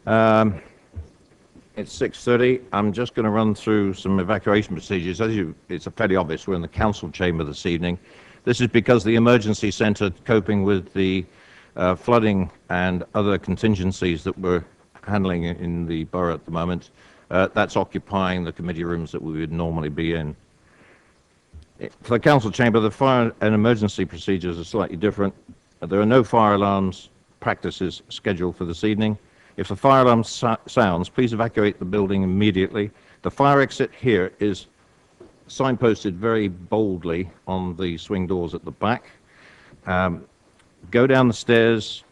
Um, it's 6:30. I'm just going to run through some evacuation procedures. It's fairly obvious we're in the council chamber this evening. This is because the emergency centre coping with the flooding and other contingencies that we're handling in the borough at the moment. That's occupying the committee rooms that we would normally be in. For the council chamber, the fire and emergency procedures are slightly different. There are no fire alarms practices scheduled for this evening. If the fire alarm sounds, please evacuate the building immediately. The fire exit here is signposted very boldly on the swing doors at the back. Go down the stairs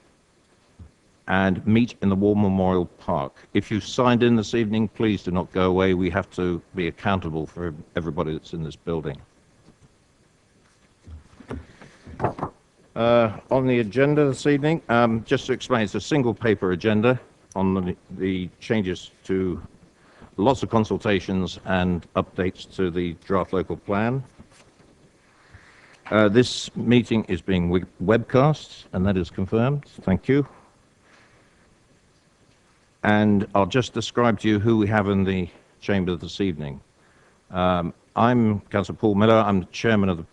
and meet in the War Memorial Park. If you signed in this evening, please do not go away. We have to be accountable for everybody that's in this building. On the agenda this evening, just to explain, it's a single paper agenda on the changes to lots of consultations and updates to the draft local plan. This meeting is being webcast, and that is confirmed. Thank you. And I'll just describe to you who we have in the chamber this evening. I'm Councillor Paul Miller. I'm the chairman of the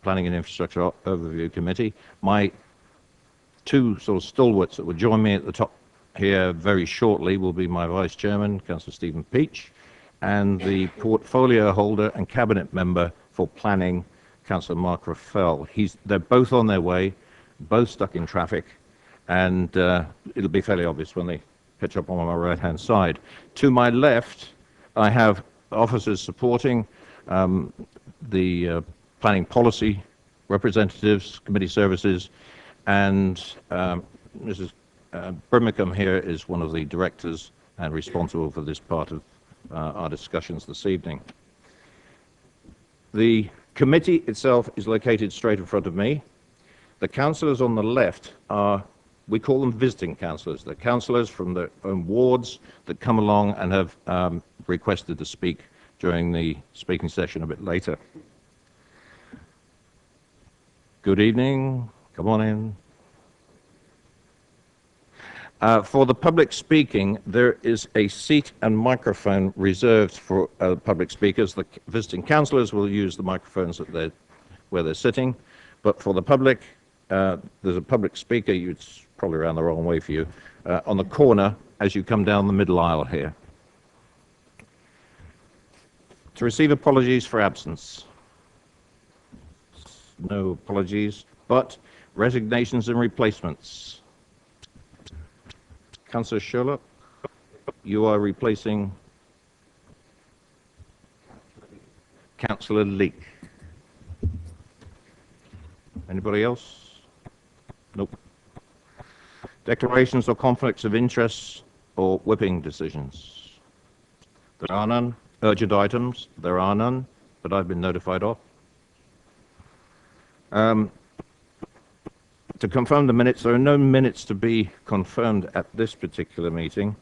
Planning and Infrastructure Overview Committee. My two sort of stalwarts that will join me at the top here very shortly will be my vice chairman, Councillor Stephen Peach, and the portfolio holder and cabinet member for planning, Councillor Mark Raffel. They're both on their way, both stuck in traffic, and it'll be fairly obvious when they pitch up on my right-hand side. To my left, I have officers supporting the planning policy representatives, committee services, and Mrs. Birmingham here is one of the directors and responsible for this part of our discussions this evening. The committee itself is located straight in front of me. The councillors on the left are, we call them visiting councillors. They're councillors from their own wards that come along and have requested to speak during the speaking session a bit later. Good evening. Come on in. For the public speaking, there is a seat and microphone reserved for public speakers. The visiting councillors will use the microphones where they're sitting, but for the public, there's a public speaker. It's probably around the wrong way for you, on the corner as you come down the middle aisle here. To receive apologies for absence. No apologies, but resignations and replacements. Councillor Sherlock, you are replacing Councillor Leake. Anybody else? Nope. Declarations or conflicts of interest or whipping decisions? There are none. Urgent items? There are none, but I've been notified of. To confirm the minutes, there are no minutes to be confirmed at this particular meeting.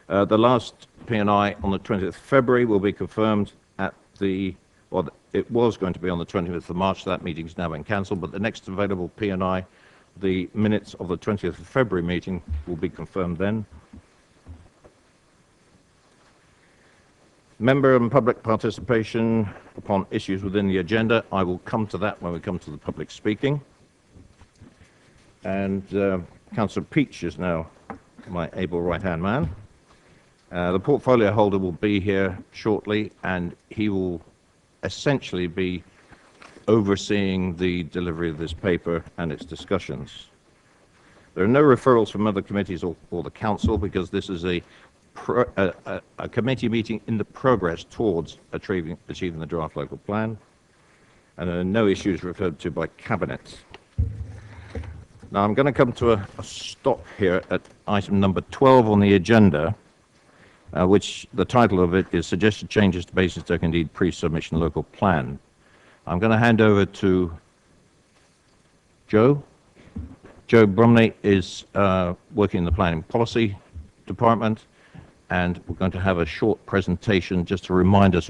The last P&I on the 20th of February will be confirmed at the, well, it was going to be on the 20th of March. That meeting's now been cancelled, but the next available P&I, the minutes of the 20th of February meeting, will be confirmed then. Member and public participation upon issues within the agenda. I will come to that when we come to the public speaking. And Councillor Peach is now my able right-hand man. The portfolio holder will be here shortly, and he will essentially be overseeing the delivery of this paper and its discussions. There are no referrals from other committees or the council because this is a committee meeting in the progress towards achieving the draft local plan, and there are no issues referred to by cabinet. Now I'm going to come to a stop here at item number 12 on the agenda, which the title of it is Suggested Changes to Basingstoke Indeed Pre-Submission Local Plan. I'm going to hand over to Joe. Joe Brumley is working in the Planning Policy Department, and we're going to have a short presentation just to remind us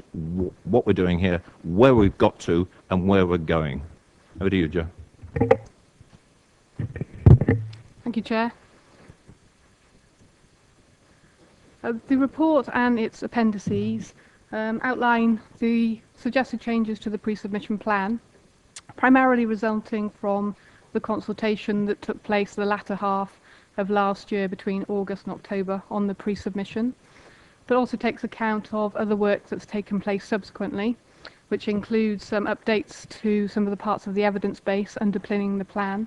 what we're doing here, where we've got to, and where we're going. Over to you, Joe. Thank you, Chair. The report and its appendices outline the suggested changes to the pre-submission plan, primarily resulting from the consultation that took place the latter half of last year between August and October on the pre-submission, but also takes account of other work that's taken place subsequently, which includes some updates to some of the parts of the evidence base underpinning the plan.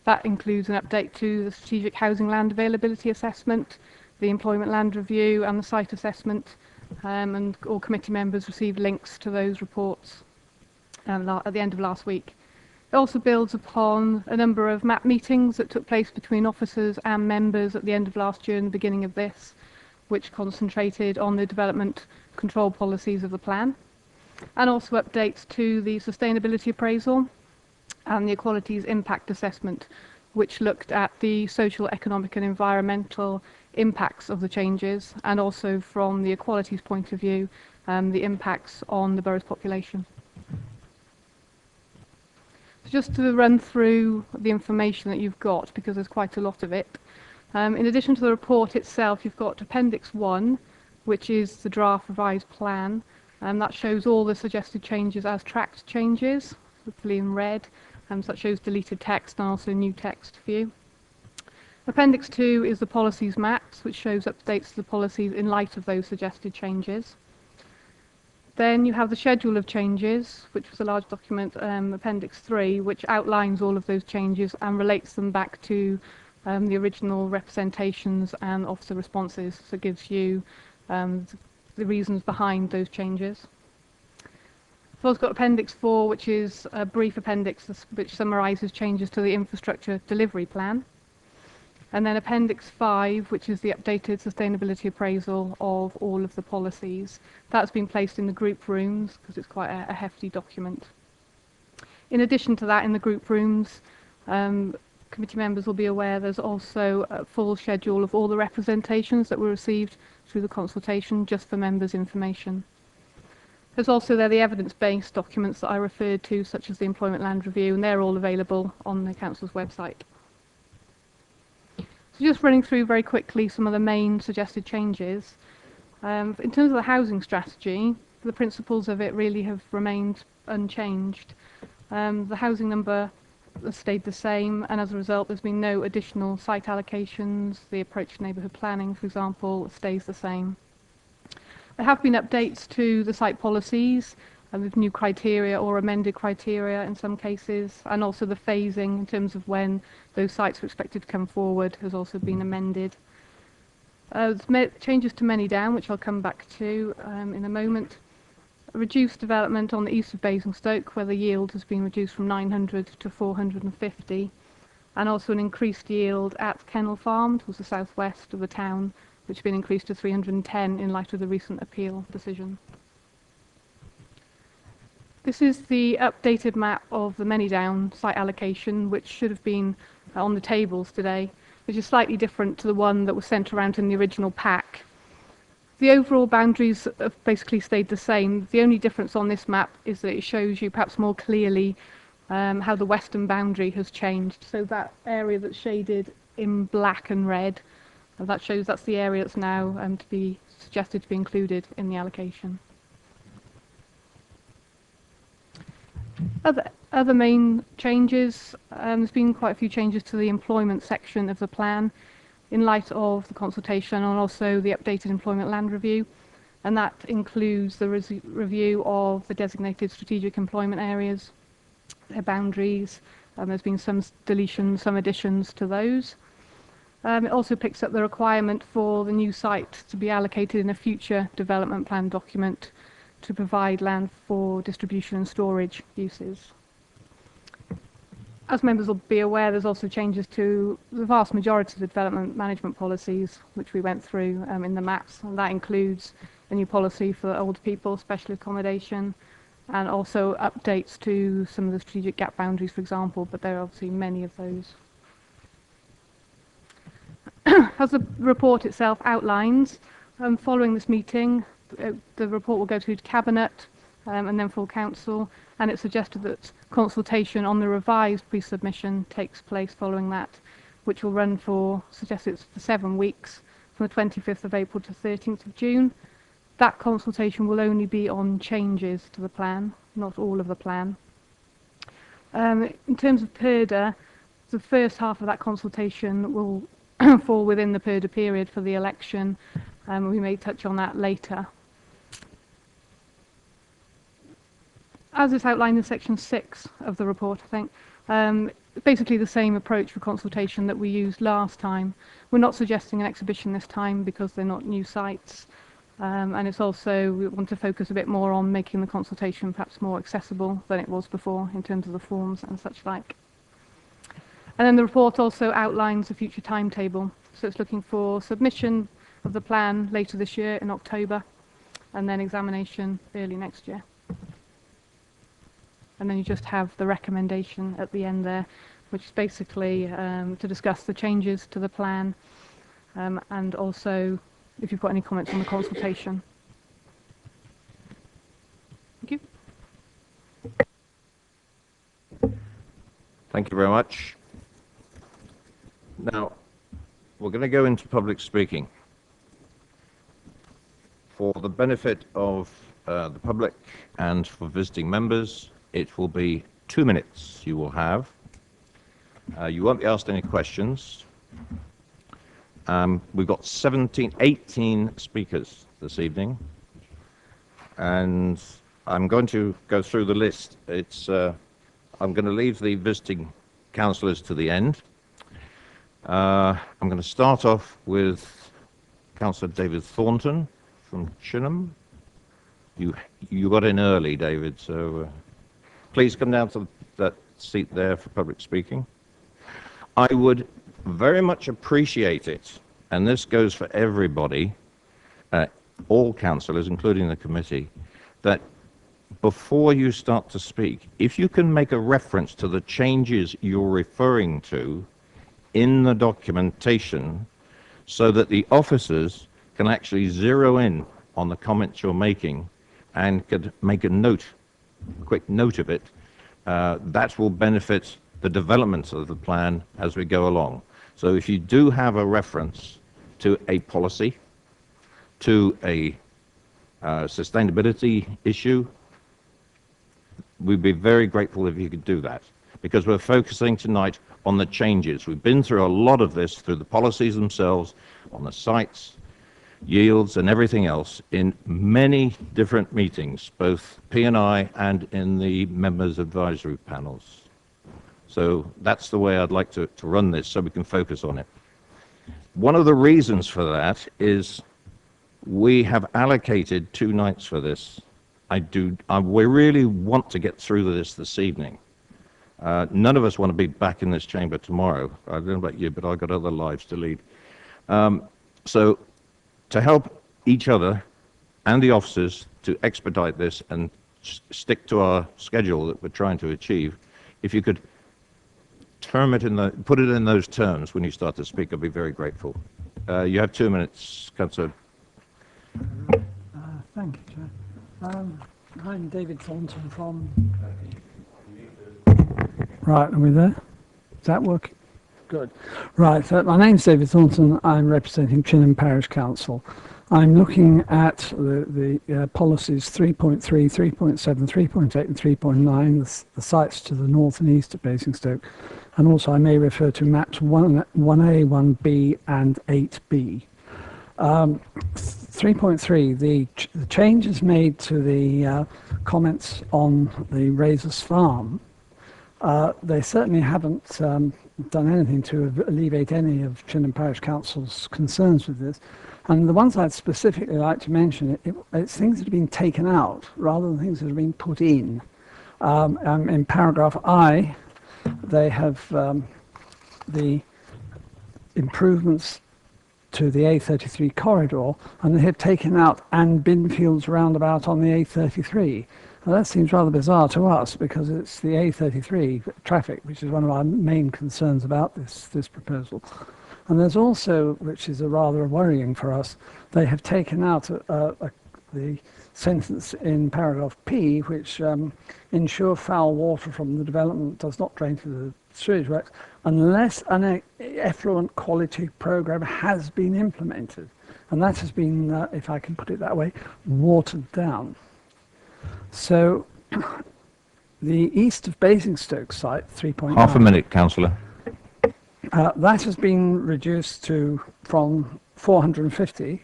That includes an update to the strategic housing land availability assessment, the employment land review and the site assessment, and all committee members received links to those reports at the end of last week. It also builds upon a number of MAP meetings that took place between officers and members at the end of last year and the beginning of this, which concentrated on the development control policies of the plan, and also updates to the sustainability appraisal and the equalities impact assessment, which looked at the social, economic and environmental impacts of the changes, and also from the equalities point of view, the impacts on the borough's population. So just to run through the information that you've got, because there's quite a lot of it. In addition to the report itself, you've got Appendix 1, which is the draft revised plan, and that shows all the suggested changes as tracked changes, hopefully in red, so that shows deleted text and also new text view. Appendix 2 is the policies maps, which shows updates to the policies in light of those suggested changes. Then you have the schedule of changes, which was a large document, Appendix 3, which outlines all of those changes and relates them back to the original representations and officer responses, so it gives you the reasons behind those changes. We've also got Appendix 4, which is a brief appendix which summarises changes to the infrastructure delivery plan. And then Appendix 5, which is the updated sustainability appraisal of all of the policies. That's been placed in the group rooms because it's quite a hefty document. In addition to that, in the group rooms, committee members will be aware there's also a full schedule of all the representations that were received through the consultation, just for members' information. There's also there the evidence-based documents that I referred to, such as the employment land review, and they're all available on the council's website. So just running through very quickly some of the main suggested changes. In terms of the housing strategy, the principles of it really have remained unchanged. The housing number has stayed the same, and as a result there's been no additional site allocations. The approach to neighbourhood planning, for example, stays the same. There have been updates to the site policies with new criteria or amended criteria in some cases, and also the phasing in terms of when those sites were expected to come forward has also been amended. Changes to Many Down, which I'll come back to in a moment. Reduced development on the east of Basingstoke, where the yield has been reduced from 900 to 450, and also an increased yield at Kennel Farm, towards the southwest of the town, which has been increased to 310 in light of the recent appeal decision. This is the updated map of the Many Down site allocation, which should have been on the tables today, which is slightly different to the one that was sent around in the original pack. The overall boundaries have basically stayed the same. The only difference on this map is that it shows you perhaps more clearly how the western boundary has changed. So that area that's shaded in black and red, that shows that's the area that's now to be suggested to be included in the allocation. Other main changes, there's been quite a few changes to the employment section of the plan in light of the consultation and also the updated employment land review, and that includes the review of the designated strategic employment areas, their boundaries, there's been some deletions, some additions to those. It also picks up the requirement for the new site to be allocated in a future development plan document to provide land for distribution and storage uses. As members will be aware, there's also changes to the vast majority of the development management policies, which we went through in the maps, and that includes a new policy for older people, special accommodation, and also updates to some of the strategic gap boundaries, for example, but there are obviously many of those. As the report itself outlines, following this meeting, the report will go through to Cabinet and then full Council, and it's suggested that consultation on the revised pre-submission takes place following that, which will run for, suggested it's for 7 weeks, from the 25th of April to 13th of June. That consultation will only be on changes to the plan, not all of the plan. In terms of PERDA, the first half of that consultation will fall within the PERDA period for the election. We may touch on that later. As is outlined in section 6 of the report, I think, basically the same approach for consultation that we used last time. We're not suggesting an exhibition this time because they're not new sites. And it's also, we want to focus a bit more on making the consultation perhaps more accessible than it was before in terms of the forms and such like. And then the report also outlines a future timetable. So it's looking for submission of the plan later this year in October, and then examination early next year. And then you just have the recommendation at the end there, which is basically to discuss the changes to the plan, and also if you've got any comments on the consultation. Thank you. Thank you very much. Now, we're going to go into public speaking. For the benefit of the public and for visiting members, it will be 2 minutes you will have. You won't be asked any questions. We've got 18 speakers this evening, and I'm going to go through the list. I'm going to leave the visiting councillors to the end. I'm going to start off with Councillor David Thornton from Chinham. You got in early, David, so please come down to that seat there for public speaking. I would very much appreciate it, and this goes for everybody, all councillors, including the committee, that before you start to speak, if you can make a reference to the changes you're referring to in the documentation so that the officers can actually zero in on the comments you're making and could make a quick note of it, that will benefit the development of the plan as we go along. So if you do have a reference to a policy, to a sustainability issue, we'd be very grateful if you could do that, because we're focusing tonight on the changes. We've been through a lot of this through the policies themselves, on the sites, yields and everything else in many different meetings, both P&I and in the members' advisory panels. So that's the way I'd like to run this, so we can focus on it. One of the reasons for that is we have allocated 2 nights for this. We really want to get through this evening. None of us want to be back in this chamber tomorrow. I don't know about you, but I've got other lives to lead. So to help each other and the officers to expedite this and stick to our schedule that we're trying to achieve, if you could put it in those terms when you start to speak, I'd be very grateful. You have 2 minutes, Councillor. Thank you, Chair. I'm David Thornton from... Right, are we there? Is that working? Good. Right, so my name's David Thornton. I'm representing Chinham Parish Council. I'm looking at the policies 3.3, 3.7, 3.8 and 3.9, the sites to the north and east of Basingstoke, and also I may refer to maps 1A, 1B and 8B. 3.3, the changes made to the comments on the Razors Farm, they certainly haven't done anything to alleviate any of Chinham Parish Council's concerns with this. And the ones I'd specifically like to mention, it's things that have been taken out rather than things that have been put in. In paragraph I, they have the improvements to the A33 corridor, and they have taken out and Binfields roundabout on the A33. Now that seems rather bizarre to us because it's the A33 traffic, which is one of our main concerns about this proposal. And there's also, which is rather worrying for us, they have taken out a the sentence in paragraph P, which ensure foul water from the development does not drain to the sewage works unless an effluent quality program has been implemented. And that has been, if I can put it that way, watered down. So the east of Basingstoke site, 3.9. Half a minute, councillor. That has been reduced from 450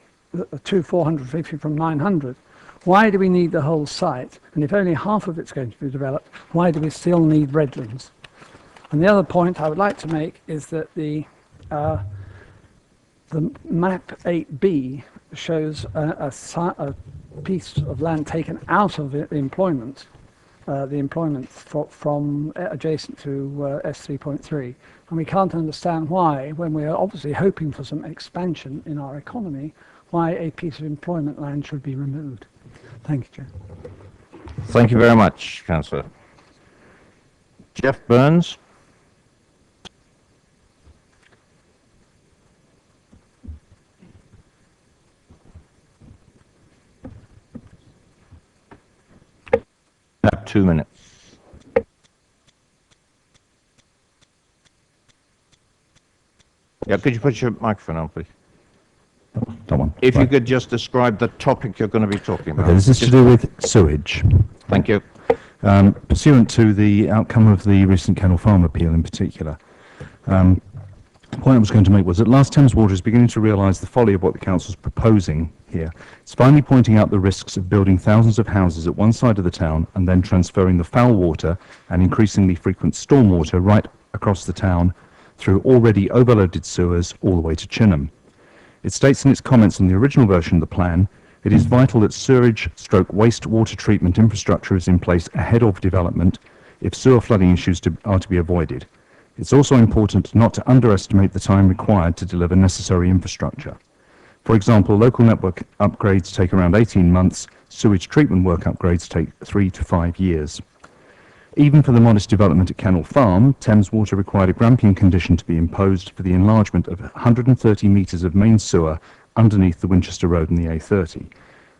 to 450 from 900. Why do we need the whole site? And if only half of it's going to be developed, why do we still need redlands? And the other point I would like to make is that the map 8B shows a piece of land taken out of the employment from adjacent to S3.3. And we can't understand why, when we are obviously hoping for some expansion in our economy, why a piece of employment land should be removed. Thank you, Chair. Thank you very much, councillor. Jeff Burns. Have 2 minutes. Yeah, could you put your microphone on, please? That one. If you Right. could just describe the topic you're going to be talking about. Okay, this is to do with sewage. Thank you. Pursuant to the outcome of the recent Kennel Farm appeal in particular, the point I was going to make was that Last Thames Water is beginning to realise the folly of what the council is proposing here. It's finally pointing out the risks of building thousands of houses at one side of the town and then transferring the foul water and increasingly frequent stormwater right across the town through already overloaded sewers all the way to Chinham. It states in its comments on the original version of the plan, it is vital that sewage/wastewater treatment infrastructure is in place ahead of development if sewer flooding issues are to be avoided. It's also important not to underestimate the time required to deliver necessary infrastructure. For example, local network upgrades take around 18 months, sewage treatment work upgrades take 3 to 5 years. Even for the modest development at Kennel Farm, Thames Water required a Grampian condition to be imposed for the enlargement of 130 metres of main sewer underneath the Winchester Road and the A30.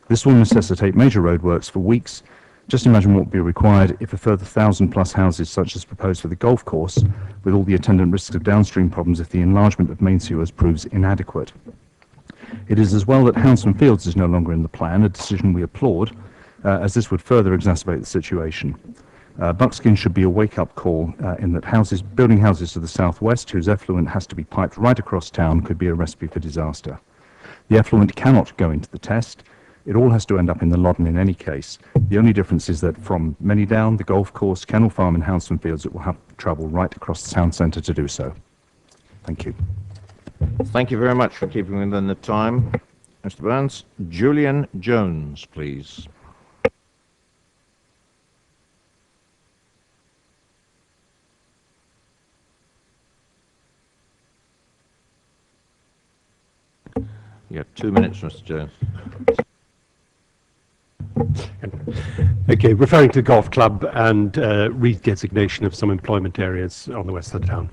This will necessitate major roadworks for weeks. Just imagine what would be required if a further 1,000+ houses, such as proposed for the golf course, with all the attendant risks of downstream problems if the enlargement of main sewers proves inadequate. It is as well that Hounslow Fields is no longer in the plan, a decision we applaud, as this would further exacerbate the situation. Buckskin should be a wake-up call in that building houses to the southwest, whose effluent has to be piped right across town, could be a recipe for disaster. The effluent cannot go into the test. It all has to end up in the Loddon in any case. The only difference is that from Manydown, the golf course, Kennel Farm and Hounslow Fields, it will have to travel right across the town centre to do so. Thank you. Thank you very much for keeping within the time, Mr. Burns. Julian Jones, please. You have 2 minutes, Mr. Jones. Okay, referring to the golf club and redesignation of some employment areas on the west of the town.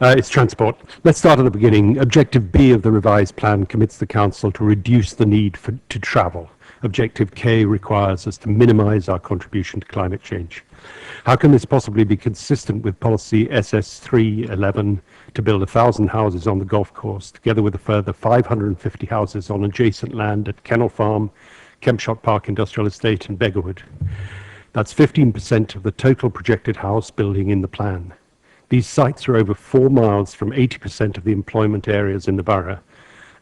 It's transport. Let's start at the beginning. Objective B of the revised plan commits the council to reduce the need to travel. Objective K requires us to minimise our contribution to climate change. How can this possibly be consistent with policy SS311 to build 1,000 houses on the golf course, together with a further 550 houses on adjacent land at Kennel Farm, Kempshott Park Industrial Estate and Beggarwood? That's 15% of the total projected house building in the plan. These sites are over 4 miles from 80% of the employment areas in the borough,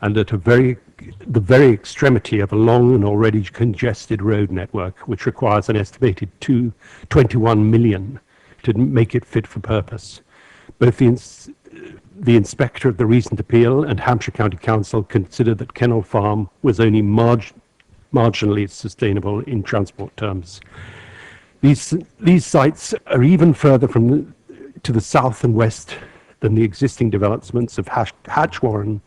and at the very extremity of a long and already congested road network, which requires an estimated 21 million to make it fit for purpose. Both the inspector of the recent appeal and Hampshire County Council considered that Kennel Farm was only marginally sustainable in transport terms. These sites are even further to the south and west than the existing developments of Hatchwarren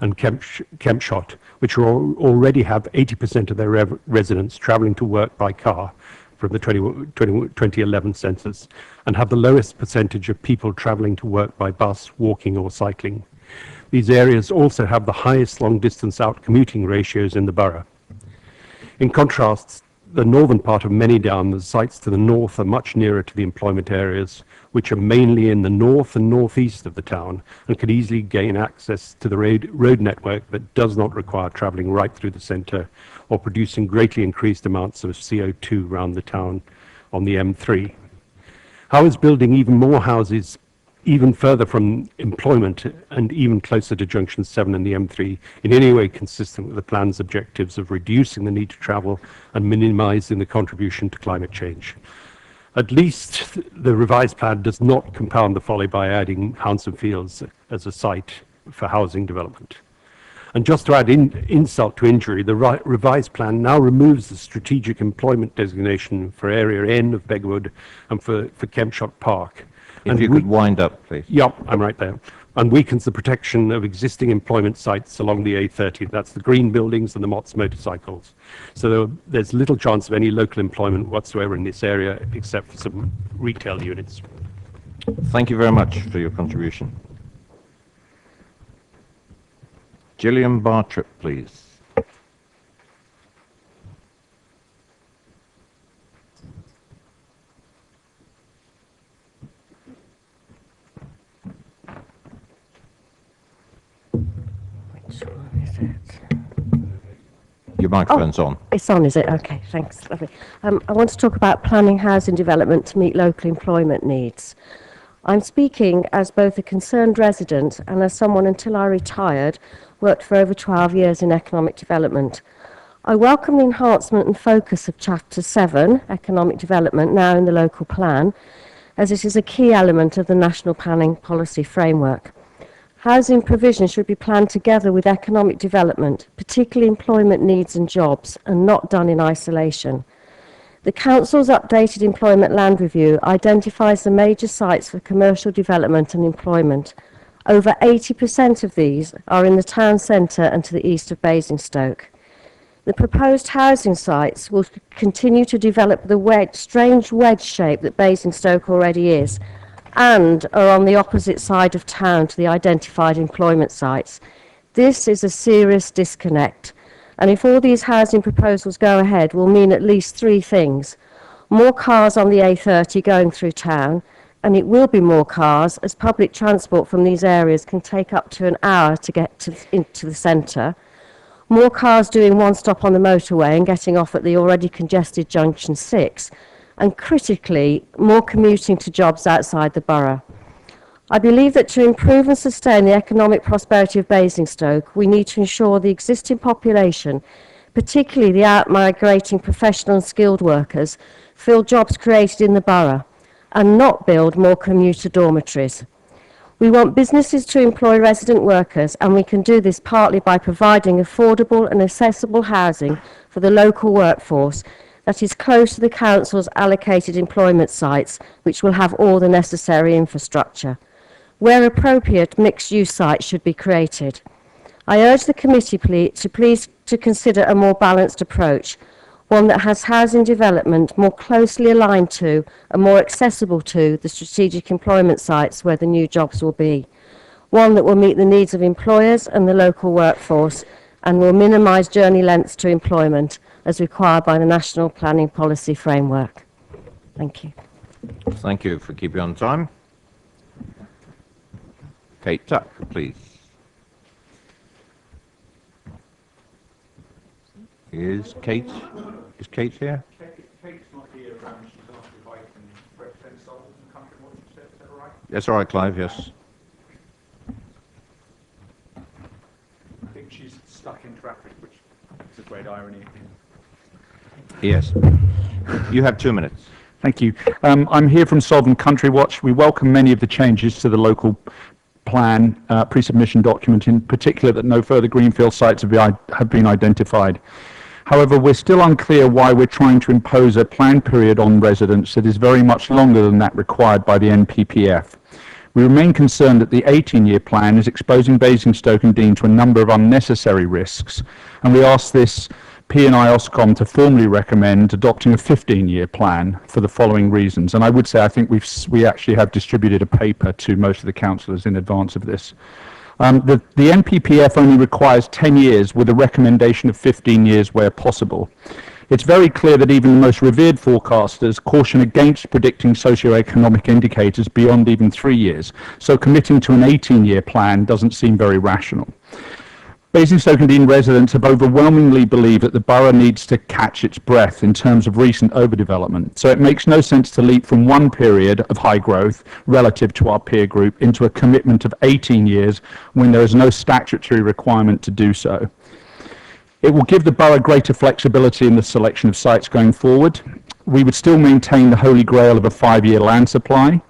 and Kempshott, which already have 80% of their residents travelling to work by car from the 2011 census, and have the lowest percentage of people travelling to work by bus, walking or cycling. These areas also have the highest long-distance out commuting ratios in the borough. In contrast, the northern part of many down, the sites to the north are much nearer to the employment areas, which are mainly in the north and northeast of the town, and could easily gain access to the road network that does not require travelling right through the centre or producing greatly increased amounts of CO2 around the town on the M3. How is building even more houses even further from employment and even closer to Junction 7 and the M3 in any way consistent with the plan's objectives of reducing the need to travel and minimising the contribution to climate change? At least the revised plan does not compound the folly by adding Hounslow Fields as a site for housing development. And just to add insult to injury, the revised plan now removes the strategic employment designation for Area N of Begwood and for Kempshott Park. If you could wind up, please. Yep, I'm right there. And weakens the protection of existing employment sites along the A30. That's the green buildings and the Mott's motorcycles. So there's little chance of any local employment whatsoever in this area except for some retail units. Thank you very much for your contribution. Gillian Bartrip, please. Your microphone's on. It's on, is it? Okay, thanks. Lovely. I want to talk about planning housing development to meet local employment needs. I'm speaking as both a concerned resident and as someone, until I retired, worked for over 12 years in economic development. I welcome the enhancement and focus of Chapter 7, Economic Development, now in the local plan, as it is a key element of the National Planning Policy Framework. Housing provision should be planned together with economic development, particularly employment needs and jobs, and not done in isolation. The Council's updated employment land review identifies the major sites for commercial development and employment. Over 80% of these are in the town centre and to the east of Basingstoke. The proposed housing sites will continue to develop the strange wedge shape that Basingstoke already is, and are on the opposite side of town to the identified employment sites. This is a serious disconnect, and if all these housing proposals go ahead, will mean at least three things. More cars on the A30 going through town, and it will be more cars as public transport from these areas can take up to an hour to get into the centre. More cars doing one stop on the motorway and getting off at the already congested Junction 6, and critically, more commuting to jobs outside the borough. I believe that to improve and sustain the economic prosperity of Basingstoke, we need to ensure the existing population, particularly the out-migrating professional and skilled workers, fill jobs created in the borough, and not build more commuter dormitories. We want businesses to employ resident workers, and we can do this partly by providing affordable and accessible housing for the local workforce that is close to the council's allocated employment sites, which will have all the necessary infrastructure. Where appropriate, mixed-use sites should be created. I urge the committee please to consider a more balanced approach, one that has housing development more closely aligned to and more accessible to the strategic employment sites where the new jobs will be. One that will meet the needs of employers and the local workforce and will minimise journey lengths to employment as required by the National Planning Policy Framework. Thank you. Thank you for keeping on time. Kate Tuck, please. Is Kate here? Kate's not here. She's asked if I can represent Salford and Country Watch instead. Is that all right? That's all right, Clive, yes. I think she's stuck in traffic, which is a great irony. Yes. You have 2 minutes. Thank you. I'm here from Salford Country Watch. We welcome many of the changes to the local plan pre-submission document, in particular that no further greenfield sites have been identified. However, we're still unclear why we're trying to impose a plan period on residents that is very much longer than that required by the NPPF. We remain concerned that the 18-year plan is exposing Basingstoke and Deane to a number of unnecessary risks, and we ask this P&I Ofcom to formally recommend adopting a 15-year plan for the following reasons. And I would say I think we actually have distributed a paper to most of the councillors in advance of this. The NPPF only requires 10 years with a recommendation of 15 years where possible. It's very clear that even the most revered forecasters caution against predicting socioeconomic indicators beyond even 3 years, so committing to an 18-year plan doesn't seem very rational. Basingstoke and Dean residents have overwhelmingly believed that the borough needs to catch its breath in terms of recent overdevelopment, so it makes no sense to leap from one period of high growth relative to our peer group into a commitment of 18 years when there is no statutory requirement to do so. It will give the borough greater flexibility in the selection of sites going forward. We would still maintain the holy grail of a 5-year land supply.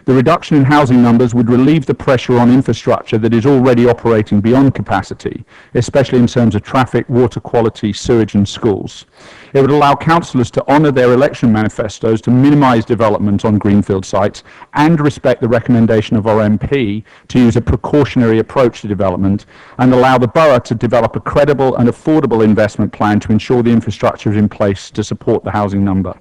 The reduction in housing numbers would relieve the pressure on infrastructure that is already operating beyond capacity, especially in terms of traffic, water quality, sewage and schools. It would allow councillors to honour their election manifestos to minimise development on greenfield sites and respect the recommendation of our MP to use a precautionary approach to development and allow the borough to develop a credible and affordable investment plan to ensure the infrastructure is in place to support the housing number.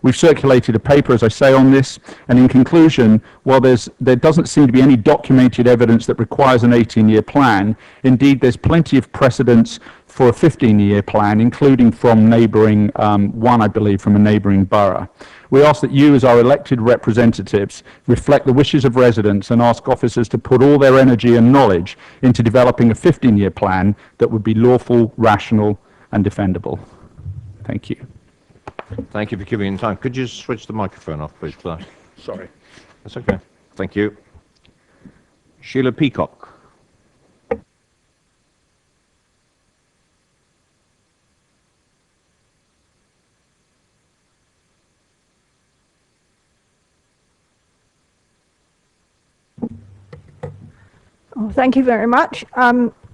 We've circulated a paper, as I say, on this, and in conclusion, while there doesn't seem to be any documented evidence that requires an 18-year plan, indeed there's plenty of precedence for a 15-year plan, including from neighbouring, one I believe from a neighbouring borough. We ask that you, as our elected representatives, reflect the wishes of residents and ask officers to put all their energy and knowledge into developing a 15-year plan that would be lawful, rational and defendable. Thank you. Thank you for giving me time. Could you switch the microphone off, please, Clive? Sorry. That's okay. Thank you. Sheila Peacock. Oh, thank you very much.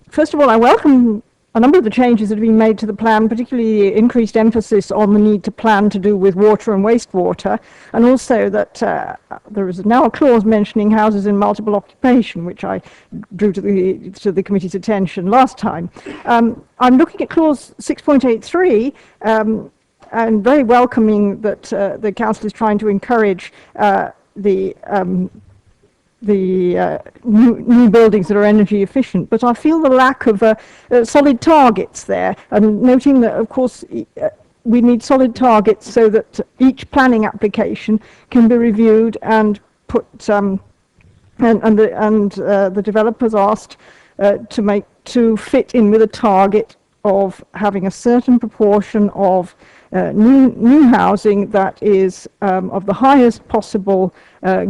First of all, I welcome a number of the changes that have been made to the plan, particularly the increased emphasis on the need to plan to do with water and wastewater, and also that there is now a clause mentioning houses in multiple occupation, which I drew to the committee's attention last time. I'm looking at clause 6.83 and very welcoming that the council is trying to encourage the new buildings that are energy efficient, but I feel the lack of solid targets there, and noting that of course we need solid targets so that each planning application can be reviewed and put and the developers asked to fit in with a target of having a certain proportion of new housing that is of the highest possible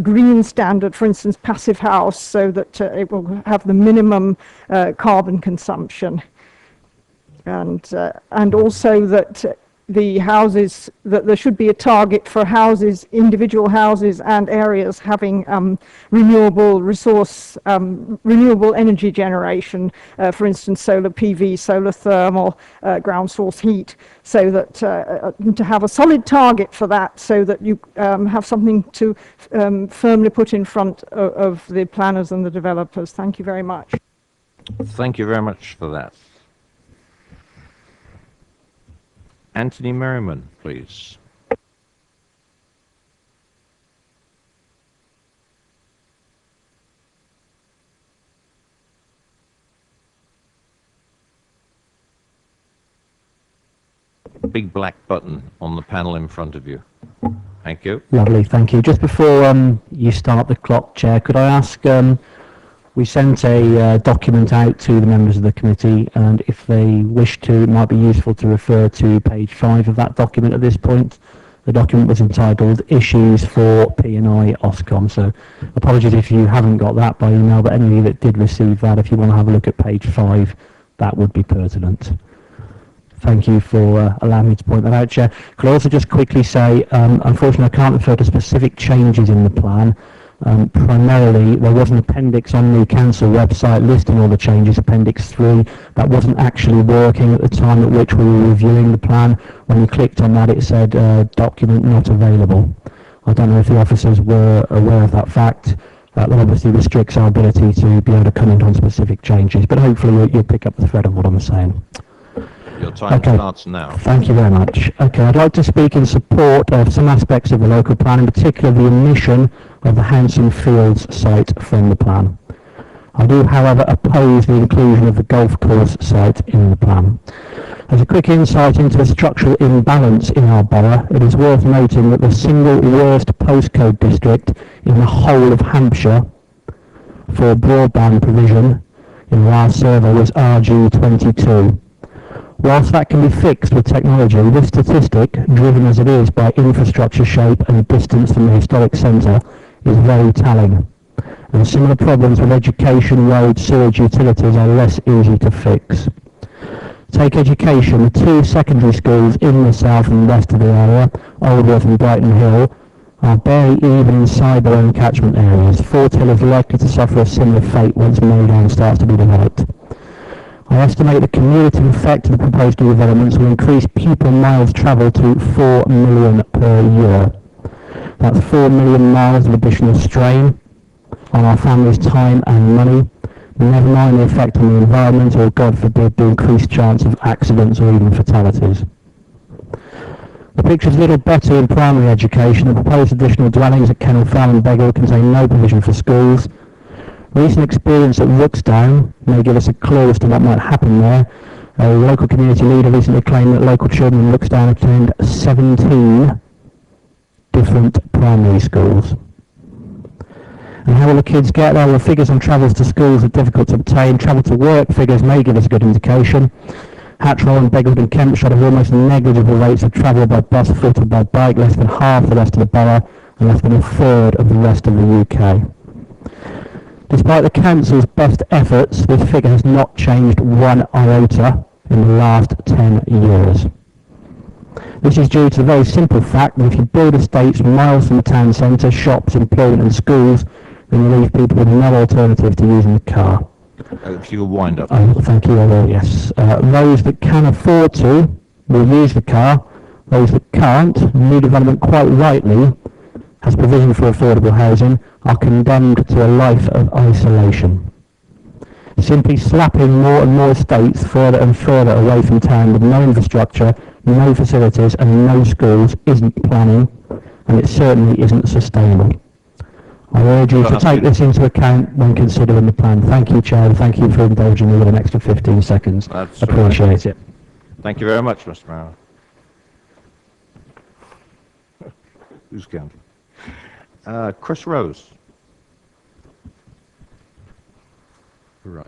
green standard, for instance passive house, so that it will have the minimum carbon consumption, and also that the houses, that there should be a target for houses, individual houses and areas having renewable energy generation, for instance solar PV, solar thermal, ground source heat, so that to have a solid target for that, so that you have something to firmly put in front of the planners and the developers. Thank you very much. Thank you very much for that. Anthony Merriman, please. Big black button on the panel in front of you. Thank you. Lovely, thank you. Just before you start the clock, Chair, could I ask, we sent a document out to the members of the committee, and if they wish to, it might be useful to refer to page 5 of that document at this point. The document was entitled Issues for P&I Ofcom, so apologies if you haven't got that by email, but any of you that did receive that, if you want to have a look at page 5, that would be pertinent. Thank you for allowing me to point that out, Chair. Could I also just quickly say, unfortunately I can't refer to specific changes in the plan. Primarily, there was an appendix on the council website listing all the changes, appendix 3, that wasn't actually working at the time at which we were reviewing the plan. When we clicked on that, it said document not available. I don't know if the officers were aware of that fact. That obviously restricts our ability to be able to comment on specific changes, but hopefully you'll pick up the thread of what I'm saying. Your time starts now. Thank you very much. Okay, I'd like to speak in support of some aspects of the local plan, in particular the omission of the Hanson Fields site from the plan. I do, however, oppose the inclusion of the golf course site in the plan. As a quick insight into the structural imbalance in our borough, it is worth noting that the single worst postcode district in the whole of Hampshire for broadband provision in the last survey was RG22. Whilst that can be fixed with technology, this statistic, driven as it is by infrastructure shape and distance from the historic centre, is very telling. And similar problems with education, roads, sewage, utilities are less easy to fix. Take education. The two secondary schools in the south and west of the area, Aldworth and Brighton Hill, are barely even inside their own catchment areas. Fort Hill is likely to suffer a similar fate once Maydown starts to be developed. I estimate the cumulative effect of the proposed new developments will increase pupil miles travelled to 4 million per year. That's 4 million miles of additional strain on our families' time and money, never mind the effect on the environment or, God forbid, the increased chance of accidents or even fatalities. The picture is a little better in primary education. The proposed additional dwellings at Kennel Farm and Beggar contain no provision for schools. Recent experience at Rooksdown may give us a clue as to what might happen there. A local community leader recently claimed that local children in Rooksdown attend 17 different primary schools. And how will the kids get there? Well, the figures on travels to schools are difficult to obtain. Travel to work figures may give us a good indication. Hatchroll and Begwood and Kempshire have almost negligible rates of travel by bus, foot or by bike, less than half the rest of the borough and less than a third of the rest of the UK. Despite the council's best efforts, this figure has not changed one iota in the last 10 years. This is due to the very simple fact that if you build estates miles from the town centre, shops, employment and schools, then you leave people with no alternative to using the car. If you will wind up. Oh, thank you, I will, yes. Those that can afford to will use the car. Those that can't, new development quite rightly has provision for affordable housing, are condemned to a life of isolation. Simply slapping more and more estates further and further away from town with no infrastructure, no facilities and no schools isn't planning, and it certainly isn't sustainable. I urge you to take this into account when considering the plan. Thank you, Chair, and thank you for indulging me with an extra 15 seconds. That's Appreciate it. Thank you very much, Mr. Brown. Who's counting? Chris Rose. Right.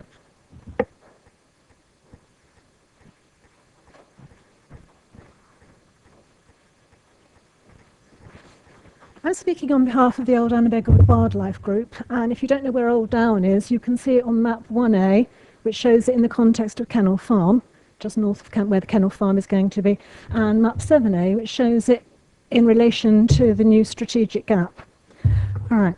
I'm speaking on behalf of the Old Down and Begwood Wildlife Group, and if you don't know where Old Down is, you can see it on map 1A, which shows it in the context of Kennel Farm, just north of where the Kennel Farm is going to be, and map 7A, which shows it in relation to the new strategic gap. All right.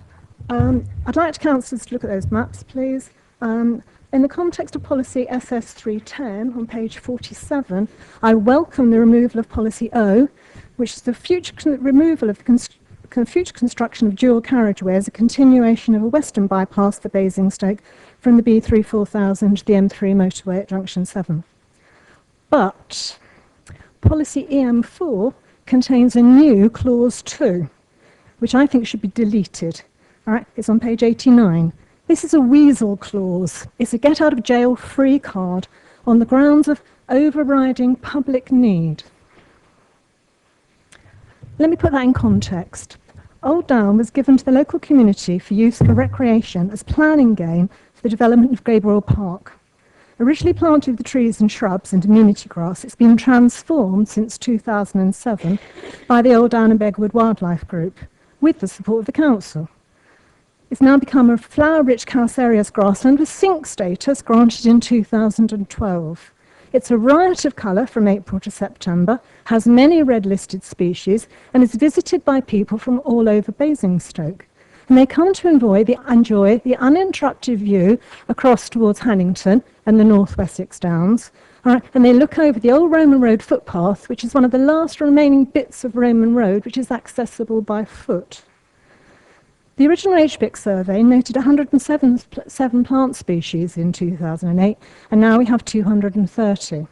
I'd like councillors to look at those maps, please. In the context of policy SS310 on page 47, I welcome the removal of policy O, which is the future removal of the future construction of dual carriageway as a continuation of a western bypass for Basingstoke from the B34000 to the M3 motorway at junction 7. But policy EM4 contains a new clause 2, which I think should be deleted. All right, it's on page 89. This is a weasel clause. It's a get out of jail free card on the grounds of overriding public need. Let me put that in context. Old Down was given to the local community for use for recreation as planning game for the development of Gabriel Park. Originally planted with the trees and shrubs and amenity grass, it's been transformed since 2007 by the Old Down and Begwood Wildlife Group with the support of the council. It's now become a flower-rich calcareous grassland with sink status granted in 2012. It's a riot of colour from April to September, has many red-listed species, and is visited by people from all over Basingstoke. And they come to enjoy the uninterrupted view across towards Hannington and the North Wessex Downs. And they look over the old Roman Road footpath, which is one of the last remaining bits of Roman Road which is accessible by foot. The original HBIC survey noted 107 plant species in 2008, and now we have 230.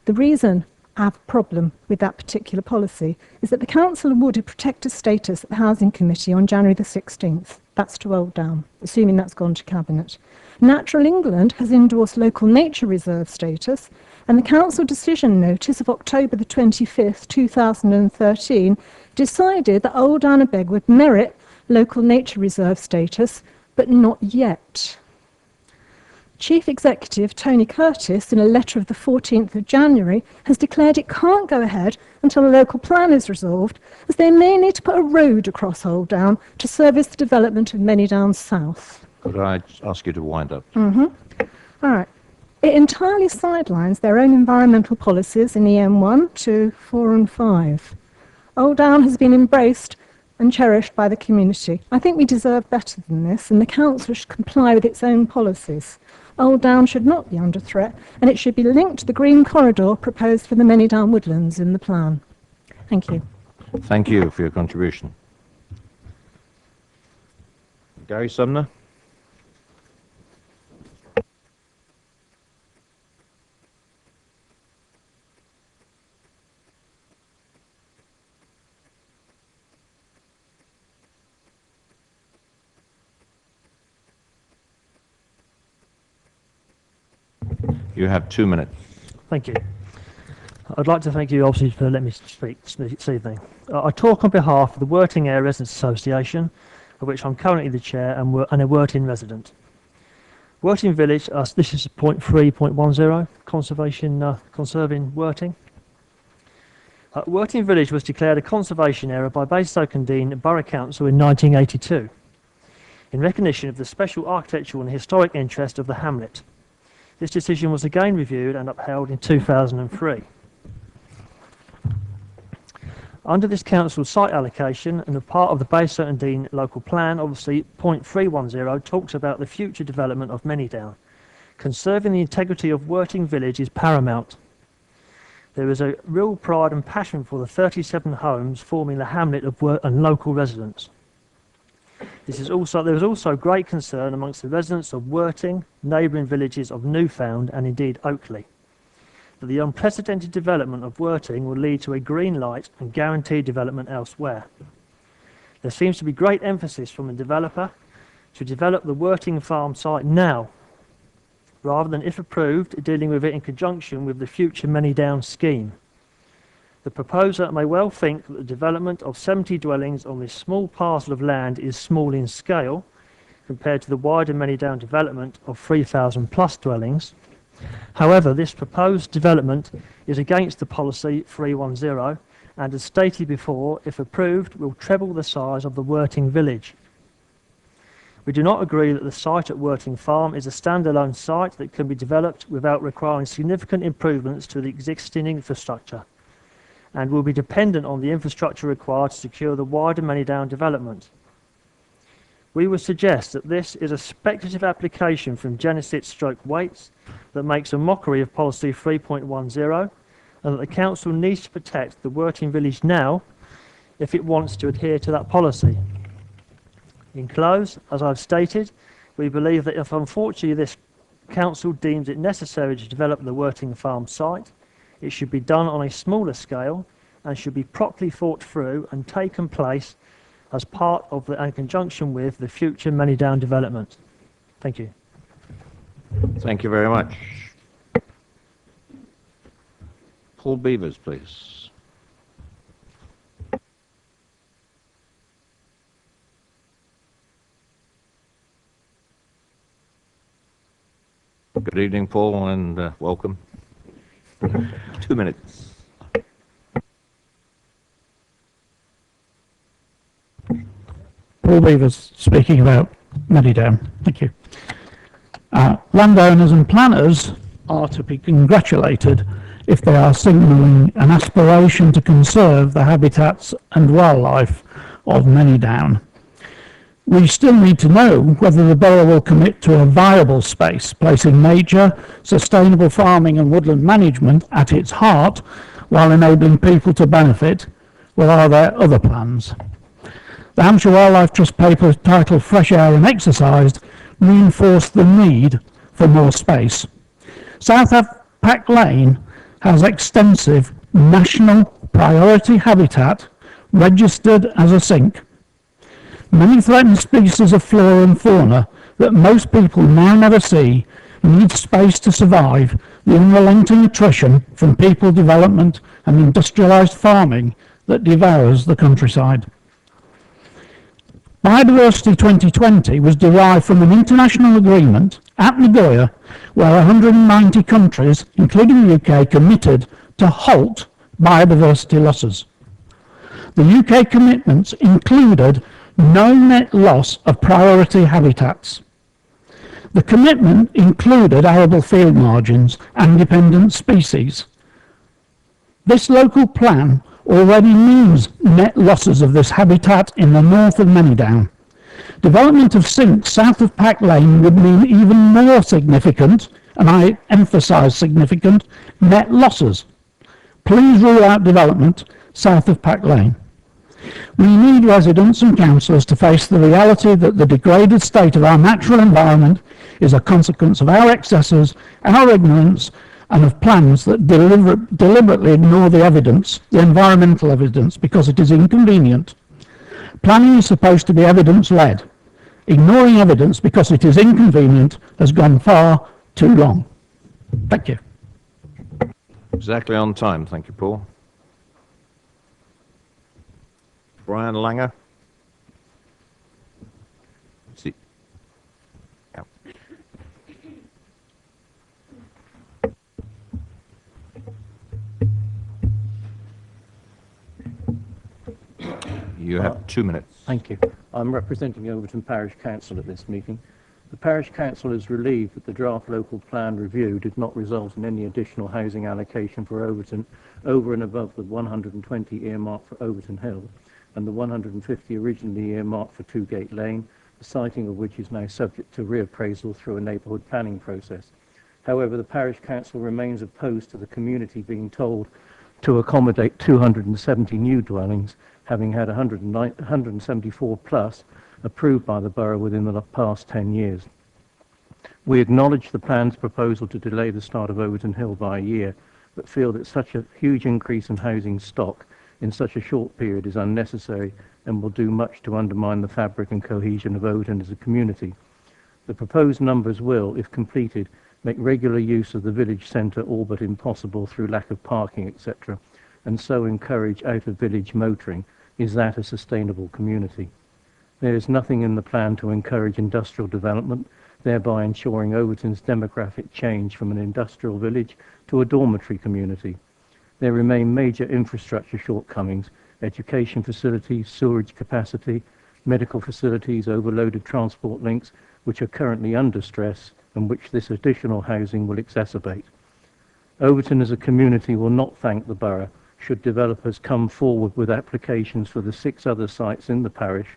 The reason I have a problem with that particular policy is that the council awarded protector status at the Housing Committee on January the 16th. That's to Old Down, assuming that's gone to Cabinet. Natural England has endorsed local nature reserve status, and the Council decision notice of October the 25th, 2013 decided that Old Down and Beg would merit local nature reserve status, but not yet. Chief Executive Tony Curtis, in a letter of the 14th of January, has declared it can't go ahead until the local plan is resolved, as they may need to put a road across Old Down to service the development of Many Downs South. Could I ask you to wind up? All right. It entirely sidelines their own environmental policies in EM1, 2, 4 and 5. Old Down has been embraced and cherished by the community. I think we deserve better than this, and the Council should comply with its own policies. Old Down should not be under threat, and it should be linked to the green corridor proposed for the Many Down woodlands in the plan. Thank you. Thank you for your contribution. Gary Sumner? You have 2 minutes. Thank you. I'd like to thank you, obviously, for letting me speak this evening. I talk on behalf of the Worting Area Residents Association, of which I'm currently the chair and a Worting resident. Worting Village, this is point 3.10, conserving Worting. Worting Village was declared a conservation area by Basingstoke Borough Council in 1982, in recognition of the special architectural and historic interest of the hamlet. This decision was again reviewed and upheld in 2003. Under this council site allocation and a part of the Basingstoke local plan, obviously point 310 talks about the future development of Many Down. Conserving the integrity of Worting Village is paramount. There is a real pride and passion for the 37 homes forming the hamlet of and local residents. There is also great concern amongst the residents of Worting, neighbouring villages of Newfound and indeed Oakley, that the unprecedented development of Worting will lead to a green light and guaranteed development elsewhere. There seems to be great emphasis from the developer to develop the Worting farm site now, rather than, if approved, dealing with it in conjunction with the future Many Downs scheme. The proposer may well think that the development of 70 dwellings on this small parcel of land is small in scale compared to the wider Many Down development of 3,000 plus dwellings. However, this proposed development is against the policy 310 and, as stated before, if approved, will treble the size of the Worting village. We do not agree that the site at Worting Farm is a standalone site that can be developed without requiring significant improvements to the existing infrastructure, and will be dependent on the infrastructure required to secure the wider Many Down development. We would suggest that this is a speculative application from Genesis/Waits that makes a mockery of policy 3.10, and that the council needs to protect the Worting village now if it wants to adhere to that policy. In close, as I've stated, we believe that if unfortunately this council deems it necessary to develop the Worting Farm site, it should be done on a smaller scale and should be properly thought through and taken place as part of and conjunction with the future Many Down development. Thank you. Thank you very much. Paul Beavers, please. Good evening, Paul, and welcome. 2 minutes. Paul Beavers, speaking about Many Down. Thank you. Landowners and planners are to be congratulated if they are signalling an aspiration to conserve the habitats and wildlife of Many Down. We still need to know whether the borough will commit to a viable space, placing nature, sustainable farming and woodland management at its heart, while enabling people to benefit, or are there other plans? The Hampshire Wildlife Trust paper titled Fresh Air and Exercise reinforced the need for more space. South Pack Lane has extensive national priority habitat registered as a sink. Many threatened species of flora and fauna that most people now never see need space to survive the unrelenting attrition from people development and industrialised farming that devours the countryside. Biodiversity 2020 was derived from an international agreement at Nagoya where 190 countries, including the UK, committed to halt biodiversity losses. The UK commitments included no net loss of priority habitats. The commitment included arable field margins and dependent species. This local plan already means net losses of this habitat in the north of Manydown. Development of sinks south of Pack Lane would mean even more significant, and I emphasise significant, net losses. Please rule out development south of Pack Lane. We need residents and councillors to face the reality that the degraded state of our natural environment is a consequence of our excesses, our ignorance, and of plans that deliberately ignore the evidence, the environmental evidence, because it is inconvenient. Planning is supposed to be evidence-led. Ignoring evidence because it is inconvenient has gone far too long. Thank you. Exactly on time. Thank you, Paul. Brian Langer. See. Yeah. You have 2 minutes. Thank you. I'm representing Overton Parish Council at this meeting. The Parish Council is relieved that the draft local plan review did not result in any additional housing allocation for Overton over and above the 120 earmarked for Overton Hill and the 150 originally earmarked for Twoggate Lane, the siting of which is now subject to reappraisal through a neighbourhood planning process. However, the Parish Council remains opposed to the community being told to accommodate 270 new dwellings, having had 174 plus approved by the borough within the past 10 years. We acknowledge the plan's proposal to delay the start of Overton Hill by a year, but feel that such a huge increase in housing stock in such a short period is unnecessary and will do much to undermine the fabric and cohesion of Overton as a community. The proposed numbers will, if completed, make regular use of the village centre all but impossible through lack of parking, etc., and so encourage out-of-village motoring. Is that a sustainable community? There is nothing in the plan to encourage industrial development, thereby ensuring Overton's demographic change from an industrial village to a dormitory community. There remain major infrastructure shortcomings, education facilities, sewerage capacity, medical facilities, overloaded transport links, which are currently under stress and which this additional housing will exacerbate. Overton as a community will not thank the borough should developers come forward with applications for the 6 other sites in the parish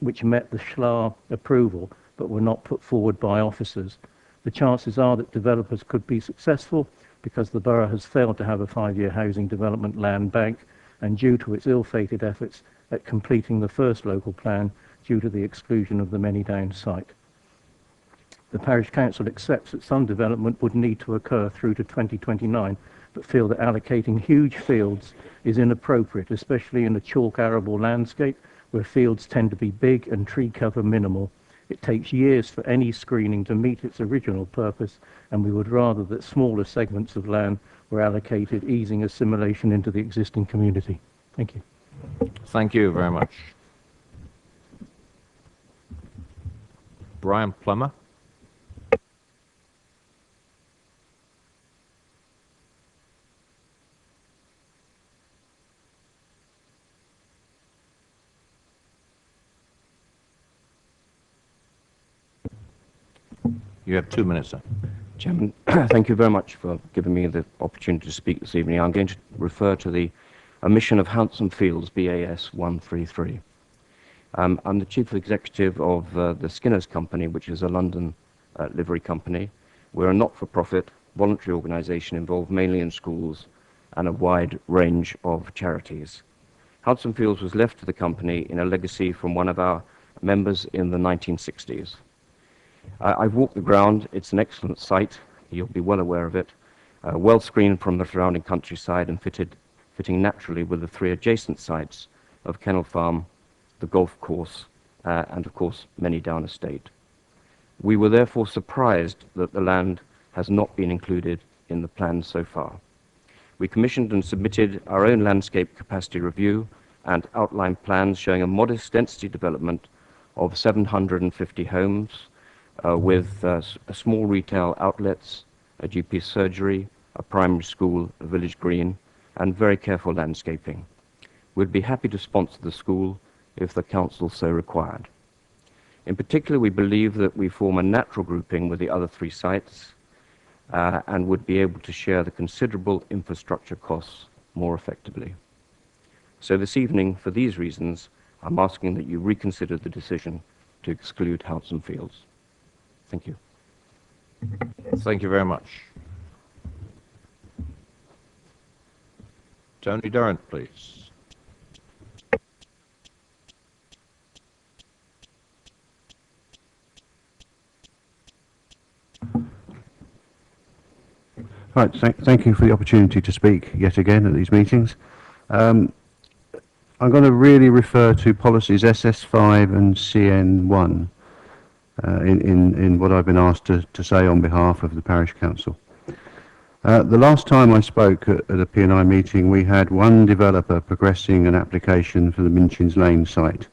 which met the SHLA approval but were not put forward by officers. The chances are that developers could be successful because the borough has failed to have a 5-year housing development land bank, and due to its ill-fated efforts at completing the first local plan due to the exclusion of the Manydown site. The Parish Council accepts that some development would need to occur through to 2029, but feel that allocating huge fields is inappropriate, especially in a chalk arable landscape where fields tend to be big and tree cover minimal. It takes years for any screening to meet its original purpose, and we would rather that smaller segments of land were allocated, easing assimilation into the existing community. Thank you. Thank you very much. Brian Plummer. You have 2 minutes, sir. Chairman, thank you very much for giving me the opportunity to speak this evening. I'm going to refer to the omission of Handsome Fields, BAS 133. I'm the Chief Executive of the Skinners Company, which is a London livery company. We're a not-for-profit voluntary organisation involved mainly in schools and a wide range of charities. Handsome Fields was left to the company in a legacy from one of our members in the 1960s. I've walked the ground. It's an excellent site. You'll be well aware of it. Well screened from the surrounding countryside and fitting naturally with the 3 adjacent sites of Kennel Farm, the golf course and of course Many Down Estate. We were therefore surprised that the land has not been included in the plan so far. We commissioned and submitted our own landscape capacity review and outline plans showing a modest density development of 750 homes with small retail outlets, a GP surgery, a primary school, a village green, and very careful landscaping. We'd be happy to sponsor the school if the council so required. In particular, we believe that we form a natural grouping with the other three sites and would be able to share the considerable infrastructure costs more effectively. So this evening, for these reasons, I'm asking that you reconsider the decision to exclude Houghton Fields. Thank you. Thank you very much. Tony Durrant, please. Right, thank you for the opportunity to speak yet again at these meetings. I'm going to really refer to policies SS5 and CN1 in what I've been asked to say on behalf of the Parish Council. The last time I spoke at a P&I meeting, we had one developer progressing an application for the Minchins Lane site,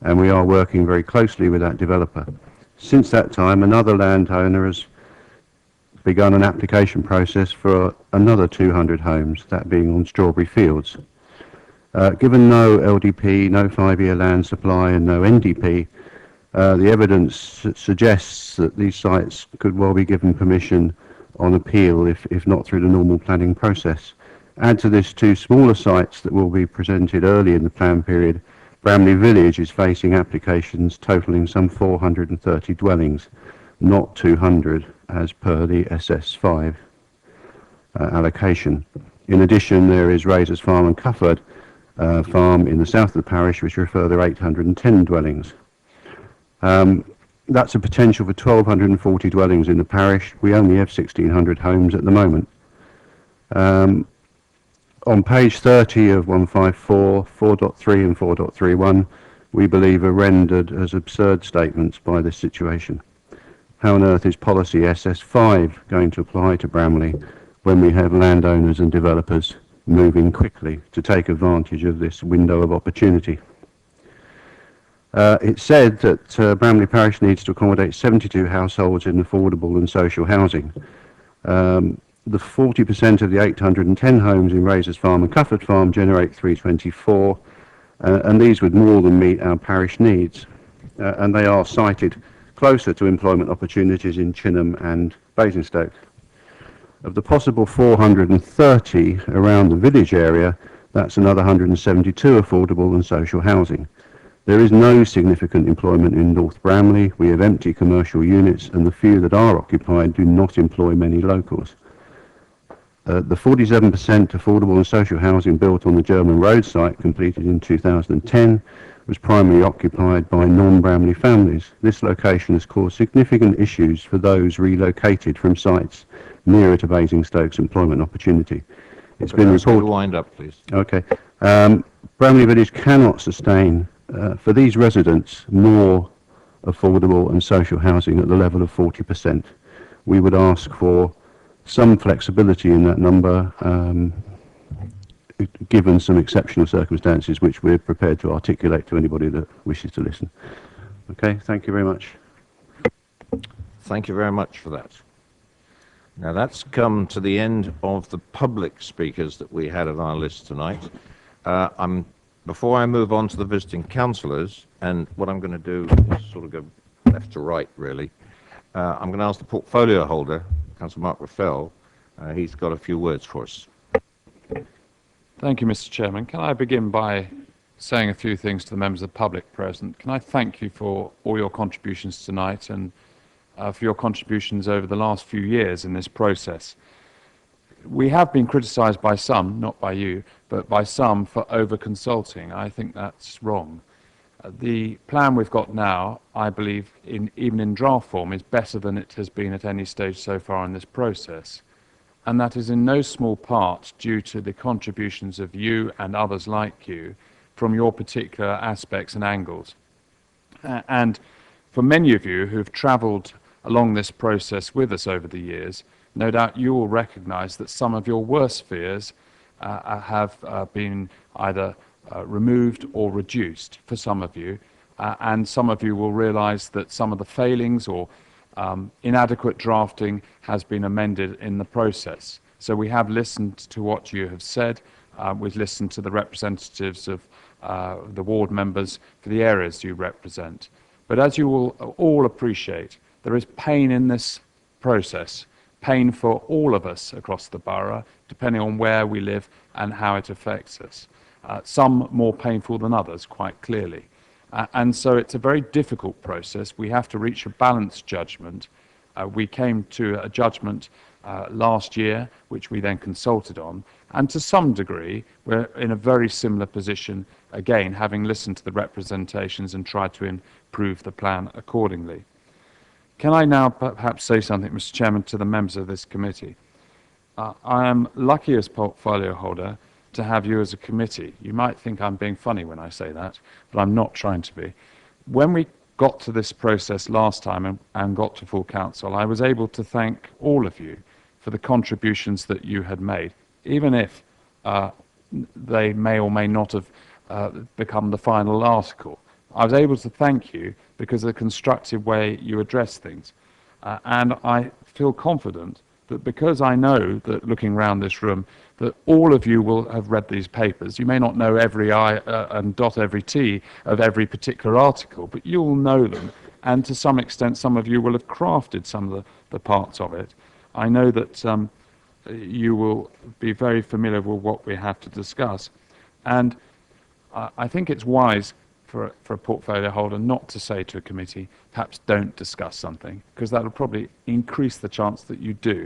and we are working very closely with that developer. Since that time, another landowner has begun an application process for another 200 homes, that being on Strawberry Fields. Given no LDP, no 5-year land supply and no NDP, the evidence suggests that these sites could well be given permission on appeal if not through the normal planning process. Add to this two smaller sites that will be presented early in the plan period. Bramley Village is facing applications totalling some 430 dwellings, not 200 as per the SS5 allocation. In addition, there is Razors Farm and Cufford Farm in the south of the parish, which are a further 810 dwellings. That's a potential for 1,240 dwellings in the parish. We only have 1,600 homes at the moment. On page 30 of 154, 4.3 and 4.31, we believe are rendered as absurd statements by this situation. How on earth is policy SS5 going to apply to Bramley when we have landowners and developers moving quickly to take advantage of this window of opportunity? It's said that Bramley Parish needs to accommodate 72 households in affordable and social housing. The 40% of the 810 homes in Razors Farm and Cufford Farm generate 324, and these would more than meet our parish needs. And they are sited closer to employment opportunities in Chinham and Basingstoke. Of the possible 430 around the village area, that's another 172 affordable and social housing. There is no significant employment in North Bramley. We have empty commercial units, and the few that are occupied do not employ many locals. The 47% affordable and social housing built on the German Road site, completed in 2010, was primarily occupied by non-Bramley families. This location has caused significant issues for those relocated from sites nearer to Basingstoke's employment opportunity. It's been reported. Wind up, please. Okay. Bramley Village cannot sustain for these residents more affordable and social housing at the level of 40%. We would ask for some flexibility in that number, given some exceptional circumstances which we're prepared to articulate to anybody that wishes to listen. Okay, thank you very much. Thank you very much for that. Now that's come to the end of the public speakers that we had on our list tonight. Before I move on to the visiting councillors, and what I'm going to do is sort of go left to right, really. I'm going to ask the portfolio holder, Councillor Mark Raffel. He's got a few words for us. Thank you, Mr. Chairman. Can I begin by saying a few things to the members of the public present? Can I thank you for all your contributions tonight and for your contributions over the last few years in this process. We have been criticised by some, not by you, but by some for over-consulting. I think that's wrong. The plan we've got now, I believe, even in draft form, is better than it has been at any stage so far in this process. And that is in no small part due to the contributions of you and others like you from your particular aspects and angles. And for many of you who've travelled along this process with us over the years, no doubt you will recognise that some of your worst fears have been either removed or reduced for some of you, and some of you will realise that some of the failings or inadequate drafting has been amended in the process. So we have listened to what you have said. We've listened to the representatives of the ward members for the areas you represent. But as you will all appreciate, there is pain in this process, pain for all of us across the borough, depending on where we live and how it affects us. Some more painful than others, quite clearly. And so it's a very difficult process. We have to reach a balanced judgment. We came to a judgment last year, which we then consulted on, and to some degree we're in a very similar position again, having listened to the representations and tried to improve the plan accordingly. Can I now perhaps say something, Mr. Chairman, to the members of this committee? I am lucky as portfolio holder to have you as a committee. You might think I'm being funny when I say that, but I'm not trying to be. When we got to this process last time and got to full council, I was able to thank all of you for the contributions that you had made, even if they may or may not have become the final article. I was able to thank you because of the constructive way you address things. And I feel confident that because I know that looking around this room, that all of you will have read these papers. You may not know every I and dot every T of every particular article, but you will know them. And to some extent, some of you will have crafted some of the parts of it. I know that you will be very familiar with what we have to discuss. And I think it's wise for a portfolio holder not to say to a committee, perhaps don't discuss something, because that will probably increase the chance that you do.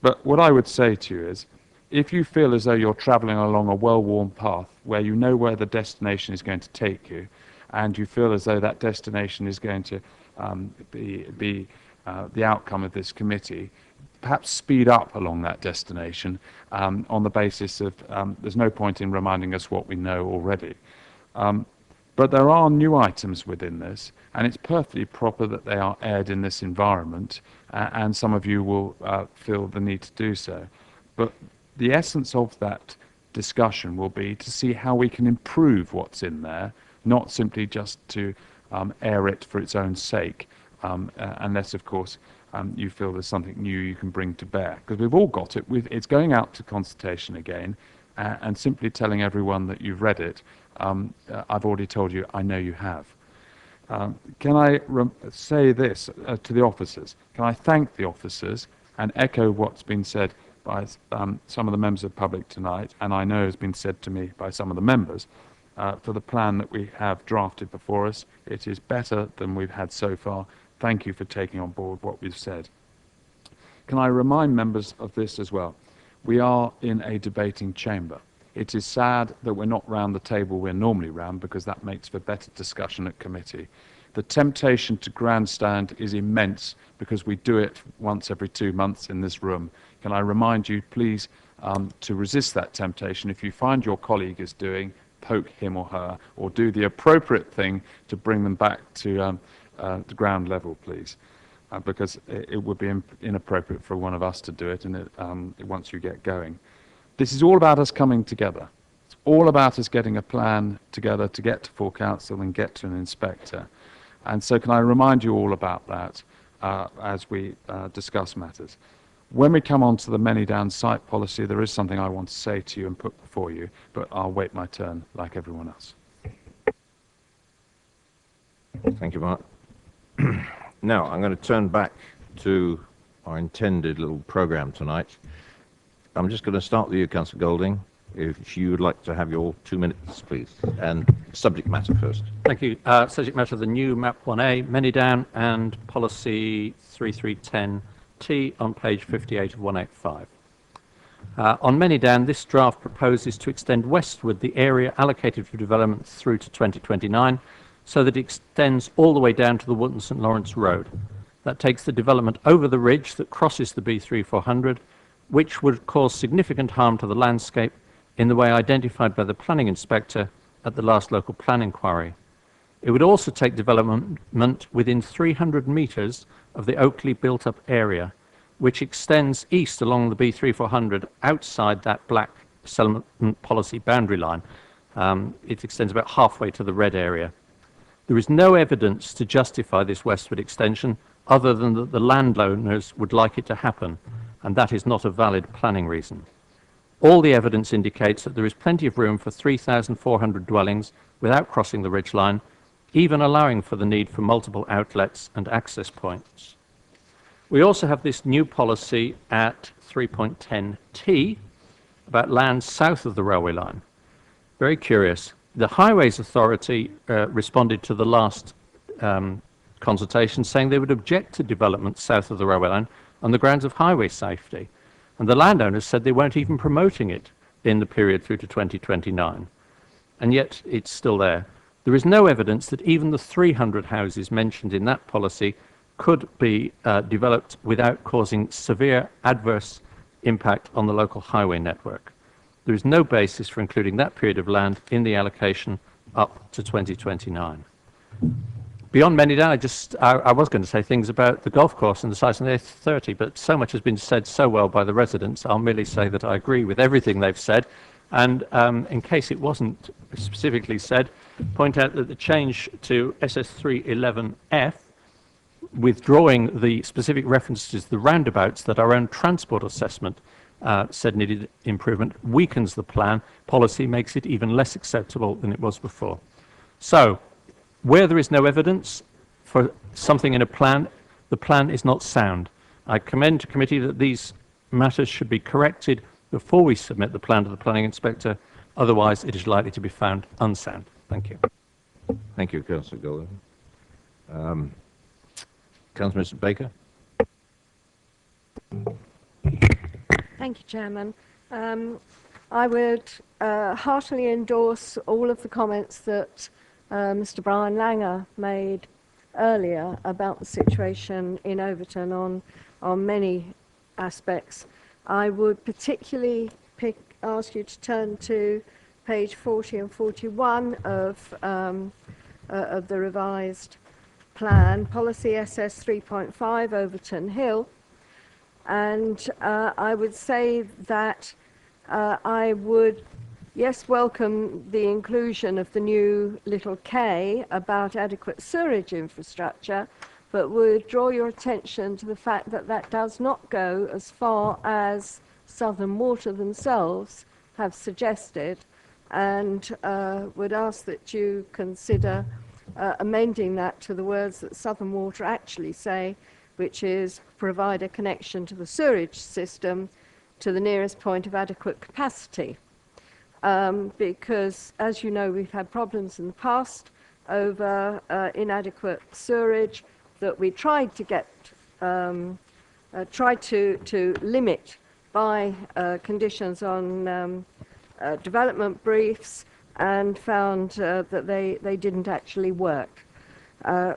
But what I would say to you is, if you feel as though you're travelling along a well-worn path where you know where the destination is going to take you, and you feel as though that destination is going to be the outcome of this committee, perhaps speed up along that destination on the basis of there's no point in reminding us what we know already. But there are new items within this, and it's perfectly proper that they are aired in this environment, and some of you will feel the need to do so. But the essence of that discussion will be to see how we can improve what's in there, not simply just to air it for its own sake, unless, of course, you feel there's something new you can bring to bear. Because we've all got it. It's going out to consultation again, and simply telling everyone that you've read it, I've already told you, I know you have. Can I say this to the officers? Can I thank the officers and echo what's been said by some of the members of the public tonight, and I know has been said to me by some of the members, for the plan that we have drafted before us. It is better than we've had so far. Thank you for taking on board what we've said. Can I remind members of this as well? We are in a debating chamber. It is sad that we're not round the table we're normally round, because that makes for better discussion at committee. The temptation to grandstand is immense because we do it once every 2 months in this room. Can I remind you, please, to resist that temptation. If you find your colleague is doing, poke him or her, or do the appropriate thing to bring them back to the ground level, please. Because it would be inappropriate for one of us to do it, and once you get going. This is all about us coming together. It's all about us getting a plan together to get to full council and get to an inspector. And so can I remind you all about that as we discuss matters. When we come on to the Manydown site policy, there is something I want to say to you and put before you, but I'll wait my turn like everyone else. Thank you, Mark. Now, I'm going to turn back to our intended little programme tonight. I'm just going to start with you, Councillor Golding, if you would like to have your 2 minutes, please. And subject matter first. Thank you. Subject matter, the new Map 1A, Manydown, and Policy 3310T on page 58 of 185. On Manydown, this draft proposes to extend westward the area allocated for development through to 2029, so that it extends all the way down to the Wootton St Lawrence Road. That takes the development over the ridge that crosses the B3400, which would cause significant harm to the landscape in the way identified by the planning inspector at the last local plan inquiry. It would also take development within 300 metres of the Oakley built-up area, which extends east along the B3400 outside that black settlement policy boundary line. It extends about halfway to the red area. There is no evidence to justify this westward extension other than that the landowners would like it to happen, and that is not a valid planning reason. All the evidence indicates that there is plenty of room for 3,400 dwellings without crossing the ridgeline, even allowing for the need for multiple outlets and access points. We also have this new policy at 3.10T about land south of the railway line. Very curious. The Highways Authority responded to the last consultation saying they would object to development south of the railway line on the grounds of highway safety. And the landowners said they weren't even promoting it in the period through to 2029. And yet it's still there. There is no evidence that even the 300 houses mentioned in that policy could be developed without causing severe adverse impact on the local highway network. There is no basis for including that period of land in the allocation up to 2029. Beyond Manydown, I was going to say things about the golf course and the size of the A30, but so much has been said so well by the residents, I'll merely say that I agree with everything they've said. And in case it wasn't specifically said, point out that the change to SS311F, withdrawing the specific references to the roundabouts that our own transport assessment said needed improvement, weakens the plan. Policy makes it even less acceptable than it was before. So, where there is no evidence for something in a plan, the plan is not sound. I commend to committee that these matters should be corrected before we submit the plan to the planning inspector. Otherwise, it is likely to be found unsound. Thank you. Thank you, Councillor Golden. Councillor Mr. Baker. Thank you, Chairman. I would heartily endorse all of the comments that Mr. Brian Langer made earlier about the situation in Overton on many aspects. I would particularly ask you to turn to page 40 and 41 of the revised plan, policy SS 3.5 Overton Hill. And I would say that I would, yes, welcome the inclusion of the new little K about adequate sewerage infrastructure, but would draw your attention to the fact that that does not go as far as Southern Water themselves have suggested, and would ask that you consider amending that to the words that Southern Water actually say, which is provide a connection to the sewerage system to the nearest point of adequate capacity. Because, as you know, we've had problems in the past over inadequate sewerage that we tried to get, tried to limit by conditions on development briefs, and found that they didn't actually work.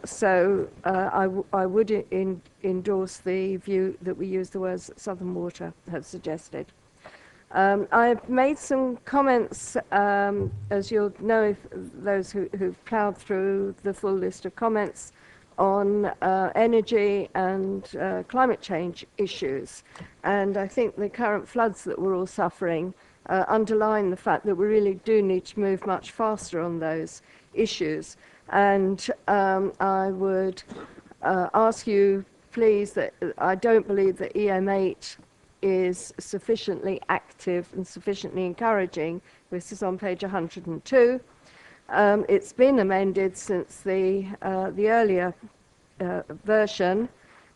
So I would endorse the view that we use the words that Southern Water have suggested. I've made some comments, as you'll know, if those who've ploughed through the full list of comments, on energy and climate change issues. And I think the current floods that we're all suffering underline the fact that we really do need to move much faster on those issues. And I would ask you, please, that I don't believe that EM8 is sufficiently active and sufficiently encouraging. This is on page 102. It's been amended since the earlier version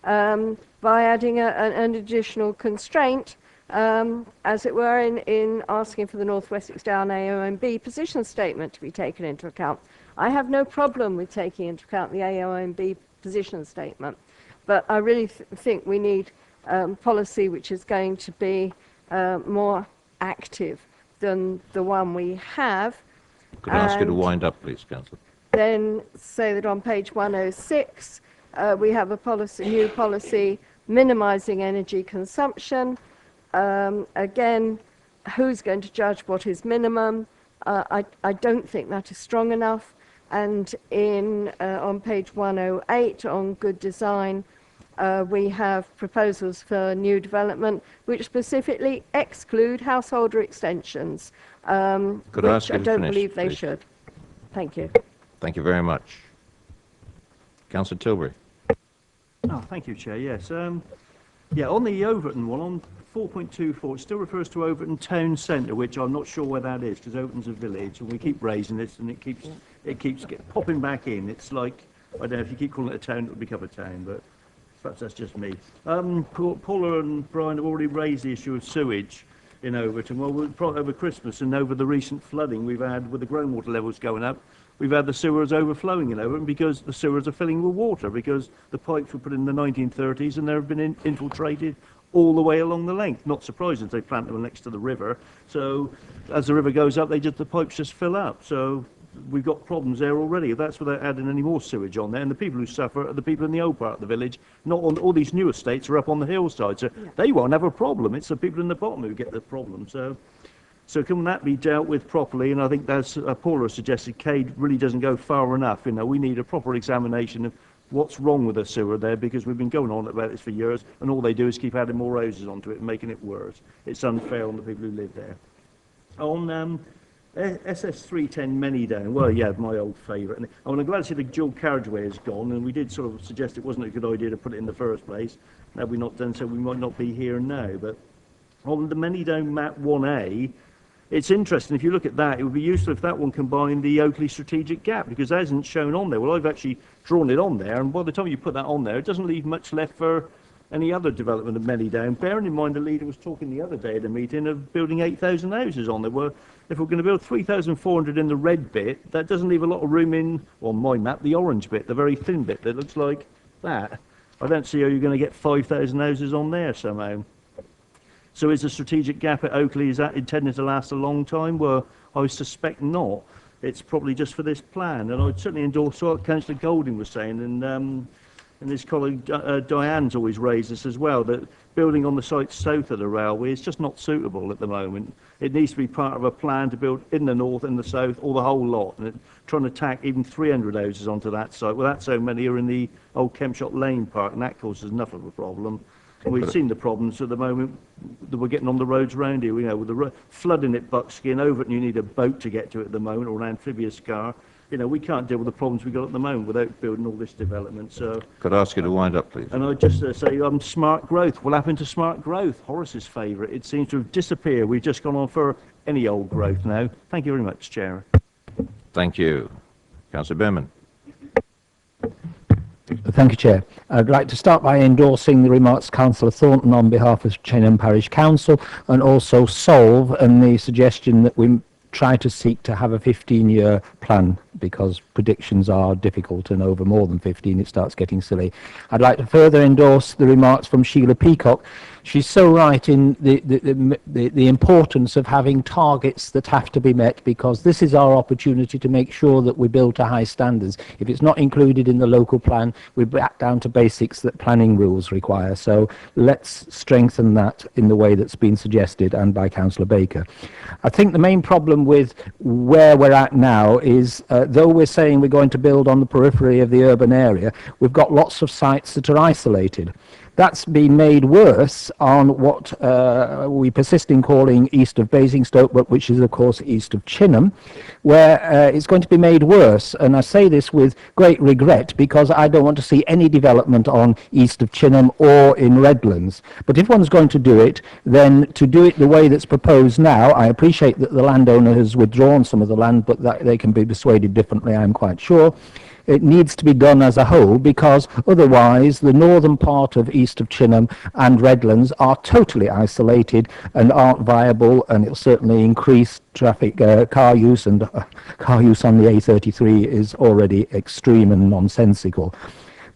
by adding an additional constraint, as it were, in asking for the North Wessex Down AONB position statement to be taken into account. I have no problem with taking into account the AONB position statement, but I really think we need policy which is going to be more active than the one we have. Could I ask you to wind up, please, Councillor? Then say that on page 106, we have a new policy minimising energy consumption. Again, who's going to judge what is minimum? I don't think that is strong enough. And on page 108 on good design, we have proposals for new development which specifically exclude householder extensions, Could I ask which you I to don't finish, believe they please? should. Thank you. Thank you very much. Councillor Tilbury. Oh, thank you, Chair. Yes. Yeah, on the Overton one, on 4.24, it still refers to Overton Town Centre, which I'm not sure where that is, because Overton's a village, and we keep raising this, and it keeps popping back in. It's like, I don't know, if you keep calling it a town, it'll become a town, but perhaps that's just me. Paula and Brian have already raised the issue of sewage in Overton. Well, over Christmas and over the recent flooding we've had with the groundwater levels going up, we've had the sewers overflowing in Overton because the sewers are filling with water, because the pipes were put in the 1930s and they've been infiltrated all the way along the length. Not surprising, they plant them next to the river. So as the river goes up, the pipes just fill up. So we've got problems there already. That's without adding any more sewage on there. And the people who suffer are the people in the old part of the village. Not on all these new estates are up on the hillside, so they won't have a problem. It's the people in the bottom who get the problem. So can that be dealt with properly? And I think that's Paula suggested. Cade really doesn't go far enough. You know, we need a proper examination of what's wrong with the sewer there, because we've been going on about this for years, and all they do is keep adding more houses onto it and making it worse. It's unfair on the people who live there. On SS310 Manydown, well, yeah, my old favourite. I'm glad to see the dual carriageway is gone, and we did sort of suggest it wasn't a good idea to put it in the first place. Now we've not done so, we might not be here now. But on the Manydown map 1A, it's interesting, if you look at that, it would be useful if that one combined the Oakley strategic gap, because that isn't shown on there. Well, I've actually drawn it on there, and by the time you put that on there, it doesn't leave much left for any other development of Manydown. Bearing in mind the leader was talking the other day at a meeting of building 8,000 houses on there. Well, if we're going to build 3,400 in the red bit, that doesn't leave a lot of room in, on my map, the orange bit, the very thin bit that looks like that. I don't see how you're going to get 5,000 houses on there somehow. So is the strategic gap at Oakley, is that intended to last a long time? Well, I suspect not. It's probably just for this plan. And I'd certainly endorse what Councillor Golding was saying, and his colleague Diane's always raised this as well, that building on the site south of the railway is just not suitable at the moment. It needs to be part of a plan to build in the north, in the south, or the whole lot. And trying to tack even 300 houses onto that site, well, that's so many are in the old Kempshot Lane Park, and that causes enough of a problem. We've seen the problems at the moment that we're getting on the roads around here. You know, with the flooding at Buckskin, over it, you need a boat to get to it at the moment, or an amphibious car. You know, we can't deal with the problems we've got at the moment without building all this development. So, could I ask you to wind up, please? And I'd just say, smart growth. What happened to smart growth? Horace's favourite. It seems to have disappeared. We've just gone on for any old growth now. Thank you very much, Chair. Thank you. Councillor Berman. Thank you, Chair. I'd like to start by endorsing the remarks of Councillor Thornton on behalf of Chenham Parish Council, and also Solve and the suggestion that we try to seek to have a 15-year plan, because predictions are difficult, and over more than 15 it starts getting silly. I'd like to further endorse the remarks from Sheila Peacock. She's so right in the importance of having targets that have to be met, because this is our opportunity to make sure that we build to high standards. If it's not included in the local plan, we're back down to basics that planning rules require. So let's strengthen that in the way that's been suggested, and by Councillor Baker. I think the main problem with where we're at now is, though we're saying we're going to build on the periphery of the urban area, we've got lots of sites that are isolated. That's been made worse on what we persist in calling east of Basingstoke, but which is of course east of Chinham, where it's going to be made worse. And I say this with great regret, because I don't want to see any development on east of Chinham or in Redlands. But if one's going to do it, then to do it the way that's proposed now, I appreciate that the landowner has withdrawn some of the land, but that they can be persuaded differently, I'm quite sure. It needs to be done as a whole, because otherwise the northern part of east of Chinham and Redlands are totally isolated and aren't viable, and it'll certainly increase traffic, car use, and car use on the A33 is already extreme and nonsensical.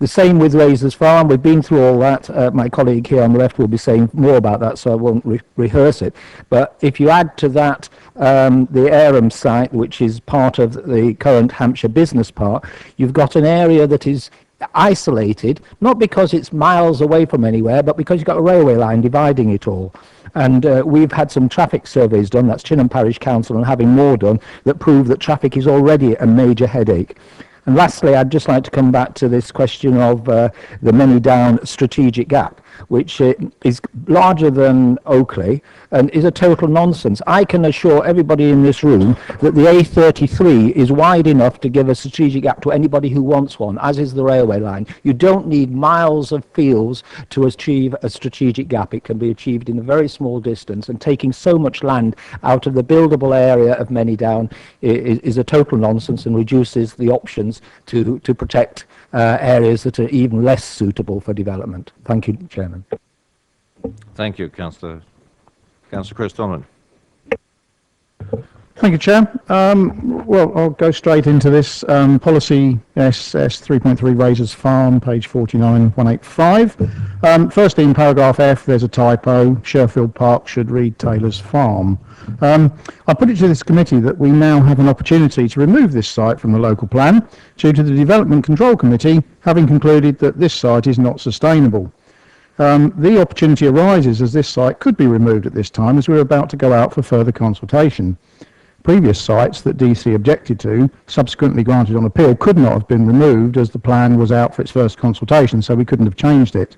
The same with Razors Farm. We've been through all that. My colleague here on the left will be saying more about that, so I won't rehearse it. But if you add to that the Aram site, which is part of the current Hampshire Business Park, you've got an area that is isolated, not because it's miles away from anywhere, but because you've got a railway line dividing it all. And we've had some traffic surveys done, that's Chinham Parish Council, and having more done, that prove that traffic is already a major headache. And lastly, I'd just like to come back to this question of the Many Down strategic gap, which is larger than Oakley and is a total nonsense. I can assure everybody in this room that the A33 is wide enough to give a strategic gap to anybody who wants one, as is the railway line. You don't need miles of fields to achieve a strategic gap. It can be achieved in a very small distance, and taking so much land out of the buildable area of Many Down is a total nonsense and reduces the options to protect areas that are even less suitable for development. Thank you, Chairman. Thank you, Councillor Chris Donnan. Thank you, Chair. Well, I'll go straight into this. Policy SS 3.3 Razors Farm, page 49185. Firstly, in paragraph F, there's a typo. Sherfield Park should read Taylor's Farm. I put it to this committee that we now have an opportunity to remove this site from the local plan due to the Development Control Committee having concluded that this site is not sustainable. The opportunity arises as this site could be removed at this time, as we're about to go out for further consultation. Previous sites that DC objected to, subsequently granted on appeal, could not have been removed as the plan was out for its first consultation, so we couldn't have changed it.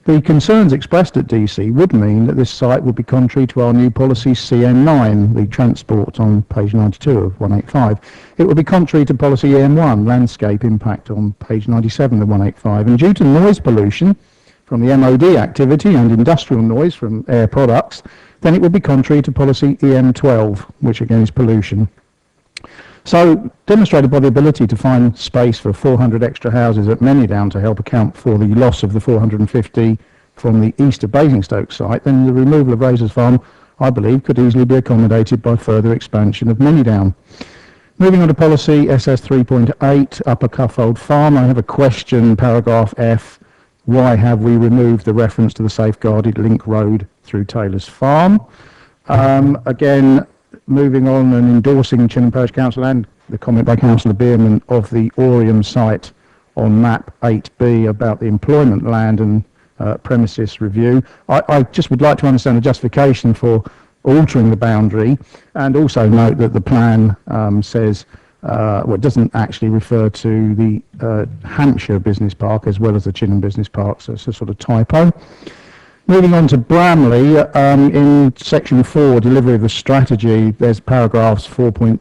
The concerns expressed at DC would mean that this site would be contrary to our new policy CN9, the transport on page 92 of 185. It would be contrary to policy EN1, landscape impact on page 97 of 185. And due to noise pollution from the MOD activity and industrial noise from air products, then it would be contrary to policy EM12, which again is pollution. So, demonstrated by the ability to find space for 400 extra houses at Many Down to help account for the loss of the 450 from the east of Basingstoke site, then the removal of Razors Farm, I believe, could easily be accommodated by further expansion of Many Down. Moving on to policy SS 3.8, Upper Cuffold Farm, I have a question, paragraph F. Why have we removed the reference to the safeguarded link road through Taylor's Farm? Again, moving on and endorsing Chinham Parish Council and the comment by Councillor Bierman of the Oriam site on map 8B about the employment land and premises review. I just would like to understand the justification for altering the boundary, and also note that the plan says well, it doesn't actually refer to the Hampshire Business Park as well as the Chinham Business Park, so it's a sort of typo. Moving on to Bramley, in section 4, delivery of the strategy, there's paragraphs 4.29,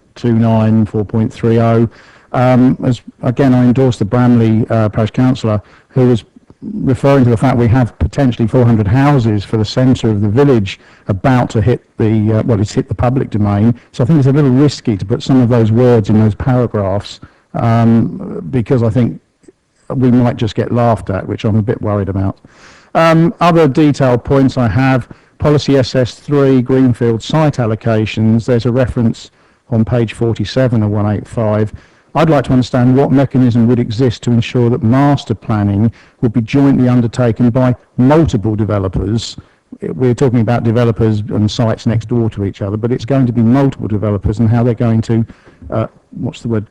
4.30. As again, I endorse the Bramley Parish Councillor, who was referring to the fact we have potentially 400 houses for the centre of the village about to hit the, well, it's hit the public domain. So I think it's a little risky to put some of those words in those paragraphs, because I think we might just get laughed at, which I'm a bit worried about. Other detailed points I have, policy SS3, Greenfield site allocations, there's a reference on page 47 of 185. I'd like to understand what mechanism would exist to ensure that master planning would be jointly undertaken by multiple developers. We're talking about developers and sites next door to each other, but it's going to be multiple developers, and how they're going to,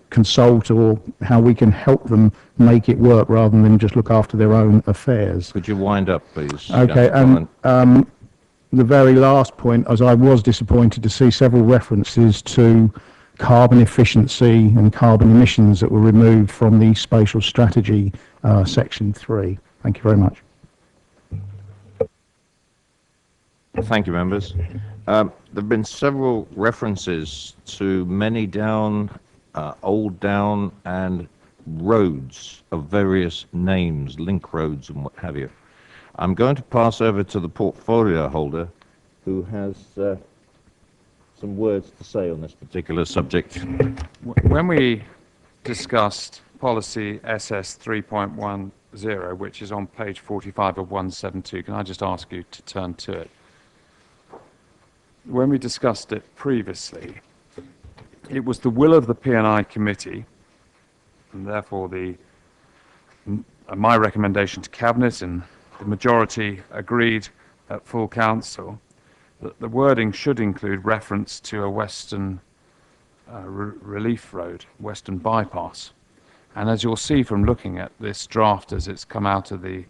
consult, or how we can help them make it work rather than just look after their own affairs. Could you wind up, please? Okay, and the very last point, as I was disappointed to see several references to carbon efficiency and carbon emissions that were removed from the spatial strategy section 3. Thank you very much. Thank you, members. There have been several references to Many Down, Old Down, and roads of various names, link roads and what have you. I'm going to pass over to the portfolio holder, who has some words to say on this particular subject. When we discussed policy SS 3.10, which is on page 45 of 172, can I just ask you to turn to it? When we discussed it previously, it was the will of the P&I committee, and therefore my recommendation to Cabinet, and the majority agreed at full council, that the wording should include reference to a western relief road, western bypass. And as you'll see from looking at this draft as it's come out of the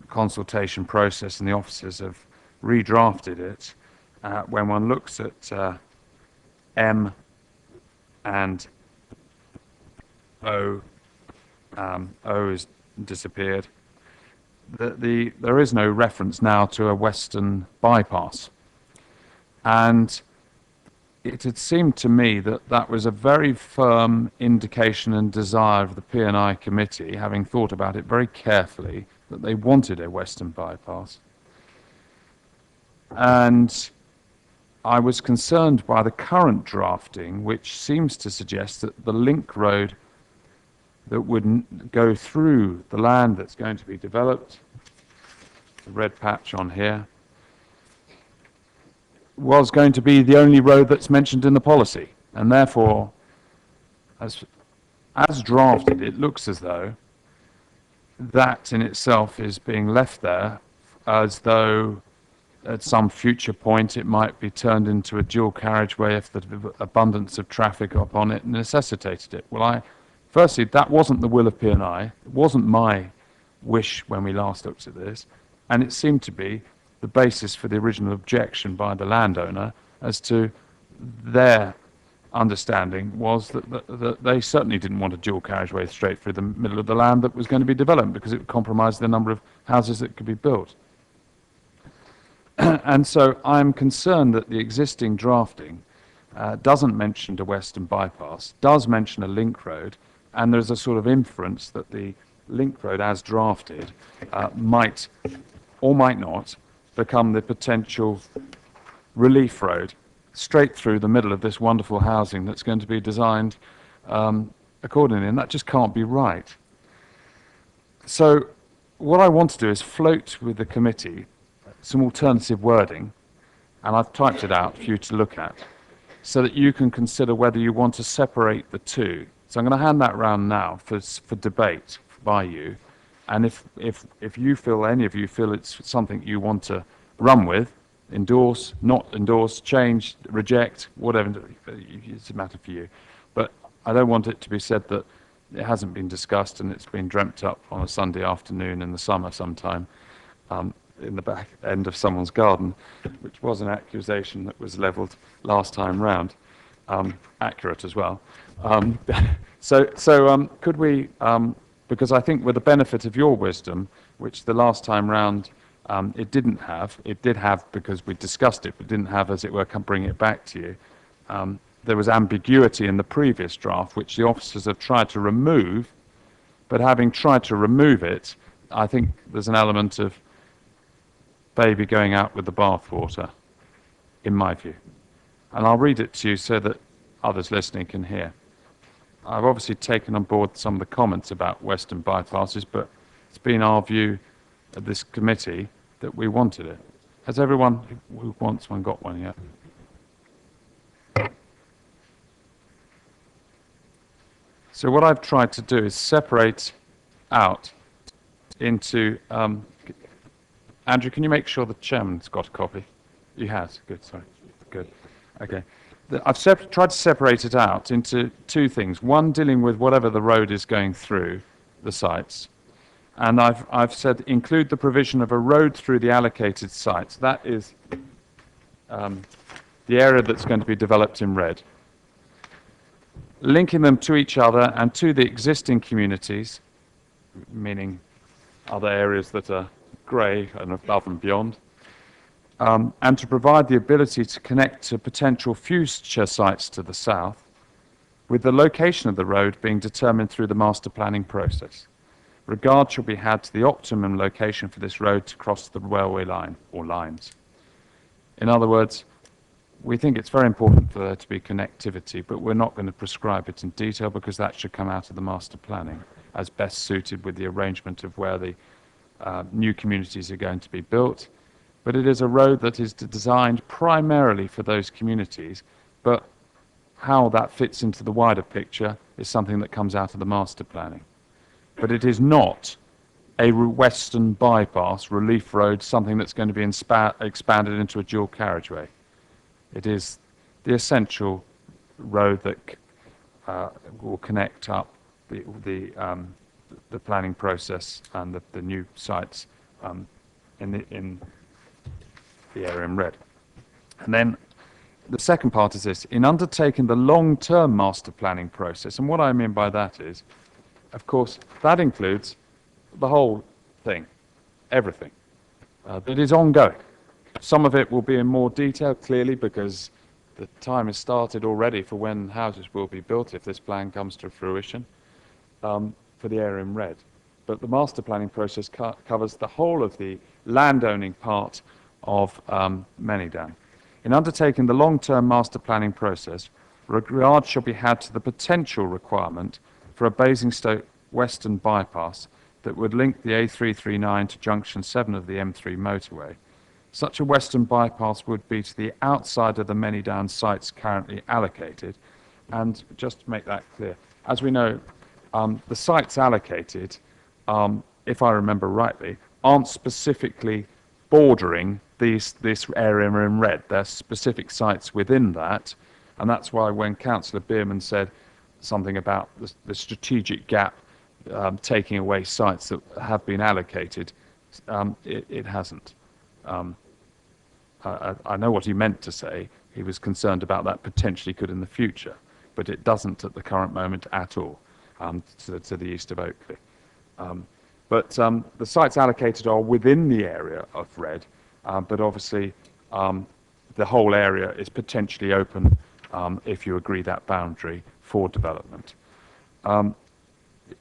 consultation process, and the officers have redrafted it, when one looks at M and O, O has disappeared. There is no reference now to a western bypass. And it had seemed to me that that was a very firm indication and desire of the P&I committee, having thought about it very carefully, that they wanted a western bypass. And I was concerned by the current drafting, which seems to suggest that the link road that would go through the land that's going to be developed, the red patch on here, was going to be the only road that's mentioned in the policy. And therefore, as drafted, it looks as though that in itself is being left there as though at some future point it might be turned into a dual carriageway if the abundance of traffic upon it necessitated it. Well, firstly, that wasn't the will of P&I. It wasn't my wish when we last looked at this, and it seemed to be the basis for the original objection by the landowner as to their understanding was that they certainly didn't want a dual carriageway straight through the middle of the land that was going to be developed because it would compromise the number of houses that could be built. And so I'm concerned that the existing drafting doesn't mention a western bypass, does mention a link road, and there's a sort of inference that the link road as drafted might or might not become the potential relief road straight through the middle of this wonderful housing that's going to be designed accordingly, and that just can't be right. So what I want to do is float with the committee some alternative wording, and I've typed it out for you to look at, so that you can consider whether you want to separate the two. So I'm going to hand that round now for debate by you, and if you feel, any of you feel it's something you want to run with, endorse, not endorse, change, reject, whatever, it's a matter for you. But I don't want it to be said that it hasn't been discussed and it's been dreamt up on a Sunday afternoon in the summer sometime in the back end of someone's garden, which was an accusation that was levelled last time round, accurate as well. Could we, because I think with the benefit of your wisdom, which the last time round it did have because we discussed it, but didn't have, as it were, bring it back to you. There was ambiguity in the previous draft, which the officers have tried to remove, but having tried to remove it, I think there's an element of baby going out with the bathwater, in my view. And I'll read it to you so that others listening can hear. I've obviously taken on board some of the comments about western bypasses, but it's been our view at this committee that we wanted it. Has everyone who wants one got one yet? So what I've tried to do is separate out into... Andrew, can you make sure the chairman's got a copy? He has. Good, sorry. Good. Okay. I've tried to separate it out into two things. One, dealing with whatever the road is going through the sites. And I've said include the provision of a road through the allocated sites. That is the area that's going to be developed in red. Linking them to each other and to the existing communities, meaning other areas that are grey and above and beyond, and to provide the ability to connect to potential future sites to the south, with the location of the road being determined through the master planning process. Regard shall be had to the optimum location for this road to cross the railway line or lines. In other words, we think it's very important for there to be connectivity, but we're not going to prescribe it in detail because that should come out of the master planning as best suited with the arrangement of where the new communities are going to be built. But it is a road that is designed primarily for those communities, but how that fits into the wider picture is something that comes out of the master planning. But it is not a western bypass, relief road, something that's going to be expanded into a dual carriageway. It is the essential road that will connect up the planning process and the new sites in the area in red. And then the second part is this: in undertaking the long-term master planning process, and what I mean by that is, of course, that includes the whole thing, everything that is ongoing. Some of it will be in more detail, clearly, because the time has started already for when houses will be built if this plan comes to fruition, for the area in red. But the master planning process covers the whole of the landowning part of Manydown. In undertaking the long-term master planning process, regard shall be had to the potential requirement for a Basingstoke Western bypass that would link the A339 to junction 7 of the M3 motorway. Such a western bypass would be to the outside of the Manydown sites currently allocated. And just to make that clear, as we know, the sites allocated, if I remember rightly, aren't specifically bordering this area in red. They're specific sites within that, and that's why when Councillor Bierman said something about the strategic gap taking away sites that have been allocated, it hasn't. I know what he meant to say. He was concerned about that potentially could in the future, but it doesn't at the current moment at all to the east of Oakley. But the sites allocated are within the area of red, but obviously the whole area is potentially open if you agree that boundary for development.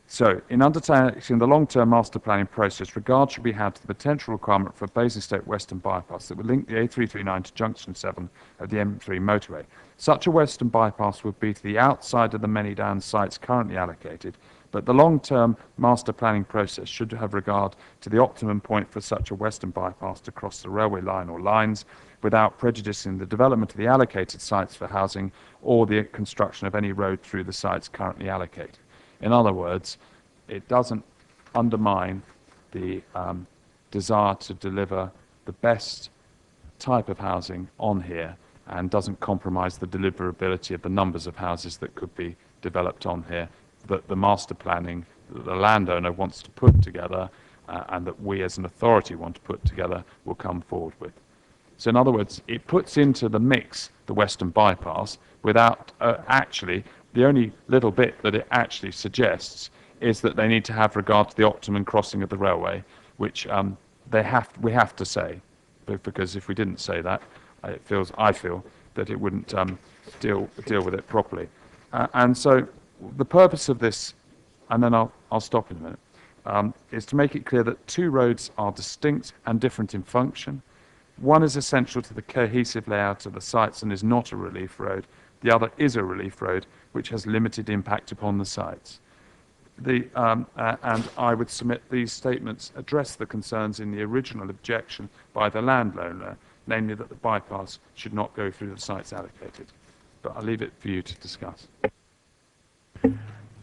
So, in undertaking the long-term master planning process, regard should be had to the potential requirement for a Basingstoke Western bypass that would link the A339 to junction 7 of the M3 motorway. Such a western bypass would be to the outside of the Manydown sites currently allocated, but the long-term master planning process should have regard to the optimum point for such a western bypass to cross the railway line or lines without prejudicing the development of the allocated sites for housing or the construction of any road through the sites currently allocated. In other words, it doesn't undermine the desire to deliver the best type of housing on here, and doesn't compromise the deliverability of the numbers of houses that could be developed on here, that the master planning that the landowner wants to put together and that we as an authority want to put together will come forward with. So in other words, it puts into the mix the western bypass without actually, the only little bit that it actually suggests is that they need to have regard to the optimum crossing of the railway, which we have to say, because if we didn't say that, I feel that it wouldn't deal with it properly. And so the purpose of this, and then I'll stop in a minute, is to make it clear that two roads are distinct and different in function. One is essential to the cohesive layout of the sites and is not a relief road. The other is a relief road, which has limited impact upon the sites. And I would submit these statements address the concerns in the original objection by the landowner, namely that the bypass should not go through the sites allocated. But I'll leave it for you to discuss.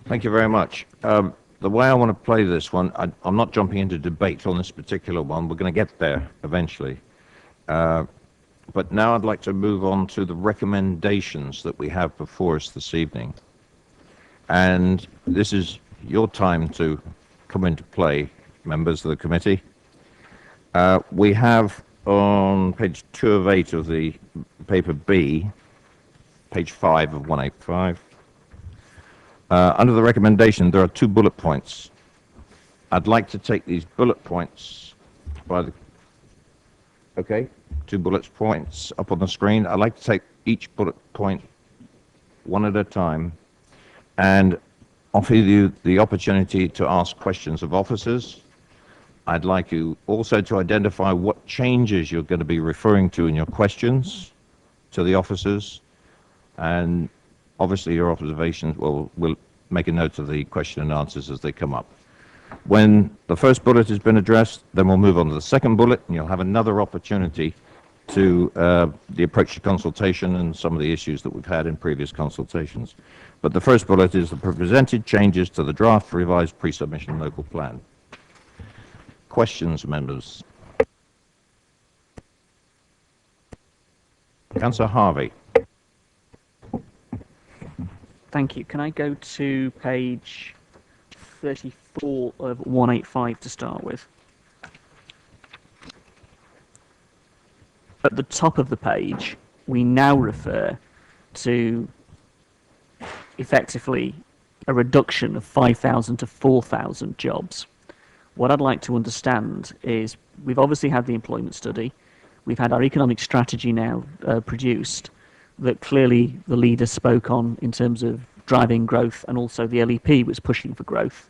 Thank you very much. The way I want to play this one, I'm not jumping into debate on this particular one. We're going to get there eventually. But now I'd like to move on to the recommendations that we have before us this evening. And this is your time to come into play, members of the committee. We have on page 2 of 8 of the paper B, page 5 of 185, under the recommendation, there are 2 bullet points. I'd like to take these bullet points by the... Okay, 2 bullet points up on the screen. I'd like to take each bullet point one at a time and offer you the opportunity to ask questions of officers. I'd like you also to identify what changes you're going to be referring to in your questions to the officers, and obviously your observations will make a note of the question and answers as they come up. When the first bullet has been addressed, then we'll move on to the second bullet, and you'll have another opportunity to the approach to consultation and some of the issues that we've had in previous consultations. But the first bullet is the presented changes to the draft revised pre-submission local plan. Questions, members? Councillor Harvey. Thank you. Can I go to page 34 of 185 to start with? At the top of the page, we now refer to effectively a reduction of 5,000 to 4,000 jobs. What I'd like to understand is we've obviously had the employment study, we've had our economic strategy now produced that clearly the leader spoke on in terms of driving growth, and also the LEP was pushing for growth.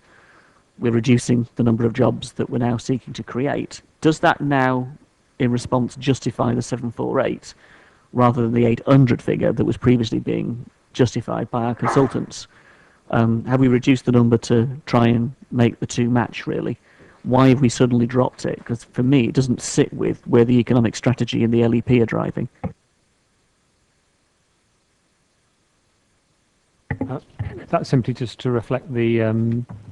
We're reducing the number of jobs that we're now seeking to create. Does that now, in response, justify the 748 rather than the 800 figure that was previously being justified by our consultants? Have we reduced the number to try and make the two match, really? Why have we suddenly dropped it? Because for me, it doesn't sit with where the economic strategy and the LEP are driving. That's simply just to reflect the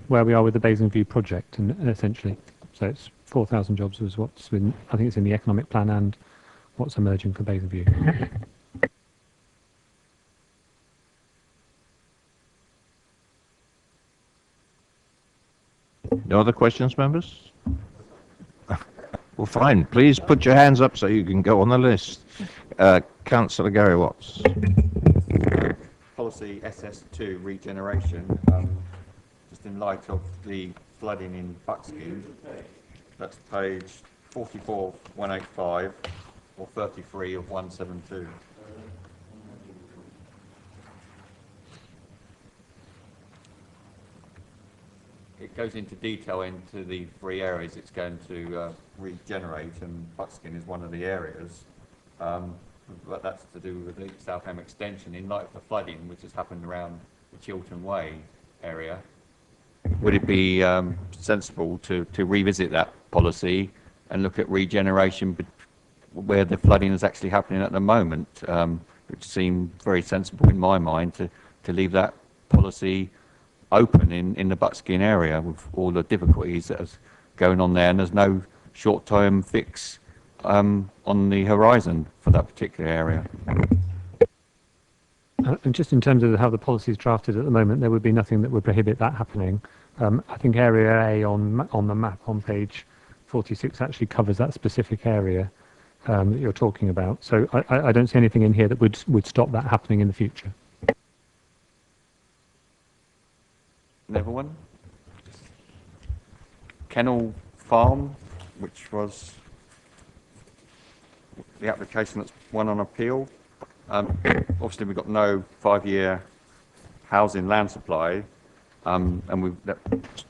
where we are with the Basingview project, and essentially, so it's 4,000 jobs was what's been, I think it's in the economic plan and what's emerging for Basingview. No other questions, members? Well, fine. Please put your hands up so you can go on the list. Councillor Gary Watts. Policy SS2 regeneration, just in light of the flooding in Buckskin. That's page 44 of 185 or 33 of 172. It goes into detail into the three areas it's going to regenerate, and Buckskin is one of the areas. But that's to do with the Southam extension in light of the flooding which has happened around the Chiltern Way area. Would it be sensible to revisit that policy and look at regeneration where the flooding is actually happening at the moment, which seemed very sensible in my mind to leave that policy open in the Buckskin area with all the difficulties that is going on there, and there's no short-term fix on the horizon for that particular area. And just in terms of how the policy is drafted at the moment, there would be nothing that would prohibit that happening. I think Area A on the map on page 46 actually covers that specific area that you're talking about. So I don't see anything in here that would stop that happening in the future. Another one? Kennel Farm, which was the application that's won on appeal. Obviously, we've got no 5-year housing land supply, and we've.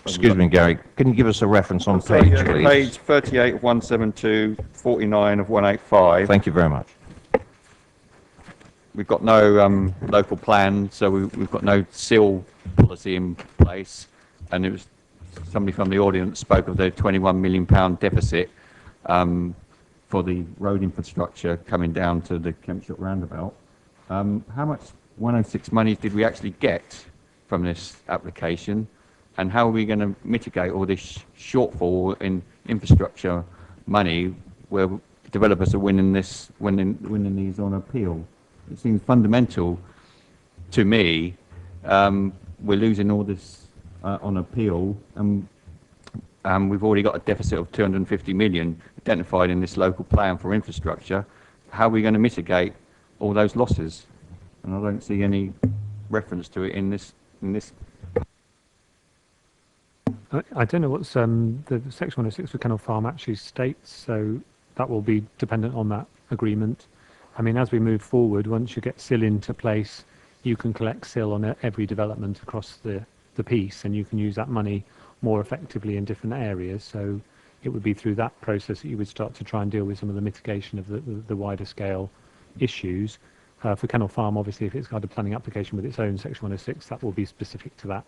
Excuse me, Gary. Can you give us a reference on page, please? Page 38 of 172, 49 of 185. Thank you very much. We've got no local plan, so we've got no seal policy in place, and it was somebody from the audience spoke of the £21 million deficit for the road infrastructure coming down to the Kempshire roundabout. How much 106 money did we actually get from this application, and how are we going to mitigate all this shortfall in infrastructure money where developers are winning these on appeal? It seems fundamental to me. We're losing all this on appeal, and we've already got a deficit of 250 million identified in this local plan for infrastructure. How are we going to mitigate all those losses? And I don't see any reference to it in this. I don't know what's the Section 106 for Kennel Farm actually states, so that will be dependent on that agreement. I mean, as we move forward, once you get SIL into place, you can collect SIL on every development across the piece, and you can use that money more effectively in different areas. So it would be through that process that you would start to try and deal with some of the mitigation of the wider scale issues. For Kennel Farm, obviously, if it's got a planning application with its own Section 106, that will be specific to that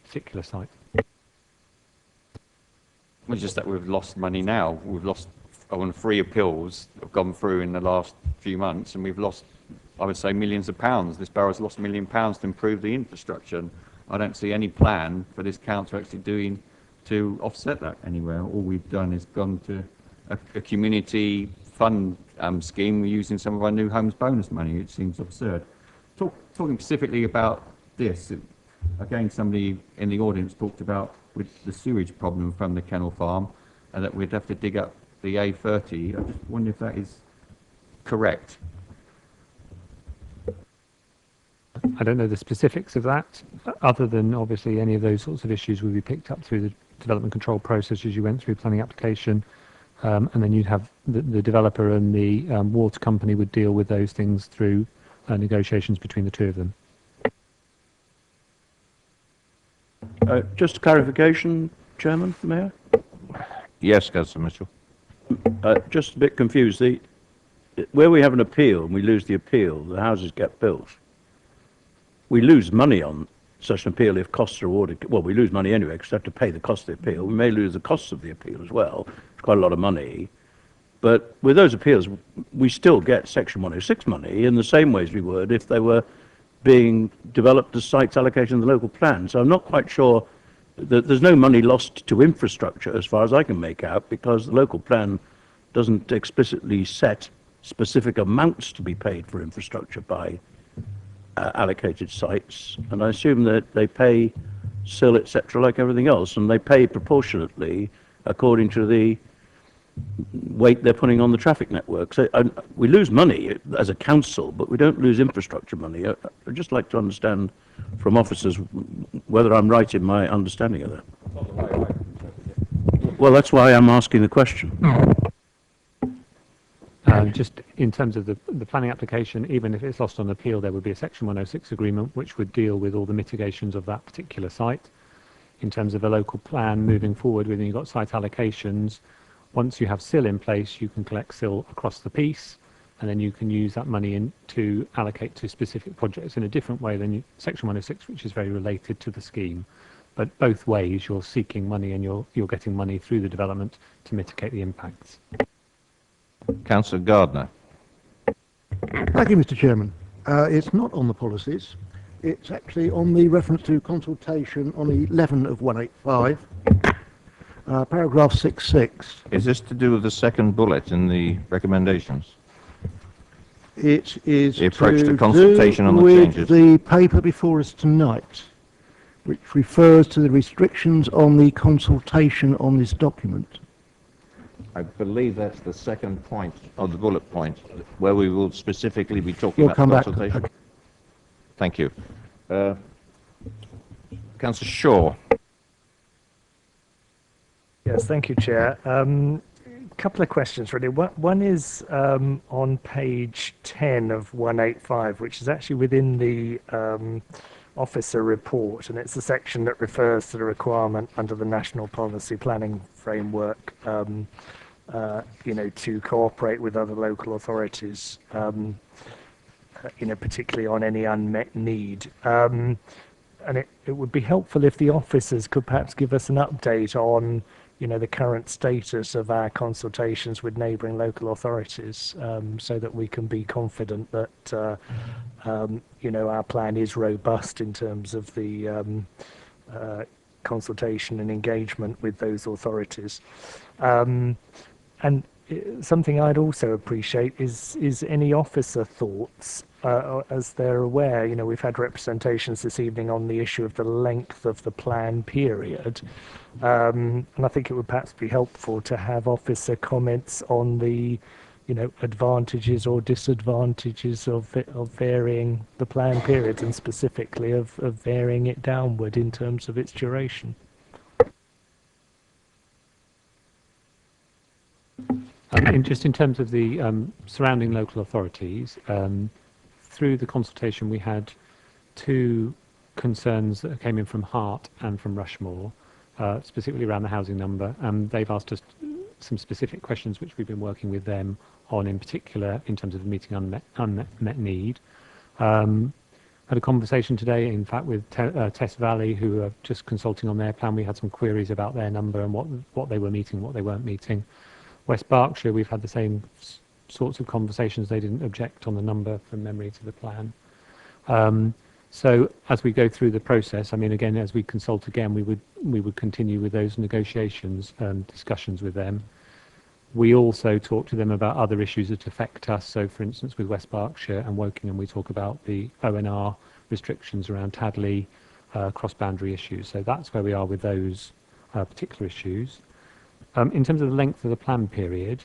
particular site. It's just that we've lost money now. We've lost on 3 appeals that have gone through in the last few months, and we've lost, I would say, millions of pounds. This borough's lost £1 million to improve the infrastructure, and I don't see any plan for this council actually doing to offset that anywhere. All we've done is gone to a community fund scheme. We're using some of our new homes bonus money. It seems absurd. Talking specifically about this. Again, somebody in the audience talked about with the sewage problem from the kennel farm, and that we'd have to dig up the A30. I just wonder if that is correct. I don't know the specifics of that, other than obviously any of those sorts of issues will be picked up through the development control process as you went through planning application, and then you'd have the developer and the water company would deal with those things through negotiations between the two of them. Just clarification, Chairman, Mayor? Yes, Councillor Mitchell. Just a bit confused. Where we have an appeal and we lose the appeal, the houses get built. We lose money on such an appeal if costs are awarded. Well, we lose money anyway because we have to pay the cost of the appeal. We may lose the costs of the appeal as well. It's quite a lot of money. But with those appeals, we still get Section 106 money in the same way as we would if they were being developed as sites allocated in the local plan. So I'm not quite sure that there's no money lost to infrastructure as far as I can make out, because the local plan doesn't explicitly set specific amounts to be paid for infrastructure by allocated sites, and I assume that they pay SIL, etc., like everything else, and they pay proportionately according to the weight they're putting on the traffic network. So we lose money as a council, but we don't lose infrastructure money. I'd just like to understand from officers whether I'm right in my understanding of that. Well, that's why I'm asking the question. Just in terms of the planning application, even if it's lost on appeal, there would be a Section 106 agreement which would deal with all the mitigations of that particular site. In terms of a local plan moving forward, when you've got site allocations, once you have SIL in place, you can collect SIL across the piece, and then you can use that money to allocate to specific projects in a different way than Section 106, which is very related to the scheme. But both ways, you're seeking money and you're getting money through the development to mitigate the impacts. Councillor Gardner. Thank you, Mr. Chairman. It's not on the policies. It's actually on the reference to consultation on 11 of 185, paragraph 6.6. Is this to do with the second bullet in the recommendations? It is the approach to do consultation on the with changes. the paper before us tonight, which refers to the restrictions on the consultation on this document. I believe that's the second point of the bullet point, where we will specifically be talking We'll about come back. consultation. Thank you. Councillor Shaw. Yes, thank you, Chair. Couple of questions, really. One is on page 10 of 185, which is actually within the officer report, and it's the section that refers to the requirement under the National Policy Planning Framework, to cooperate with other local authorities, particularly on any unmet need. And it would be helpful if the officers could perhaps give us an update on the current status of our consultations with neighbouring local authorities, so that we can be confident that our plan is robust in terms of the consultation and engagement with those authorities. And something I'd also appreciate is any officer thoughts, as they're aware. We've had representations this evening on the issue of the length of the plan period. And I think it would perhaps be helpful to have officer comments on the, advantages or disadvantages of varying the plan period, and specifically of varying it downward in terms of its duration. Just in terms of the surrounding local authorities, through the consultation we had two concerns that came in from Hart and from Rushmore, specifically around the housing number. They've asked us some specific questions which we've been working with them on, in particular in terms of meeting unmet need. Had a conversation today, in fact, with Tess Valley, who are just consulting on their plan. We had some queries about their number and what they were meeting, what they weren't meeting. West Berkshire, we've had the same sorts of conversations. They didn't object on the number from memory to the plan. So as we go through the process, again, as we consult again, we would continue with those negotiations and discussions with them. We also talk to them about other issues that affect us. So, for instance, with West Berkshire and Woking, we talk about the ONR restrictions around Tadley, cross-boundary issues. So that's where we are with those particular issues. In terms of the length of the plan period,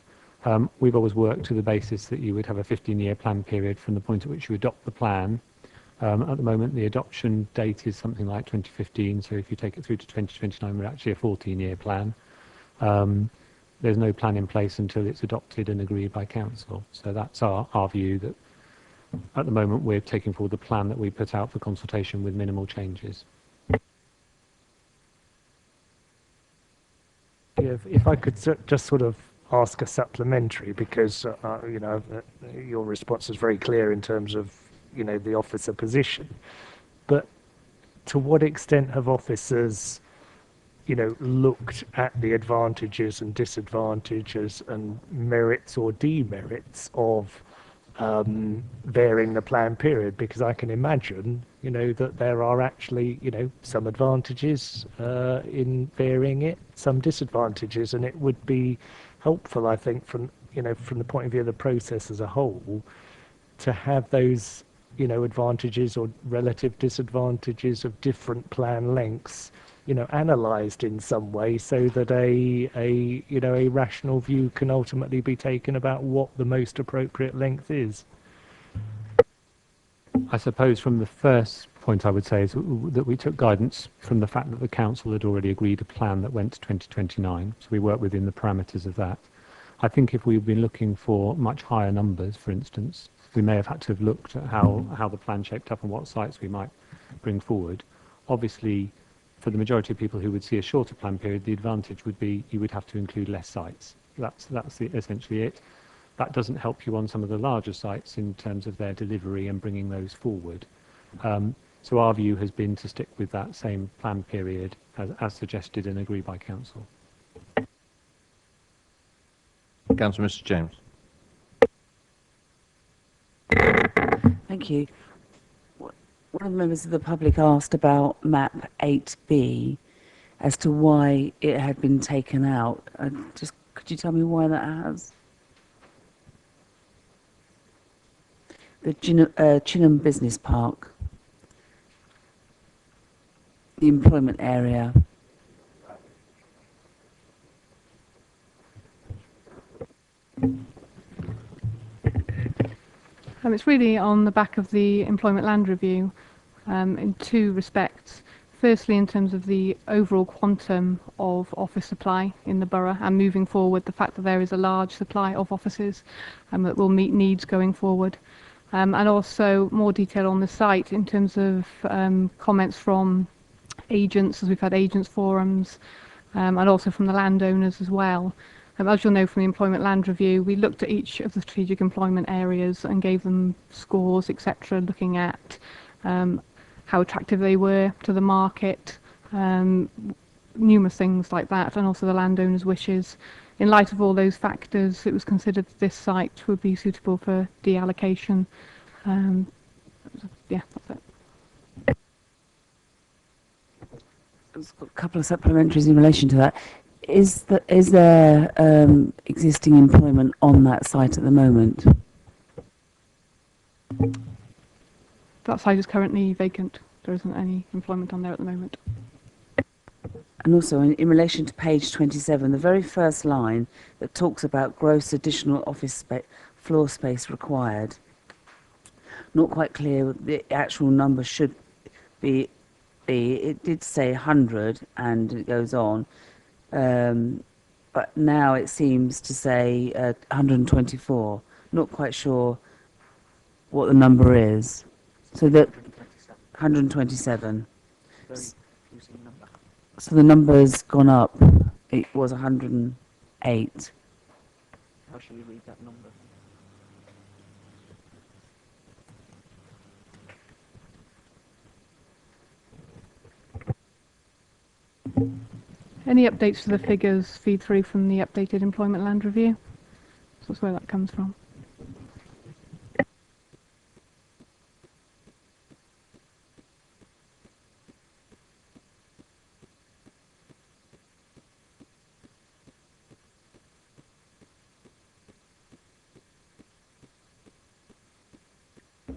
we've always worked to the basis that you would have a 15-year plan period from the point at which you adopt the plan. At the moment, the adoption date is something like 2015, so if you take it through to 2029, we're actually a 14-year plan. There's no plan in place until it's adopted and agreed by council. So that's our view, that at the moment we're taking forward the plan that we put out for consultation with minimal changes. If I could just sort of ask a supplementary, because you know, your response is very clear in terms of, you know, the officer position, but to what extent have officers, you know, looked at the advantages and disadvantages and merits or demerits of varying the plan period? Because I can imagine, you know, that there are actually, you know, some advantages in varying it, some disadvantages, and it would be helpful, I think, from, you know, from the point of view of the process as a whole, to have those, you know, advantages or relative disadvantages of different plan lengths, you know, analysed in some way, so that a you know, a rational view can ultimately be taken about what the most appropriate length is. I suppose from the first point I would say is that we took guidance from the fact that the council had already agreed a plan that went to 2029, so we worked within the parameters of that. I think if we'd been looking for much higher numbers, for instance, we may have had to have looked at how the plan shaped up and what sites we might bring forward. Obviously, for the majority of people who would see a shorter plan period, the advantage would be you would have to include less sites. That's essentially it. That doesn't help you on some of the larger sites in terms of their delivery and bringing those forward. So our view has been to stick with that same plan period as suggested and agreed by council. Councillor Mr. James. Thank you. One of the members of the public asked about map 8B as to why it had been taken out. Could you tell me why that has? The Chinham Business Park, the employment area. It's really on the back of the employment land review in two respects. Firstly, in terms of the overall quantum of office supply in the borough, and moving forward, the fact that there is a large supply of offices that will meet needs going forward. And also more detail on the site in terms of comments from agents, as we've had agents forums, and also from the landowners as well. As you'll know from the employment land review, we looked at each of the strategic employment areas and gave them scores, etc., looking at how attractive they were to the market, numerous things like that, and also the landowners' wishes. In light of all those factors, it was considered that this site would be suitable for deallocation. Yeah, that's it. I've got a couple of supplementaries in relation to that. Is there existing employment on that site at the moment? That site is currently vacant. There isn't any employment on there at the moment. And also, in relation to page 27, the very first line that talks about gross additional office floor space required. Not quite clear what the actual number should be. It did say 100, and it goes on. But now it seems to say 124. Not quite sure what the number is. So that 127. So the number's gone up. It was 108. How shall we read that number? Any updates to the figures feed through from the updated employment land review. So that's where that comes from.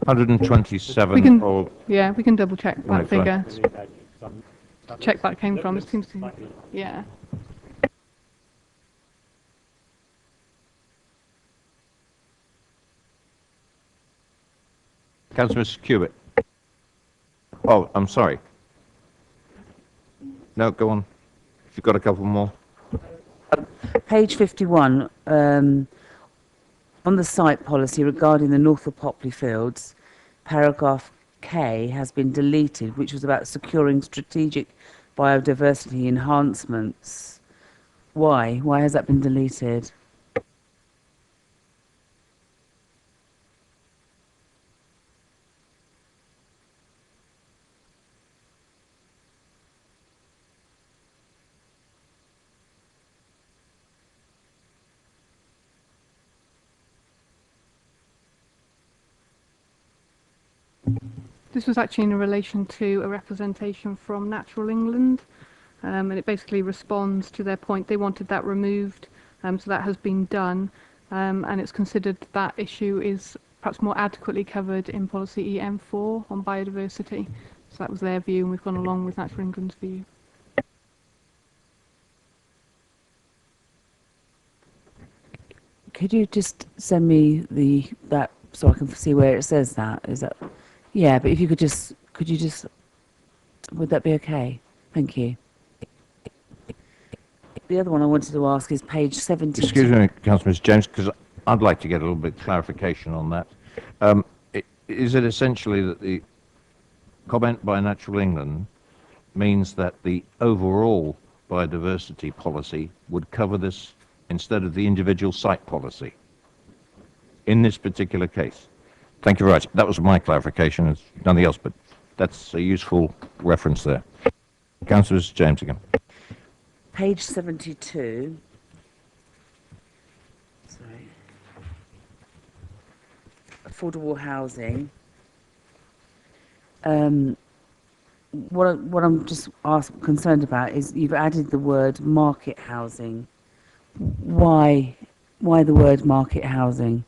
127 We can, or yeah, we can double check Right, that figure. Check that came from. It seems to, yeah. Councillor Cubitt. Oh, I'm sorry. No, go on. If you've got a couple more. Page 51, on the site policy regarding the North of Popley Fields, paragraph K has been deleted, which was about securing strategic biodiversity enhancements. Why? Why has that been deleted? This was actually in relation to a representation from Natural England, and it basically responds to their point. They wanted that removed, so that has been done, and it's considered that issue is perhaps more adequately covered in policy EM4 on biodiversity. So that was their view, and we've gone along with Natural England's view. Could you just send me that so I can see where it says that? Is that? Yeah, but if you could you just, would that be okay? Thank you. The other one I wanted to ask is page 70. Excuse me, Councillor James, because I'd like to get a little bit of clarification on that. Is it essentially that the comment by Natural England means that the overall biodiversity policy would cover this instead of the individual site policy in this particular case? Thank you very much. That was my clarification. It's nothing else, but that's a useful reference there. Councillor James again. Page 72. Sorry. Affordable housing. What I'm just concerned about is you've added the word market housing. Why the word market housing?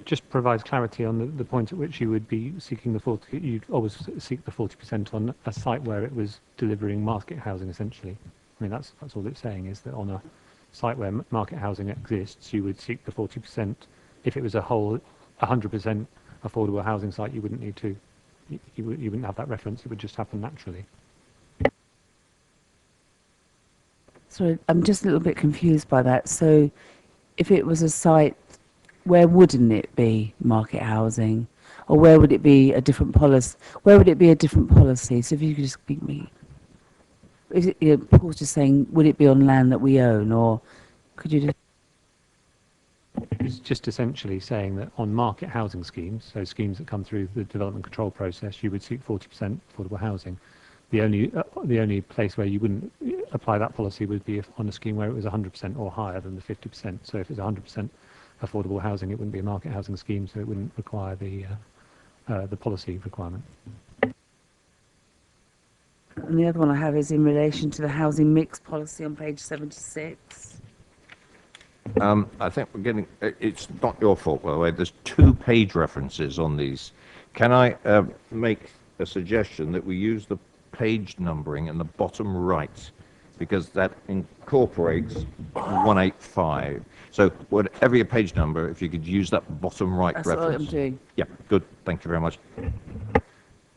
Just provides clarity on the point at which you would be seeking the 40, you'd always seek the 40% on a site where it was delivering market housing, essentially. I mean, that's all it's saying, is that on a site where market housing exists, you would seek the 40%. If it was a whole 100% affordable housing site, you wouldn't need to, you wouldn't have that reference, it would just happen naturally. Sorry, I'm just a little bit confused by that. So if it was a site, where wouldn't it be market housing? Or where would it be a different policy? Where would it be a different policy? So if you could just speak me. Is it, you know, Paul's just saying, would it be on land that we own? Or could you just... It's just essentially saying that on market housing schemes, so schemes that come through the development control process, you would seek 40% affordable housing. The only place where you wouldn't apply that policy would be if on a scheme where it was 100% or higher than the 50%. So if it's 100% affordable housing, it wouldn't be a market housing scheme, so it wouldn't require the policy requirement. And the other one I have is in relation to the housing mix policy on page 76. I think we're getting, it's not your fault, by the way, there's 2 page references on these. Can I make a suggestion that we use the page numbering in the bottom right, because that incorporates 185. So whatever your page number, if you could use that bottom right That's reference. what I'm doing. Yeah, good. Thank you very much.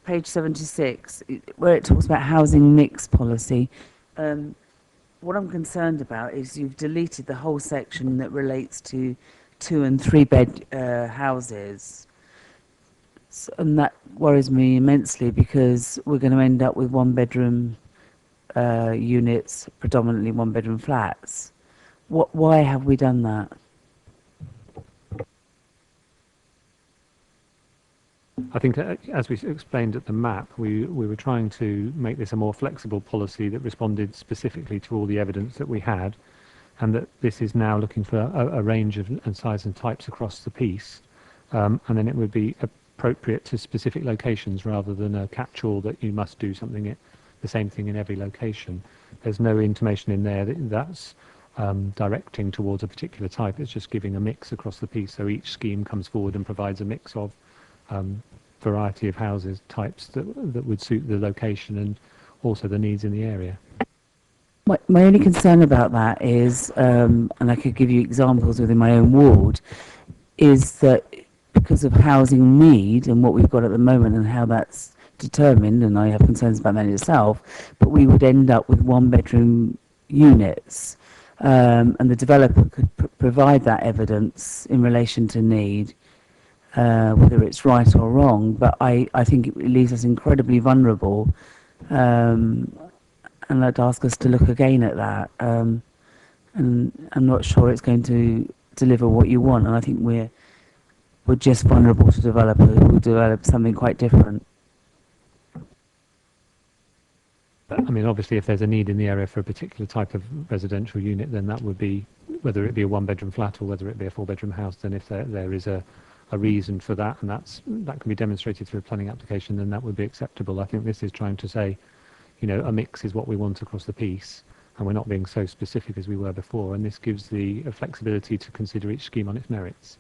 Page 76, where it talks about housing mix policy. What I'm concerned about is you've deleted the whole section that relates to 2 and 3 bed houses. And that worries me immensely, because we're going to end up with 1 bedroom units, predominantly 1 bedroom flats. Why have we done that? I think, as we explained at the map, we were trying to make this a more flexible policy that responded specifically to all the evidence that we had, and that this is now looking for a range of and size and types across the piece, and then it would be appropriate to specific locations rather than a catch-all that you must do something the same thing in every location. There's no intimation in there that that's directing towards a particular type. It's just giving a mix across the piece. So each scheme comes forward and provides a mix of variety of houses types that would suit the location and also the needs in the area. My only concern about that is, and I could give you examples within my own ward, is that because of housing need and what we've got at the moment and how that's determined, and I have concerns about that in itself, but we would end up with one-bedroom units, and the developer could provide that evidence in relation to need, whether it's right or wrong, but I think it leaves us incredibly vulnerable, and I'd ask us to look again at that. And I'm not sure it's going to deliver what you want, and I think we're just vulnerable to developers who will develop something quite different. I mean, obviously, if there's a need in the area for a particular type of residential unit, then that would be, whether it be a one-bedroom flat or whether it be a four-bedroom house, then if there is a reason for that, and that can be demonstrated through a planning application, then that would be acceptable. I think this is trying to say, you know, a mix is what we want across the piece, and we're not being so specific as we were before, and this gives the flexibility to consider each scheme on its merits.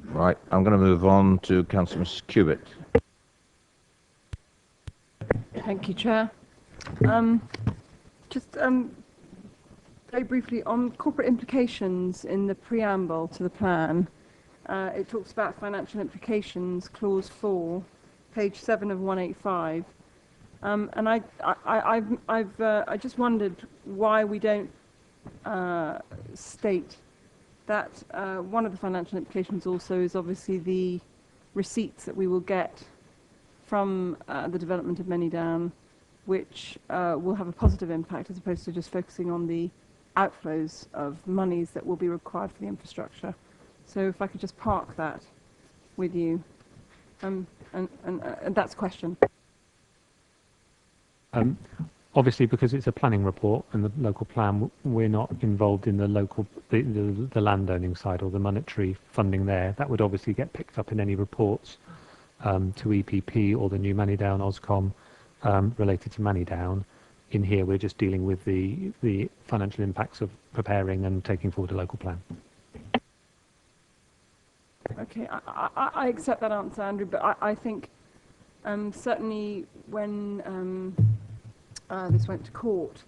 Right, I'm going to move on to Councillor Cubitt. Thank you, Chair. Just very briefly on corporate implications in the preamble to the plan. It talks about financial implications, clause 4, page 7 of 185. And I just wondered why we don't state that one of the financial implications also is obviously the receipts that we will get from the development of Manydown, which will have a positive impact as opposed to just focusing on the outflows of monies that will be required for the infrastructure. So if I could just park that with you, and that's a question. Obviously, because it's a planning report and the local plan, we're not involved in the local, the landowning side or the monetary funding there. That would obviously get picked up in any reports to EPP or the new Manydown Oscom related to Manydown. In here, we're just dealing with the financial impacts of preparing and taking forward a local plan. Okay, I accept that answer, Andrew, but I think certainly when this went to court,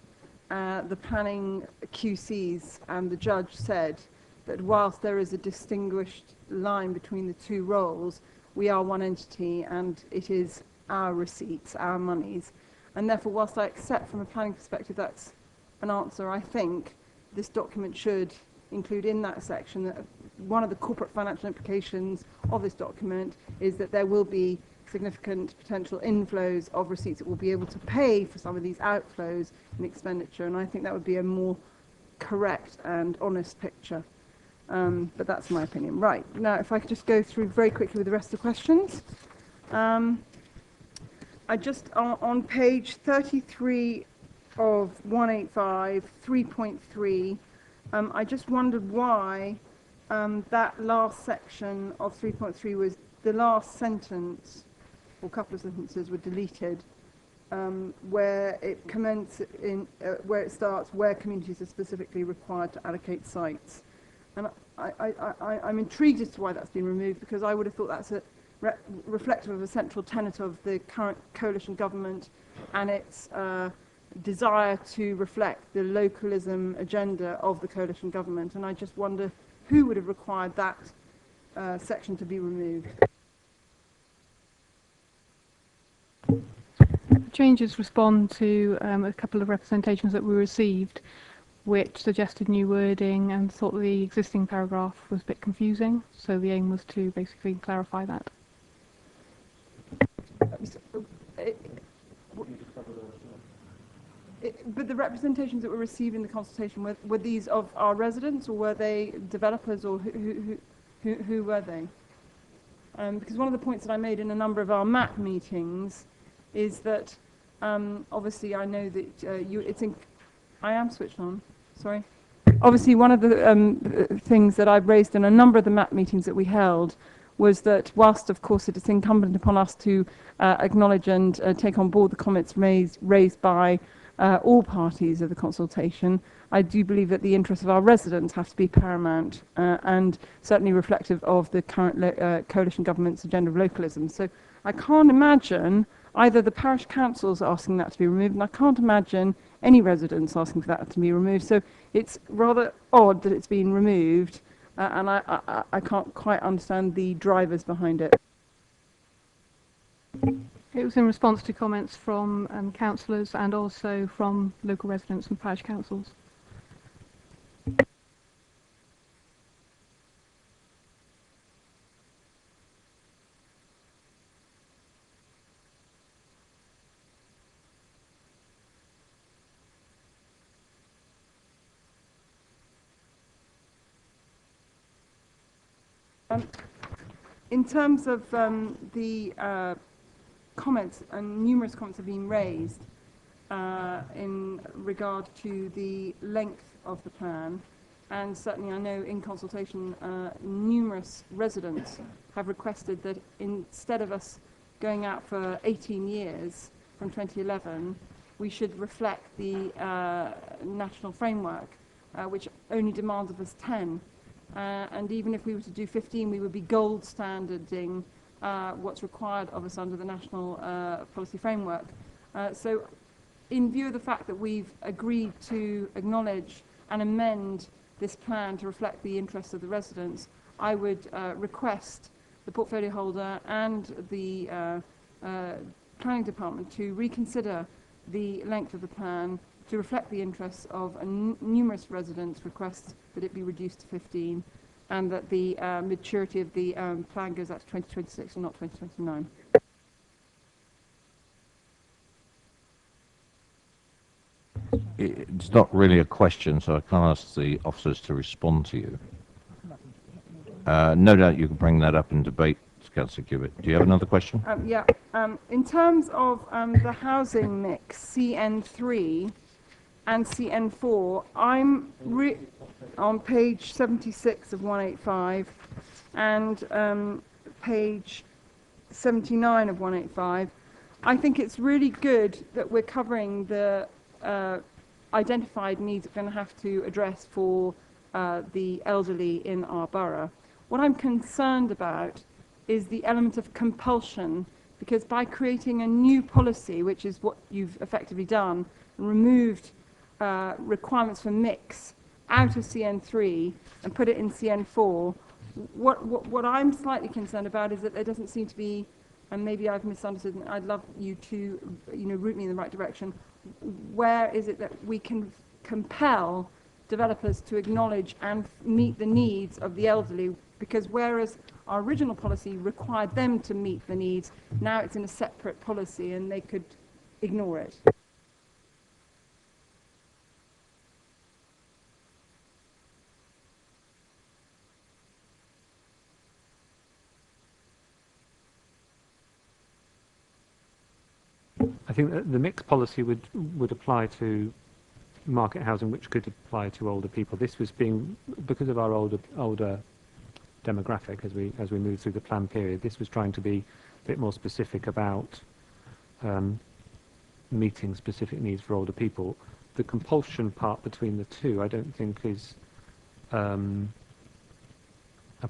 the planning QCs and the judge said that whilst there is a distinguished line between the two roles, we are one entity and it is our receipts, our monies. And therefore, whilst I accept from a planning perspective that's an answer, I think this document should include in that section that one of the corporate financial implications of this document is that there will be significant potential inflows of receipts that will be able to pay for some of these outflows in expenditure, and I think that would be a more correct and honest picture. But that's my opinion. Right, now if I could just go through very quickly with the rest of the questions. I just, on page 33 of 185, 3.3, I just wondered why that last section of 3.3 was the last sentence, or a couple of sentences were deleted, where it commences in, where it starts, where communities are specifically required to allocate sites. And I'm intrigued as to why that's been removed, because I would have thought that's a reflective of a central tenet of the current coalition government and its desire to reflect the localism agenda of the coalition government. And I just wonder who would have required that section to be removed. Changes respond to a couple of representations that we received, which suggested new wording and thought the existing paragraph was a bit confusing. So the aim was to basically clarify that. But the representations that were received in the consultation, were these of our residents, or were they developers, or who were they? Because one of the points that I made in a number of our MAP meetings is that obviously I know that I am switched on, sorry. Obviously one of the things that I've raised in a number of the MAP meetings that we held was that whilst, of course, it is incumbent upon us to acknowledge and take on board the comments raised by all parties of the consultation, I do believe that the interests of our residents have to be paramount and certainly reflective of the current coalition government's agenda of localism. So I can't imagine either the parish councils asking that to be removed, and I can't imagine any residents asking for that to be removed. So it's rather odd that it's been removed, and I can't quite understand the drivers behind it. It was in response to comments from councillors and also from local residents and parish councils. In terms of the comments, and numerous comments have been raised in regard to the length of the plan, and certainly I know in consultation numerous residents have requested that instead of us going out for 18 years from 2011, we should reflect the national framework, which only demands of us 10. And even if we were to do 15, we would be gold standarding what's required of us under the national policy framework. So in view of the fact that we've agreed to acknowledge and amend this plan to reflect the interests of the residents, I would request the portfolio holder and the planning department to reconsider the length of the plan to reflect the interests of numerous residents' requests that it be reduced to 15, and that the maturity of the plan goes out to 2026 and not 2029. It's not really a question, so I can't ask the officers to respond to you. No doubt you can bring that up in debate, Councillor Cubitt. Do you have another question? Yeah. In terms of the housing mix, CN3 and CN4, I'm on page 76 of 185 and page 79 of 185. I think it's really good that we're covering the identified needs that we're going to have to address for the elderly in our borough. What I'm concerned about is the element of compulsion, because by creating a new policy, which is what you've effectively done, and removed requirements for mix out of CN3 and put it in CN4, what I'm slightly concerned about is that there doesn't seem to be, and maybe I've misunderstood, and I'd love you to route me in the right direction, where is it that we can compel developers to acknowledge and meet the needs of the elderly, because whereas our original policy required them to meet the needs, now it's in a separate policy and they could ignore it. I think that the mixed policy would apply to market housing, which could apply to older people. This was being, because of our older demographic as we move through the plan period, this was trying to be a bit more specific about meeting specific needs for older people. The compulsion part between the two I don't think is a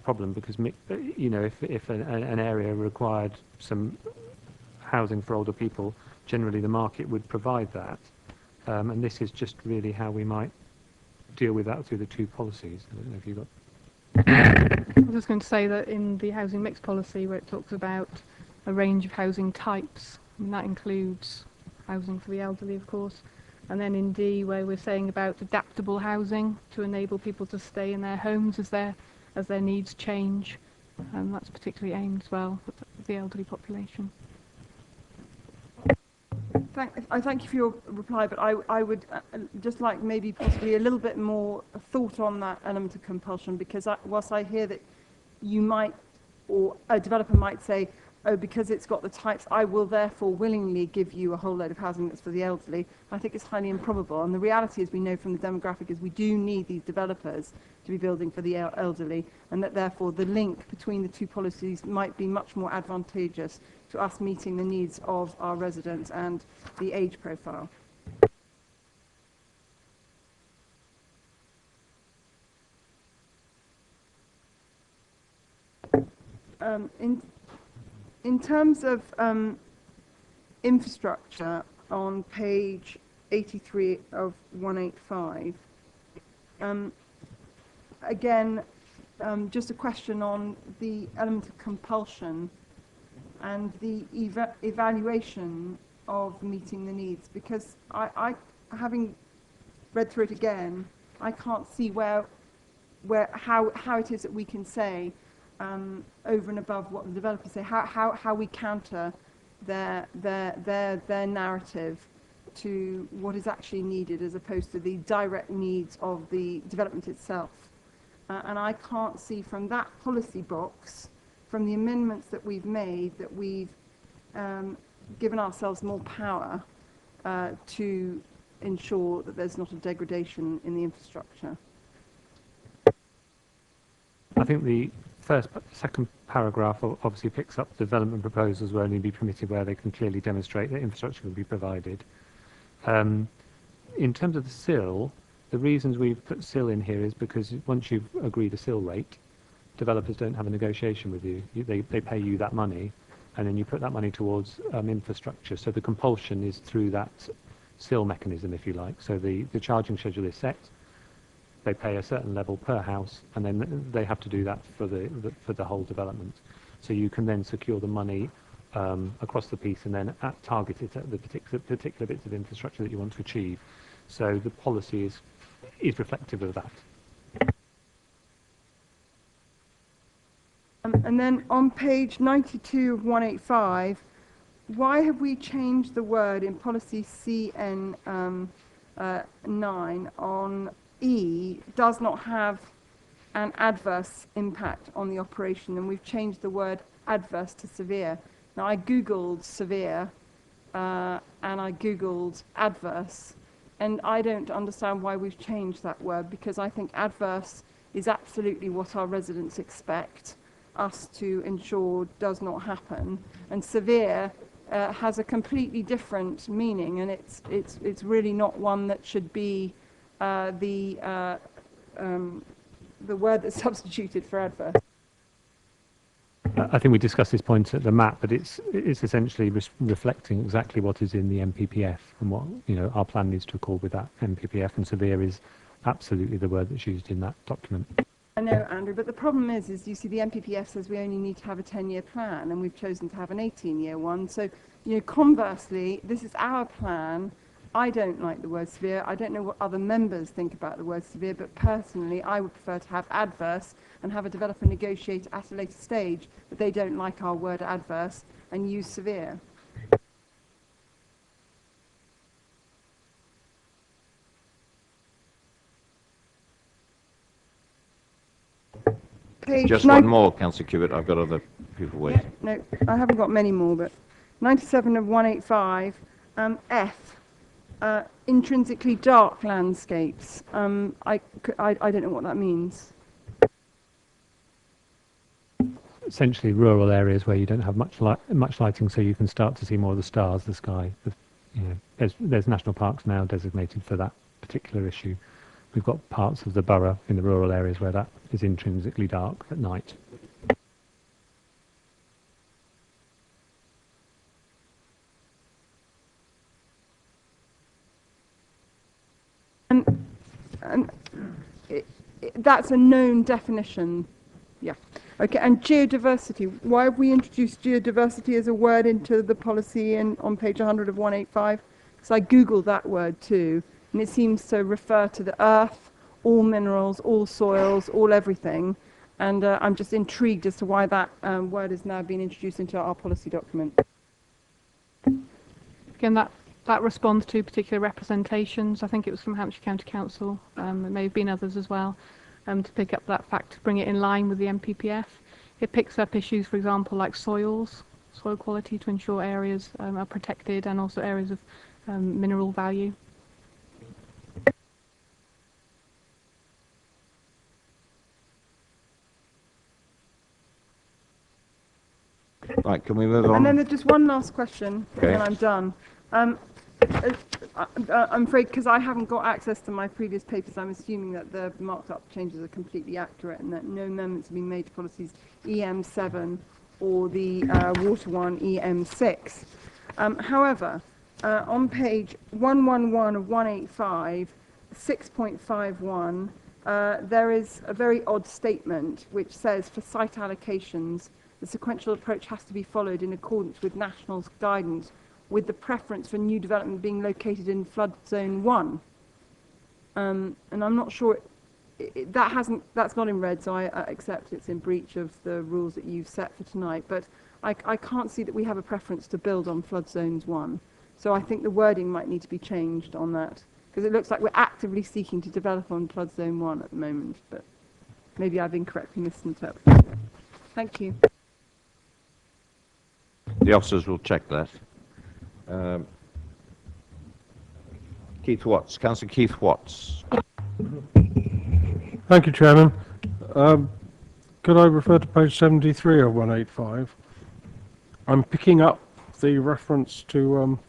problem, because if an area required some housing for older people, generally the market would provide that, and this is just really how we might deal with that through the two policies. I don't know if you've got... I was just going to say that in the housing mix policy, where it talks about a range of housing types, and that includes housing for the elderly, of course, and then in D, where we're saying about adaptable housing to enable people to stay in their homes as their needs change, and that's particularly aimed as well at the elderly population. I thank you for your reply, but I would just like maybe possibly a little bit more thought on that element of compulsion, because whilst I hear that you might, or a developer might say, oh, because it's got the types, I will therefore willingly give you a whole load of housing that's for the elderly, I think it's highly improbable. And the reality is, we know from the demographic, is we do need these developers to be building for the elderly, and that therefore the link between the two policies might be much more advantageous to us meeting the needs of our residents and the age profile. In terms of infrastructure on page 83 of 185, again, just a question on the element of compulsion and the evaluation of meeting the needs, because I having read through it again, I can't see how it is that we can say over and above what the developers say, how we counter their narrative to what is actually needed, as opposed to the direct needs of the development itself. And I can't see from that policy box, from the amendments that we've made, that we've given ourselves more power to ensure that there's not a degradation in the infrastructure. I think the second paragraph obviously picks up development proposals will only be permitted where they can clearly demonstrate that infrastructure will be provided. In terms of the SIL, the reasons we've put SIL in here is because once you've agreed a SIL rate, developers don't have a negotiation with you. They pay you that money, and then you put that money towards infrastructure. So the compulsion is through that SIL mechanism, if you like. So the charging schedule is set. They pay a certain level per house, and then they have to do that for the whole development. So you can then secure the money across the piece, and then target it at the particular bits of infrastructure that you want to achieve. So the policy is reflective of that. And then on page 92 of 185, why have we changed the word in policy CN 9 on E does not have an adverse impact on the operation, and we've changed the word adverse to severe. Now, I googled severe and I googled adverse, and I don't understand why we've changed that word, because I think adverse is absolutely what our residents expect us to ensure does not happen, and severe has a completely different meaning, and it's really not one that should be the word that's substituted for adverse. I think we discussed this point at the map, but it's essentially reflecting exactly what is in the MPPF and what our plan needs to accord with that MPPF, and severe is absolutely the word that's used in that document. I know, Andrew, but the problem is you see the MPPF says we only need to have a 10-year plan, and we've chosen to have an 18-year one. So, conversely, this is our plan. I don't like the word severe. I don't know what other members think about the word severe, but personally, I would prefer to have adverse and have a developer negotiate at a later stage, but they don't like our word adverse and use severe. Page Just one more, Councillor Cubitt. I've got other people waiting. Yeah, no, I haven't got many more, but 97 of 185, F. Intrinsically dark landscapes. I don't know what that means. Essentially, rural areas where you don't have much lighting, so you can start to see more of the stars, the sky. There's national parks now designated for that particular issue. We've got parts of the borough in the rural areas where that is intrinsically dark at night. And that's a known definition. Yeah. Okay, and geodiversity. Why have we introduced geodiversity as a word into the policy on page 100 of 185? Because I googled that word too, and it seems to refer to the earth, all minerals, all soils, all everything. And I'm just intrigued as to why that word has now been introduced into our policy document. Again, that responds to particular representations. I think it was from Hampshire County Council. It may have been others as well, to pick up that fact, to bring it in line with the MPPF. It picks up issues, for example, like soils, soil quality to ensure areas are protected and also areas of mineral value. Right, can we move on? And then there's just one last question, Okay. and then I'm done. I'm afraid, because I haven't got access to my previous papers, I'm assuming that the marked up changes are completely accurate and that no amendments have been made to policies EM7 or the water one EM6. However, on page 111 of 185, 6.51, there is a very odd statement which says for site allocations, the sequential approach has to be followed in accordance with national guidance, with the preference for new development being located in flood zone 1. And I'm not sure, that's not in red, so I accept it's in breach of the rules that you've set for tonight, but I can't see that we have a preference to build on flood zones 1. So I think the wording might need to be changed on that, because it looks like we're actively seeking to develop on flood zone 1 at the moment, but maybe I've incorrectly misinterpreted. Thank you. The officers will check that. Keith Watts, Councillor Keith Watts. Thank you, Chairman. Could I refer to page 73 of 185? I'm picking up the reference to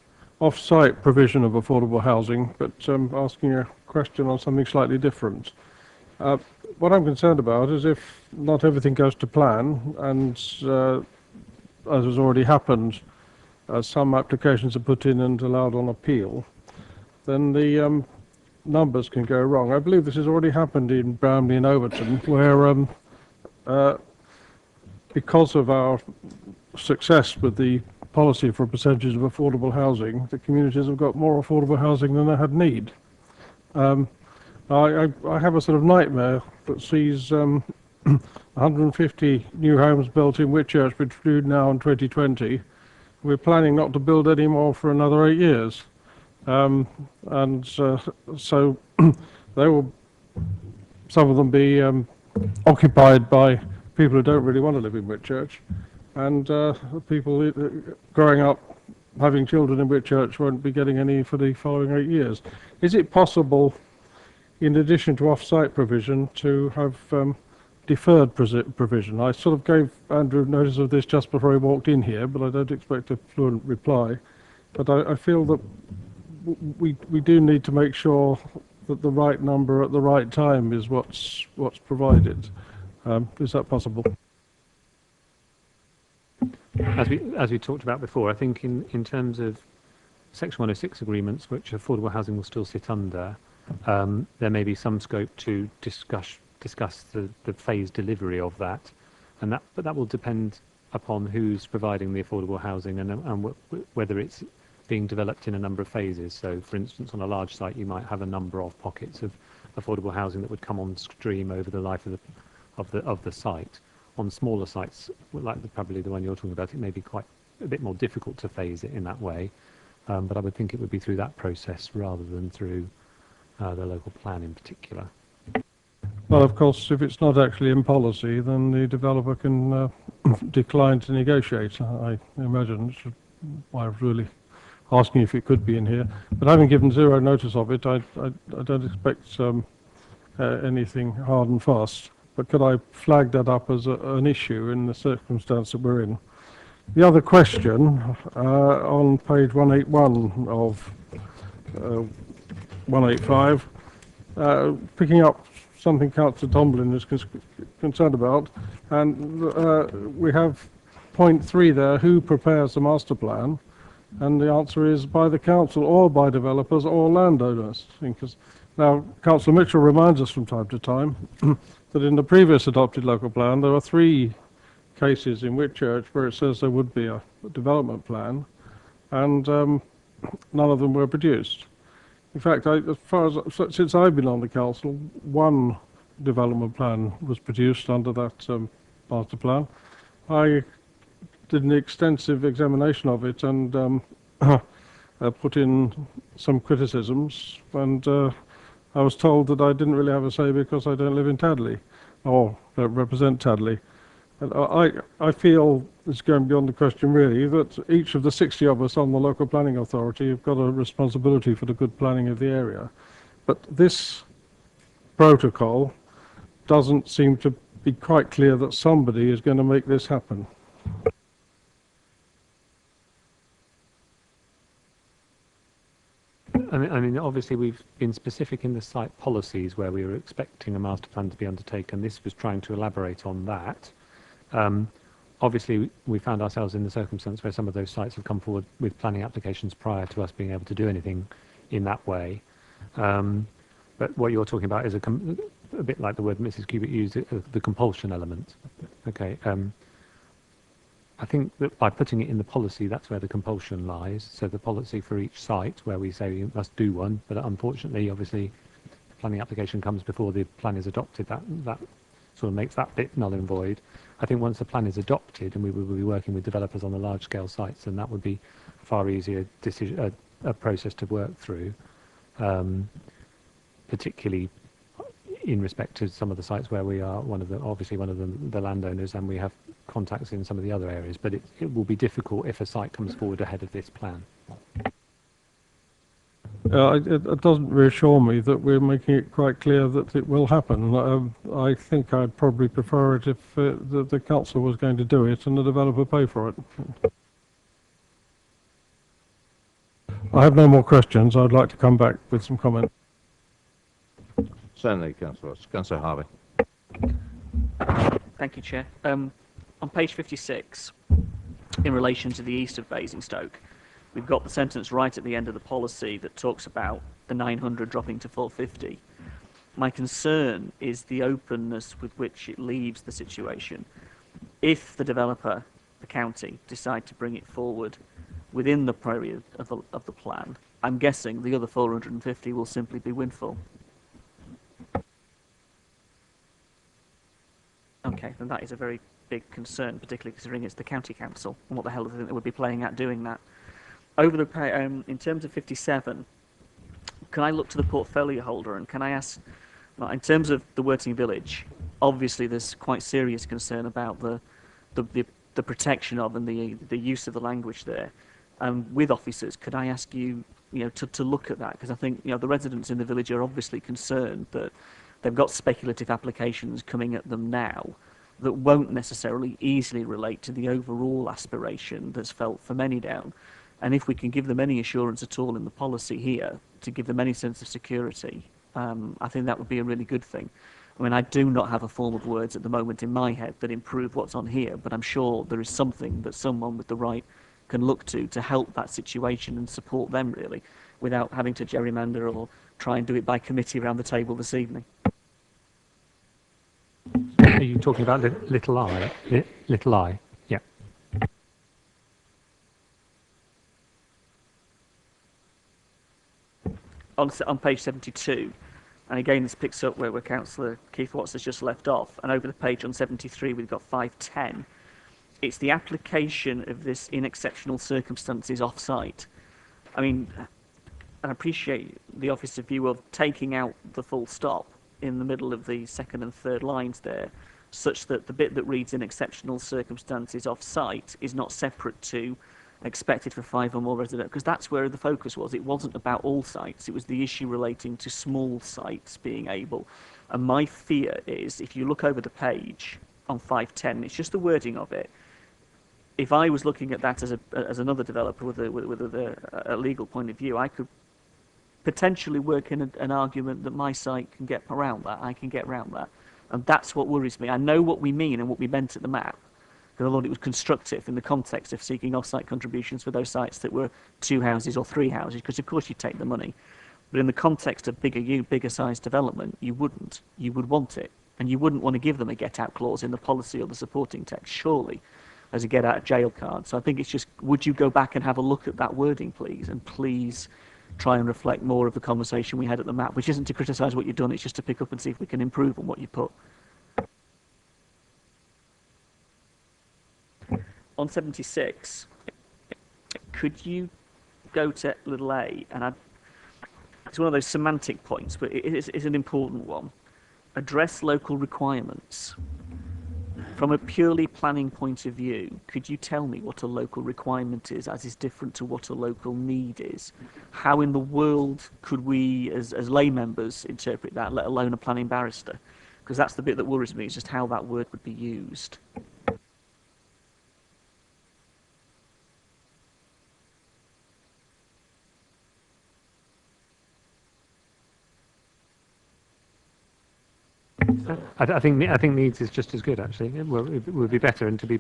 off-site provision of affordable housing, but asking a question on something slightly different. What I'm concerned about is if not everything goes to plan, and as has already happened, some applications are put in and allowed on appeal, then the numbers can go wrong. I believe this has already happened in Bramley and Overton, where because of our success with the policy for percentages of affordable housing, the communities have got more affordable housing than they had need. I have a sort of nightmare that sees 150 new homes built in Whitchurch between now and 2020. We're planning not to build any more for another 8 years. So they will, some of them be occupied by people who don't really want to live in Whitchurch, and people growing up having children in Whitchurch won't be getting any for the following 8 years. Is it possible, in addition to off-site provision, to have deferred provision? I sort of gave Andrew notice of this just before he walked in here, but I don't expect a fluent reply. But I feel that we do need to make sure that the right number at the right time is what's provided. Is that possible? As we talked about before, I think in terms of Section 106 agreements, which affordable housing will still sit under, there may be some scope to discuss the phased delivery of that, but that will depend upon who's providing the affordable housing and whether it's being developed in a number of phases. So, for instance, on a large site, you might have a number of pockets of affordable housing that would come on stream over the life of the site. On smaller sites, like probably the one you're talking about, it may be quite a bit more difficult to phase it in that way. But I would think it would be through that process rather than through the local plan in particular. Well, of course, if it's not actually in policy, then the developer can decline to negotiate, I imagine, which is why I was really asking if it could be in here. But having given zero notice of it, I don't expect anything hard and fast. But could I flag that up as an issue in the circumstance that we're in? The other question, on page 181 of 185, picking up something Councillor Tomlin is concerned about, and we have point 3 there, who prepares the master plan, and the answer is by the council or by developers or landowners. Now, Councillor Mitchell reminds us from time to time that in the previous adopted local plan there were 3 cases in Whitchurch where it says there would be a development plan, and none of them were produced. In fact, since I've been on the council, 1 development plan was produced under that master plan. I did an extensive examination of it and put in some criticisms, and I was told that I didn't really have a say because I don't live in Tadley, or don't represent Tadley. And I feel, it's going beyond the question really, that each of the 60 of us on the local planning authority have got a responsibility for the good planning of the area. But this protocol doesn't seem to be quite clear that somebody is going to make this happen. I mean, obviously we've been specific in the site policies where we were expecting a master plan to be undertaken. This was trying to elaborate on that. Obviously, we found ourselves in the circumstance where some of those sites have come forward with planning applications prior to us being able to do anything in that way. But what you're talking about is a bit like the word Mrs. Cubitt used, the compulsion element. Okay. I think that by putting it in the policy, that's where the compulsion lies. So the policy for each site where we say you must do one, but unfortunately, obviously, the planning application comes before the plan is adopted. That sort of makes that bit null and void. I think once the plan is adopted and we will be working with developers on the large scale sites, then that would be a far easier decision, a process to work through, particularly in respect to some of the sites where we are obviously one of the landowners, and we have contacts in some of the other areas, but it will be difficult if a site comes forward ahead of this plan. It doesn't reassure me that we're making it quite clear that it will happen. I think I'd probably prefer it if the council was going to do it and the developer pay for it. I have no more questions. I'd like to come back with some comments. Certainly, Councillor Harvey. Thank you, Chair. On page 56, in relation to the east of Basingstoke, we've got the sentence right at the end of the policy that talks about the 900 dropping to 450. My concern is the openness with which it leaves the situation. If the developer, the county, decide to bring it forward within the period of the plan, I'm guessing the other 450 will simply be windfall. Okay, then that is a very big concern, particularly considering it's the county council, and what the hell do they think they would be playing at doing that? Over the in terms of 57, can I look to the portfolio holder and can I ask, well, in terms of the Worting Village, obviously there's quite serious concern about the protection of and the use of the language there. With officers, could I ask you, to look at that? Because I think, the residents in the village are obviously concerned that they've got speculative applications coming at them now that won't necessarily easily relate to the overall aspiration that's felt for Manydown. And if we can give them any assurance at all in the policy here to give them any sense of security, I think that would be a really good thing. I mean, I do not have a form of words at the moment in my head that improve what's on here, but I'm sure there is something that someone with the right can look to help that situation and support them really, without having to gerrymander or try and do it by committee around the table this evening. Are you talking about Little I? Little I, yeah. On page 72, and again this picks up where Councillor Keith Watts has just left off, and over the page on 73 we've got 510. It's the application of this in exceptional circumstances off-site. I mean, I appreciate the officer view of taking out the full stop in the middle of the second and third lines there, such that the bit that reads in exceptional circumstances off-site is not separate to expected for 5 or more residents, because that's where the focus was. It wasn't about all sites, it was the issue relating to small sites being able. And my fear is, if you look over the page on 510, it's just the wording of it. If I was looking at that as another developer with a legal point of view, I could potentially work in an argument that my site can get around that, I can get around that. And that's what worries me. I know what we mean and what we meant at the map, because I thought it was constructive in the context of seeking off-site contributions for those sites that were 2 houses or 3 houses, because of course you'd take the money. But in the context of bigger sized development, you wouldn't. You would want it. And you wouldn't want to give them a get-out clause in the policy or the supporting text, surely, as a get-out-of-jail card. So I think it's just, would you go back and have a look at that wording, please? And please try and reflect more of the conversation we had at the map, which isn't to criticise what you've done, it's just to pick up and see if we can improve on what you put. On 76, could you go to little a, and it's one of those semantic points, but it is an important one. Address local requirements. From a purely planning point of view, could you tell me what a local requirement is as is different to what a local need is? How in the world could we, as lay members, interpret that, let alone a planning barrister? Because that's the bit that worries me, is just how that word would be used. I think needs is just as good, actually. It would be better, and to be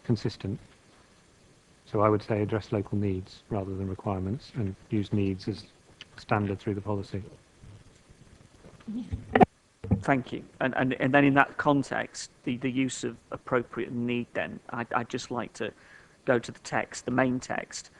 consistent. So I would say address local needs rather than requirements, and use needs as standard through the policy. Thank you. And then in that context, the use of appropriate need then, I'd just like to go to the text, the main text,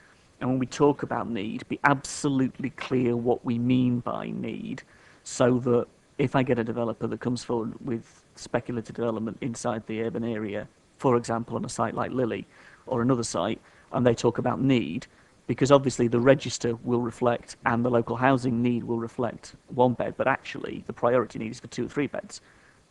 and when we talk about need, be absolutely clear what we mean by need, so that if I get a developer that comes forward with speculative development inside the urban area, for example, on a site like Lily or another site, and they talk about need, because obviously the register will reflect and the local housing need will reflect 1 bed, but actually the priority need is for 2 or 3 beds,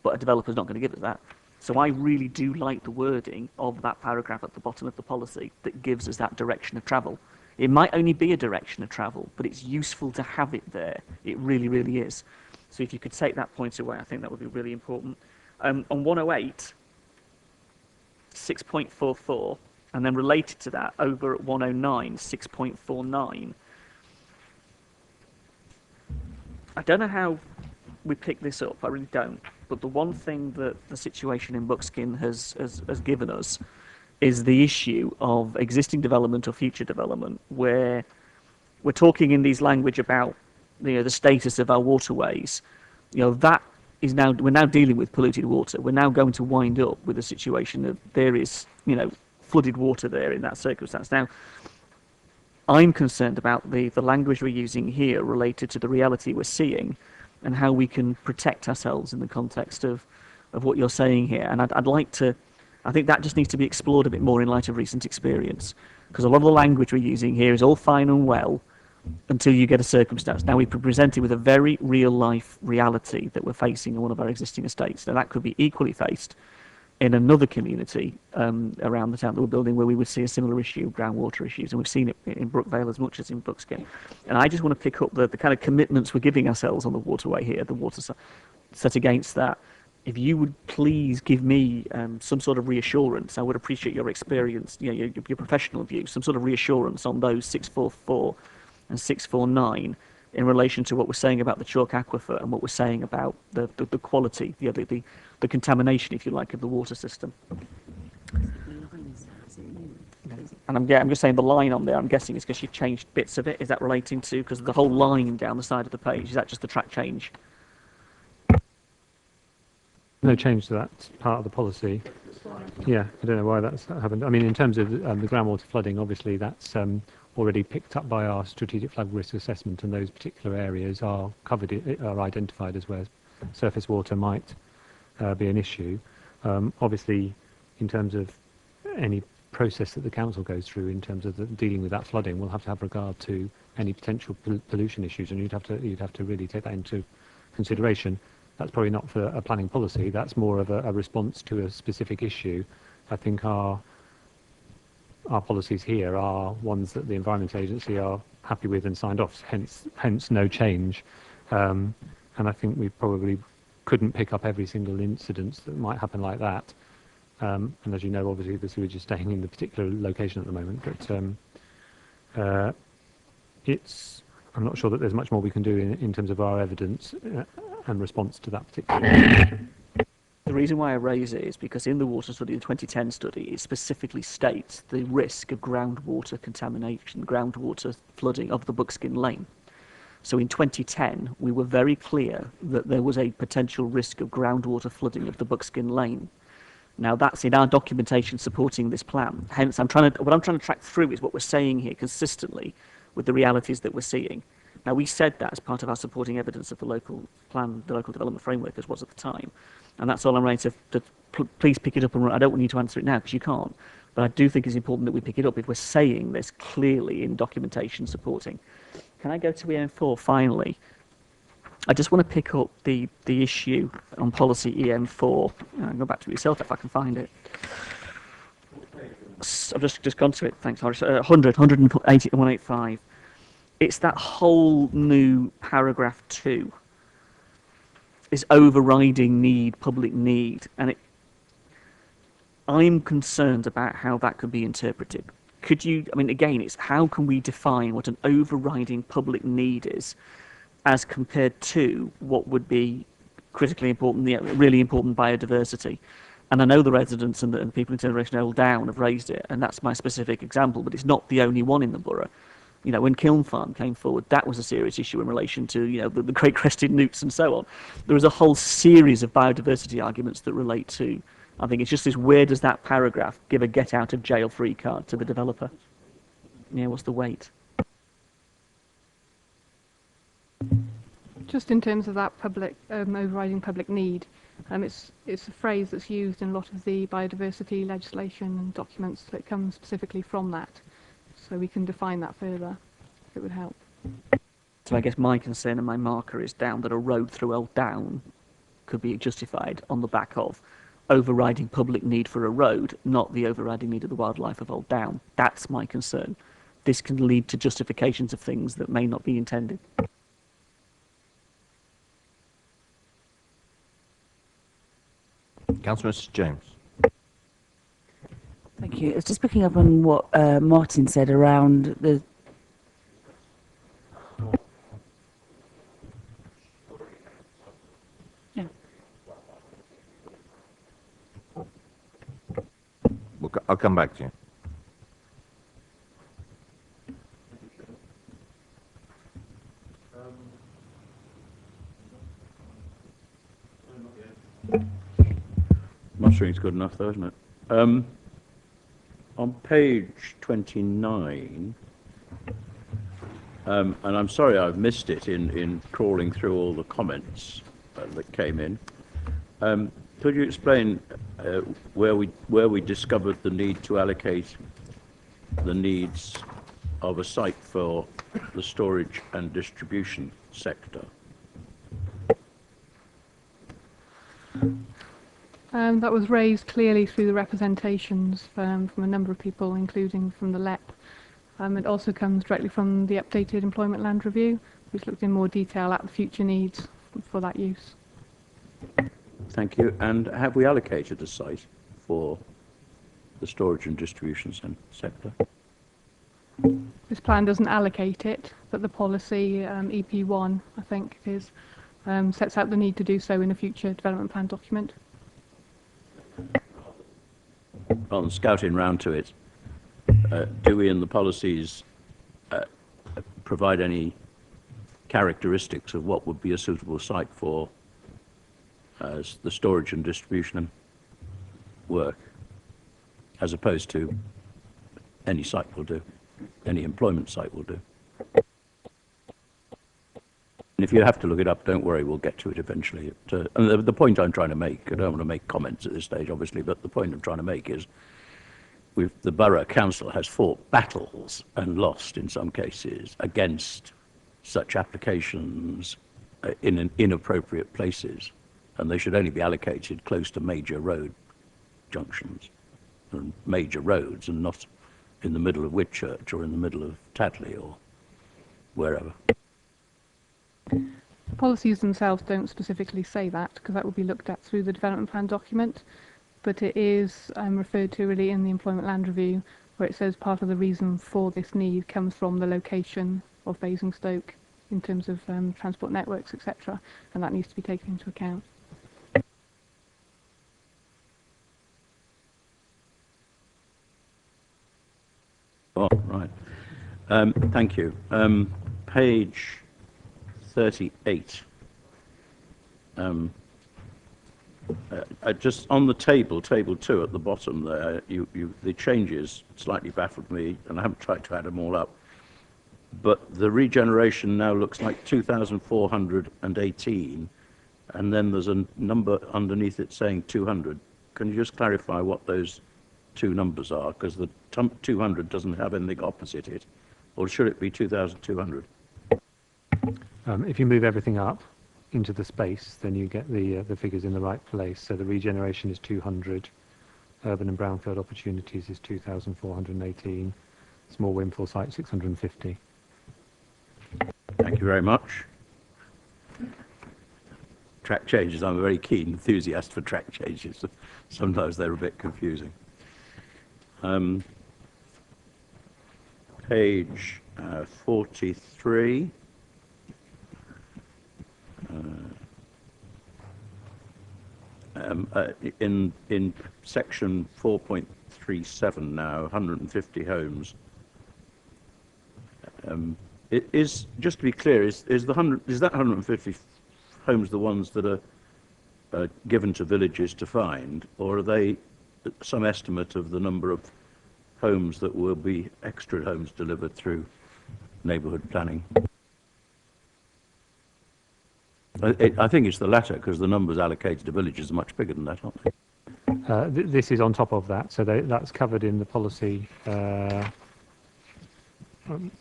but a developer's not going to give us that. So I really do like the wording of that paragraph at the bottom of the policy that gives us that direction of travel. It might only be a direction of travel, but it's useful to have it there. It really, really is. So if you could take that point away, I think that would be really important. On 108, 6.44, and then related to that, over at 109, 6.49. I don't know how we pick this up, I really don't. But the one thing that the situation in Buckskin has given us is the issue of existing development or future development, where we're talking in these language about the status of our waterways. That is now, we're now dealing with polluted water. We're now going to wind up with a situation of there is, flooded water there in that circumstance. Now, I'm concerned about the language we're using here related to the reality we're seeing and how we can protect ourselves in the context of what you're saying here. And I'd like to, I think that just needs to be explored a bit more in light of recent experience, because a lot of the language we're using here is all fine and well until you get a circumstance. Now, we've been presented with a very real-life reality that we're facing in one of our existing estates. Now, that could be equally faced in another community around the town that we're building, where we would see a similar issue, groundwater issues, and we've seen it in Brookvale as much as in Buckskin. And I just want to pick up the kind of commitments we're giving ourselves on the waterway here, the water set against that. If you would please give me some sort of reassurance, I would appreciate your experience, your professional view, some sort of reassurance on those 644 and 649 in relation to what we're saying about the chalk aquifer and what we're saying about the quality, the contamination, if you like, of the water system. And I'm just saying the line on there, I'm guessing is because you've changed bits of it. Is that relating to, because the whole line down the side of the page, is that just the track change? No change to that part of the policy. Yeah, I don't know why that's happened. I mean, in terms of the groundwater flooding, obviously that's already picked up by our strategic flood risk assessment, and those particular areas are covered, are identified as where surface water might be an issue. Obviously, in terms of any process that the council goes through in terms of dealing with that flooding, we'll have to have regard to any potential pollution issues, and you'd have to really take that into consideration. That's probably not for a planning policy. That's more of a response to a specific issue. I think our policies here are ones that the Environment Agency are happy with and signed off, hence no change. And I think we probably couldn't pick up every single incident that might happen like that. And as you know, obviously the sewage is staying in the particular location at the moment, but I'm not sure that there's much more we can do in terms of our evidence and response to that particular. The reason why I raise it is because in the water study, the 2010 study, it specifically states the risk of groundwater contamination, groundwater flooding of the Buckskin Lane. So in 2010, we were very clear that there was a potential risk of groundwater flooding of the Buckskin Lane. Now that's in our documentation supporting this plan. Hence, what I'm trying to track through is what we're saying here consistently with the realities that we're seeing. Now, we said that as part of our supporting evidence of the local plan, the local development framework as was at the time. And that's all I'm writing to please pick it up and run. I don't want you to answer it now because you can't. But I do think it's important that we pick it up if we're saying this clearly in documentation supporting. Can I go to EM4 finally? I just want to pick up the issue on policy EM4. Go back to it yourself if I can find it. I've just gone to it. Thanks, Horace. 185. It's that whole new paragraph 2. Is overriding need, public need, and I'm concerned about how that could be interpreted. Could you, I mean, again, it's how can we define what an overriding public need is as compared to what would be critically important, really important biodiversity. And I know the residents and the people in Generation Old Down have raised it, and that's my specific example, but it's not the only one in the borough. You know, when Kiln Farm came forward, that was a serious issue in relation to, you know, the great crested newts and so on. There was a whole series of biodiversity arguments that relate to, I think it's just this, where does that paragraph give a get out of jail free card to the developer? Yeah, what's the weight? Just in terms of that public overriding public need, it's a phrase that's used in a lot of the biodiversity legislation and documents that come specifically from that. So we can define that further, if it would help. So I guess my concern and my marker is down that a road through Old Down could be justified on the back of overriding public need for a road, not the overriding need of the wildlife of Old Down. That's my concern. This can lead to justifications of things that may not be intended. Councillor Mrs. James. Thank you. It's just picking up on what Martin said around the I'll come back to you. Mustering is good enough, though, isn't it? On page 29, and I'm sorry I've missed it in trawling through all the comments that came in. Could you explain where we discovered the need to allocate the needs of a site for the storage and distribution sector? That was raised clearly through the representations from a number of people, including from the LEP. It also comes directly from the updated Employment Land Review, which looked in more detail at the future needs for that use. Thank you. And have we allocated a site for the storage and distribution sector? This plan doesn't allocate it, but the policy, EP1, I think it is, sets out the need to do so in a future development plan document. On scouting round to it, do we in the policies provide any characteristics of what would be a suitable site for the storage and distribution work, as opposed to any site will do, any employment site will do? And if you have to look it up, don't worry, we'll get to it eventually. And the point I'm trying to make, I don't want to make comments at this stage, obviously, but the point I'm trying to make is the Borough Council has fought battles and lost, in some cases, against such applications in inappropriate places, and they should only be allocated close to major road junctions and major roads, and not in the middle of Whitchurch or in the middle of Tadley or wherever. The policies themselves don't specifically say that, because that will be looked at through the development plan document, but it is referred to really in the Employment Land Review, where it says part of the reason for this need comes from the location of Basingstoke in terms of transport networks, etc., and that needs to be taken into account. Oh, right. Thank you. Page 38. Just on the table 2 at the bottom there, the changes slightly baffled me, and I haven't tried to add them all up. But the regeneration now looks like 2,418, and then there's a number underneath it saying 200. Can you just clarify what those two numbers are? Because the 200 doesn't have anything opposite it. Or should it be 2,200? If you move everything up, into the space, then you get the figures in the right place. So the regeneration is 200, urban and brownfield opportunities is 2,418, small windfall site 650. Thank you very much. Track changes. I'm a very keen enthusiast for track changes. Sometimes they're a bit confusing. Page 43. In section 4.37 now, 150 homes. It is, just to be clear, is that 150 homes the ones that are given to villages to find, or are they some estimate of the number of homes that will be extra homes delivered through neighbourhood planning? I think it's the latter, because the numbers allocated to villages are much bigger than that, aren't they? This is on top of that, so that's covered in the policy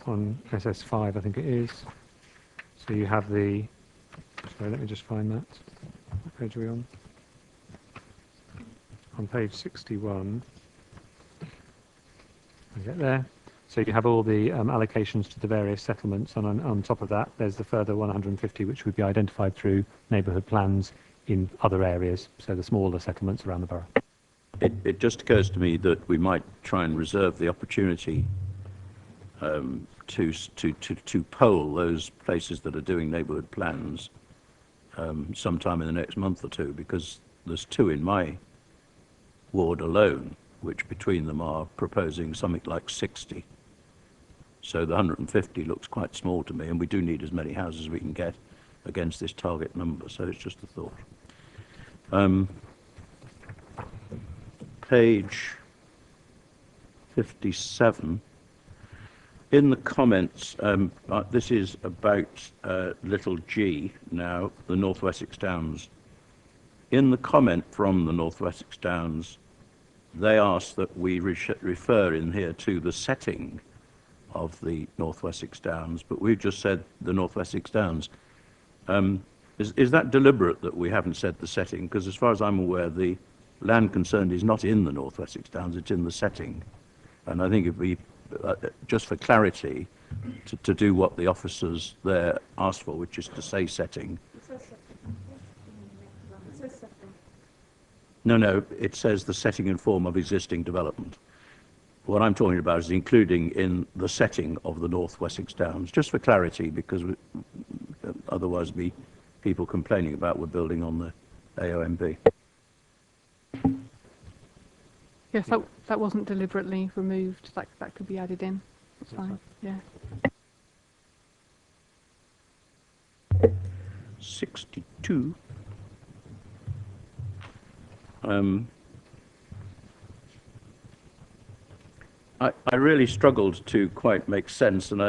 on SS5, I think it is. So you have the, sorry, let me just find that. What page are we on? On page 61. We get there. So you have all the allocations to the various settlements, and on top of that, there's the further 150 which would be identified through neighbourhood plans in other areas, so the smaller settlements around the borough. It just occurs to me that we might try and reserve the opportunity to poll those places that are doing neighbourhood plans sometime in the next month or two, because there's 2 in my ward alone, which between them are proposing something like 60. So the 150 looks quite small to me, and we do need as many houses as we can get against this target number, so it's just a thought. Page 57. In the comments, this is about little g now, the North Wessex Downs. In the comment from the North Wessex Downs, they ask that we refer in here to the setting of the North Wessex Downs, but we've just said the North Wessex Downs. Is that deliberate that we haven't said the setting? Because as far as I'm aware, the land concerned is not in the North Wessex Downs, it's in the setting. And I think it'd be, just for clarity, to do what the officers there asked for, which is to say setting. No, it says the setting and form of existing development. What I'm talking about is including in the setting of the North Wessex Downs, just for clarity, because otherwise be people complaining about we're building on the AOMB. Yes, that wasn't deliberately removed. That could be added in. That's fine. Yeah. 62. I really struggled to quite make sense, and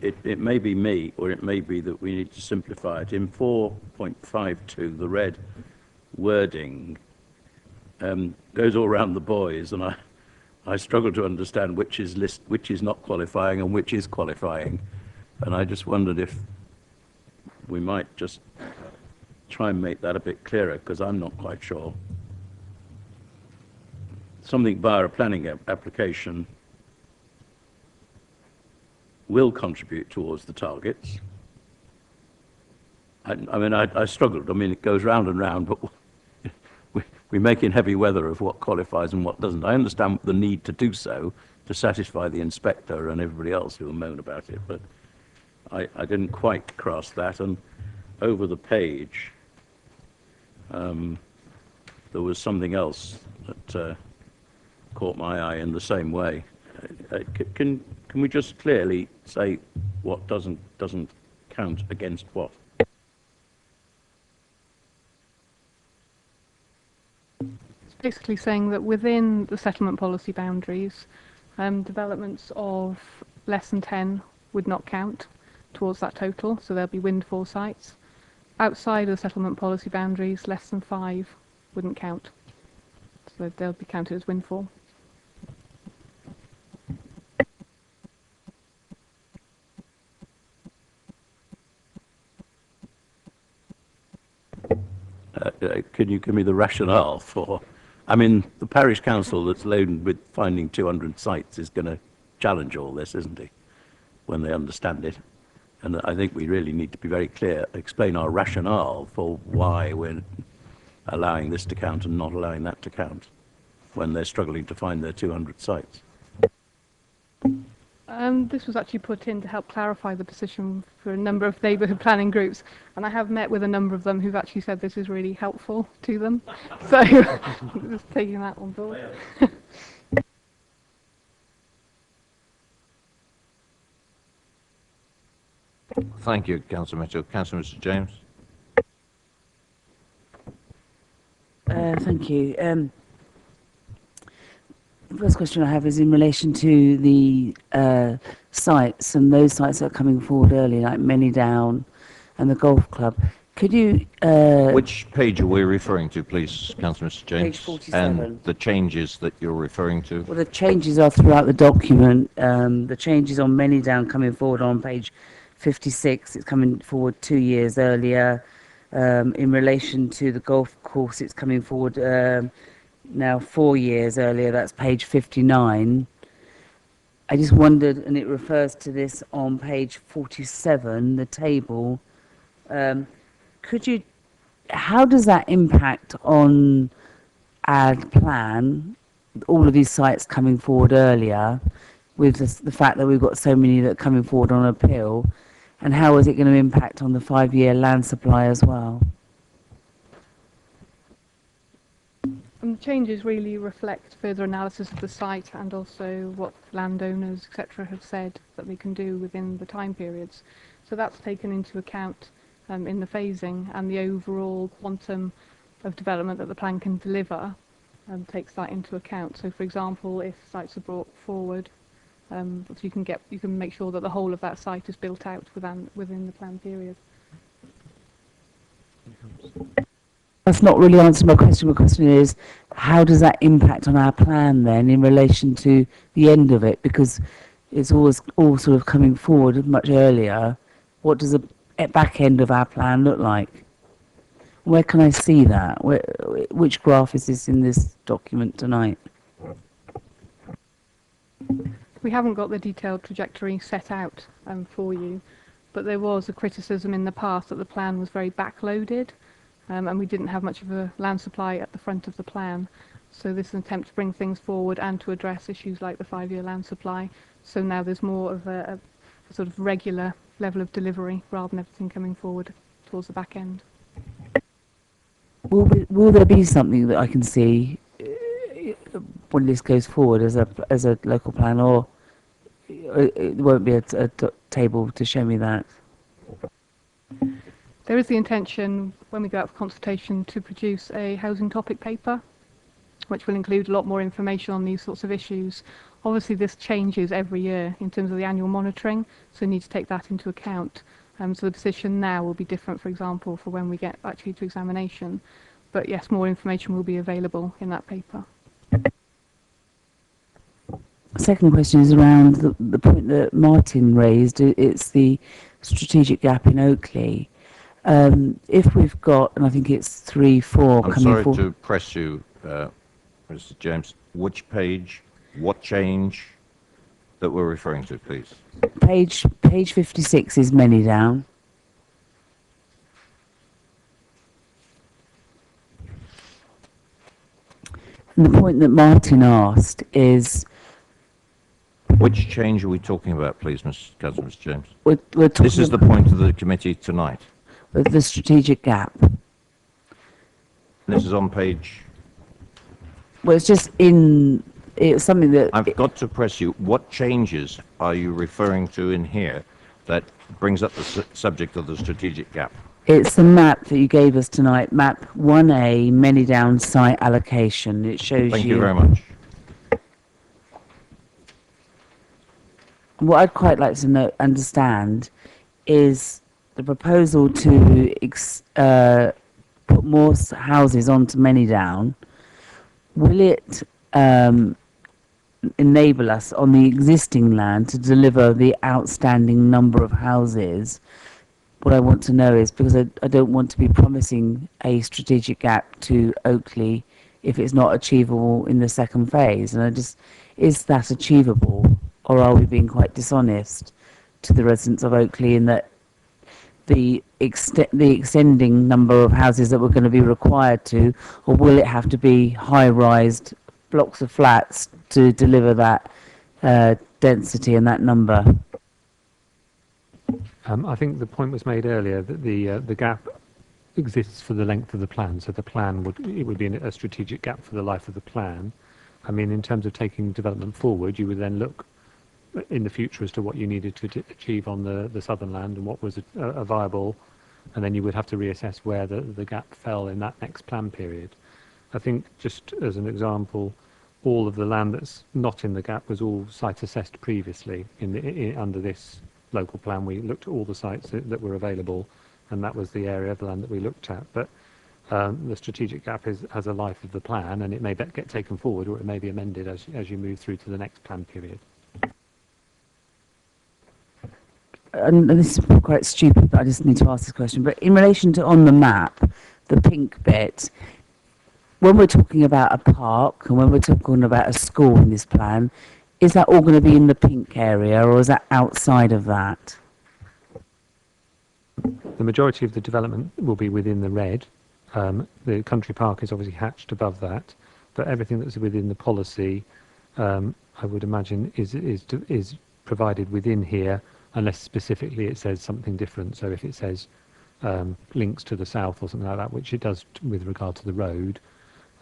it may be me, or it may be that we need to simplify it. In 4.52, the red wording goes all around the boys, and I struggle to understand which is not qualifying and which is qualifying, and I just wondered if we might just try and make that a bit clearer, because I'm not quite sure. Something via a planning application will contribute towards the targets. I struggled. I mean, it goes round and round, but we're making heavy weather of what qualifies and what doesn't. I understand the need to do so to satisfy the inspector and everybody else who will moan about it, but I didn't quite grasp that. And over the page, there was something else that caught my eye in the same way. Can we just clearly say what doesn't count against what? It's basically saying that within the settlement policy boundaries, developments of less than 10 would not count towards that total, so there'll be windfall sites. Outside of the settlement policy boundaries, less than 5 wouldn't count, so they'll be counted as windfall. can you give me the rationale for, I mean, the parish council that's loaded with finding 200 sites is going to challenge all this, isn't he, when they understand it? And I think we really need to be very clear, explain our rationale for why we're allowing this to count and not allowing that to count when they're struggling to find their 200 sites. This was actually put in to help clarify the position for a number of neighbourhood planning groups, and I have met with a number of them who've actually said this is really helpful to them. So, just taking that on board. Thank you, Councillor Mitchell. Councillor Mr. James. Thank you. The first question I have is in relation to the sites, and those sites that are coming forward early, like Many Down and the golf club. Could you... Which page are we referring to, please, Councillor Mr. James? Page 47. And the changes that you're referring to? Well, the changes are throughout the document. The changes on Many Down coming forward on page 56. It's coming forward 2 years earlier. In relation to the golf course, it's coming forward now 4 years earlier. That's page 59. I just wondered, and it refers to this on page 47, the table. How does that impact on ad plan, all of these sites coming forward earlier, with the fact that we've got so many that are coming forward on appeal, and how is it going to impact on the 5-year land supply as well? And the changes really reflect further analysis of the site and also what landowners, etc., have said that they can do within the time periods. So that's taken into account in the phasing, and the overall quantum of development that the plan can deliver takes that into account. So, for example, if sites are brought forward, you can make sure that the whole of that site is built out within the plan period. That's not really answering my question. My question is, how does that impact on our plan then in relation to the end of it? Because it's always all sort of coming forward much earlier. What does the back end of our plan look like? Where can I see that? Which graph is this in this document tonight? We haven't got the detailed trajectory set out for you, but there was a criticism in the past that the plan was very backloaded, and we didn't have much of a land supply at the front of the plan. So this is an attempt to bring things forward and to address issues like the 5-year land supply. So now there's more of a sort of regular level of delivery rather than everything coming forward towards the back end. Will there be something that I can see when this goes forward as a local plan, or it won't be a table to show me that? There is the intention, when we go out for consultation, to produce a housing topic paper, which will include a lot more information on these sorts of issues. Obviously, this changes every year in terms of the annual monitoring, so we need to take that into account. So the position now will be different, for example, for when we get actually to examination. But yes, more information will be available in that paper. Second question is around the point that Martin raised. It's the strategic gap in Oakley. If we've got, and I think it's 3, 4 I'm coming sorry forward. to press you, Mr. James. Which page, what change that we're referring to, please? Page 56 is Many Down. And the point that Martin asked is... Which change are we talking about, please, Councillor Mr. James? We're talking This is the point of the committee tonight. With the strategic gap. This is on page... Well, it's just it's something that... I've got to press you. What changes are you referring to in here that brings up the subject of the strategic gap? It's the map that you gave us tonight, map 1A, Many Down site allocation. It shows Thank you very much. What I'd quite like to understand is the proposal to put more houses onto Many Down. Will it enable us on the existing land to deliver the outstanding number of houses what I want to know is, because I don't want to be promising a strategic gap to Oakley if it's not achievable in the second phase. And is that achievable, or are we being quite dishonest to the residents of Oakley in that the extending number of houses that we're going to be required to, or will it have to be high-rised blocks of flats to deliver that density and that number? I think the point was made earlier that the gap exists for the length of the plan, so the plan would be a strategic gap for the life of the plan. I mean, in terms of taking development forward, you would then look in the future as to what you needed to achieve on the southern land and what was a viable, and then you would have to reassess where the gap fell in that next plan period. I think, just as an example, all of the land that's not in the gap was all site assessed previously under this local plan. We looked at all the sites that were available, and that was the area of the land that we looked at. But the strategic gap has a life of the plan, and it may get taken forward, or it may be amended as you move through to the next plan period. And this is quite stupid, but I just need to ask this question. But in relation to on the map, the pink bit, when we're talking about a park and when we're talking about a school in this plan, is that all going to be in the pink area, or is that outside of that? The majority of the development will be within the red. The country park is obviously hatched above that, but everything that's within the policy, I would imagine, is provided within here, unless specifically it says something different. So if it says links to the south or something like that, which it does with regard to the road,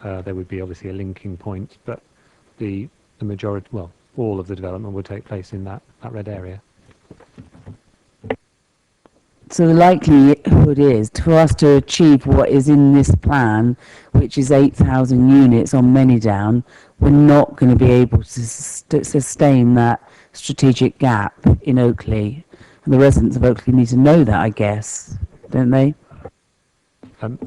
there would be obviously a linking point, but the majority, well, all of the development would take place in that red area. So the likelihood is for us to achieve what is in this plan, which is 8,000 units on Manydown, we're not going to be able to sustain that strategic gap in Oakley. And the residents of Oakley need to know that, I guess, don't they? I'm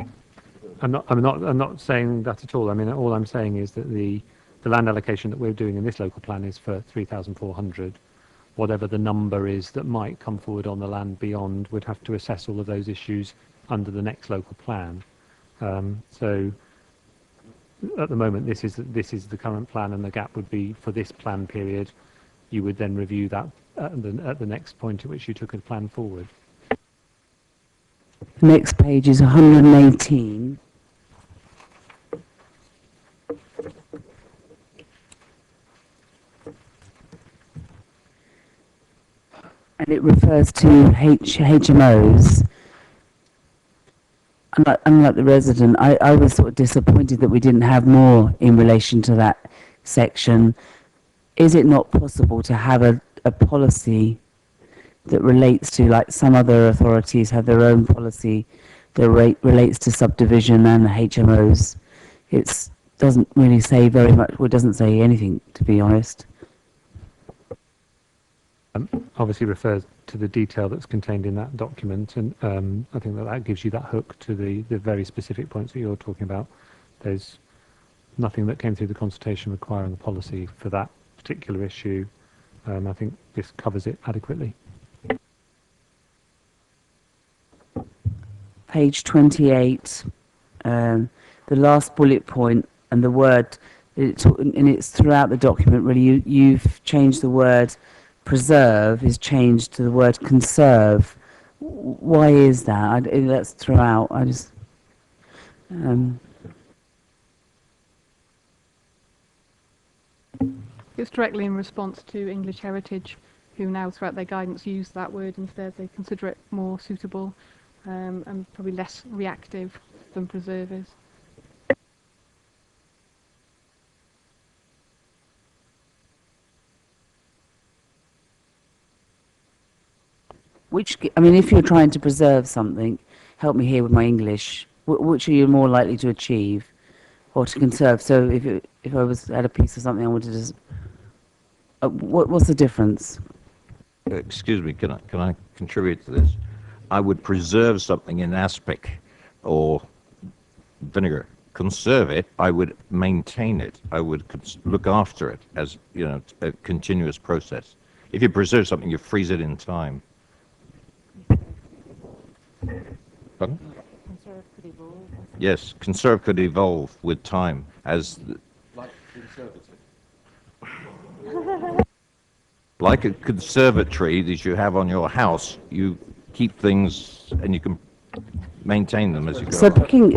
not saying that at all. I mean, all I'm saying is that the land allocation that we're doing in this local plan is for 3,400. Whatever the number is that might come forward on the land beyond, would have to assess all of those issues under the next local plan. So at the moment, this is the current plan, and the gap would be for this plan period. You would then review that at the next point at which you took a plan forward. The next page is 118. And it refers to HMOs. Unlike the resident, I was sort of disappointed that we didn't have more in relation to that section. Is it not possible to have a policy that relates to, like some other authorities have their own policy that relates to subdivision and the HMOs? It doesn't really say very much, well, it doesn't say anything, to be honest. Obviously refers to the detail that's contained in that document, and I think that gives you that hook to the very specific points that you're talking about. There's nothing that came through the consultation requiring a policy for that particular issue. I think this covers it adequately. Page 28, the last bullet point, and the word, and it's throughout the document really, you've changed the word preserve is changed to the word conserve. Why is that? That's throughout. I just It's directly in response to English Heritage, who now throughout their guidance use that word instead. They consider it more suitable and probably less reactive than preserve is. I mean, if you're trying to preserve something, help me here with my English, which are you more likely to achieve or to conserve? So if I was at a piece of something I wanted to, what's the difference? Excuse me, can I contribute to this? I would preserve something in aspic or vinegar. Conserve it, I would maintain it. I would look after it as, a continuous process. If you preserve something, you freeze it in time. Pardon? Yes, conserve could evolve with time as Like conservative. like a conservatory that you have on your house. You keep things and you can maintain them as you go. So along. picking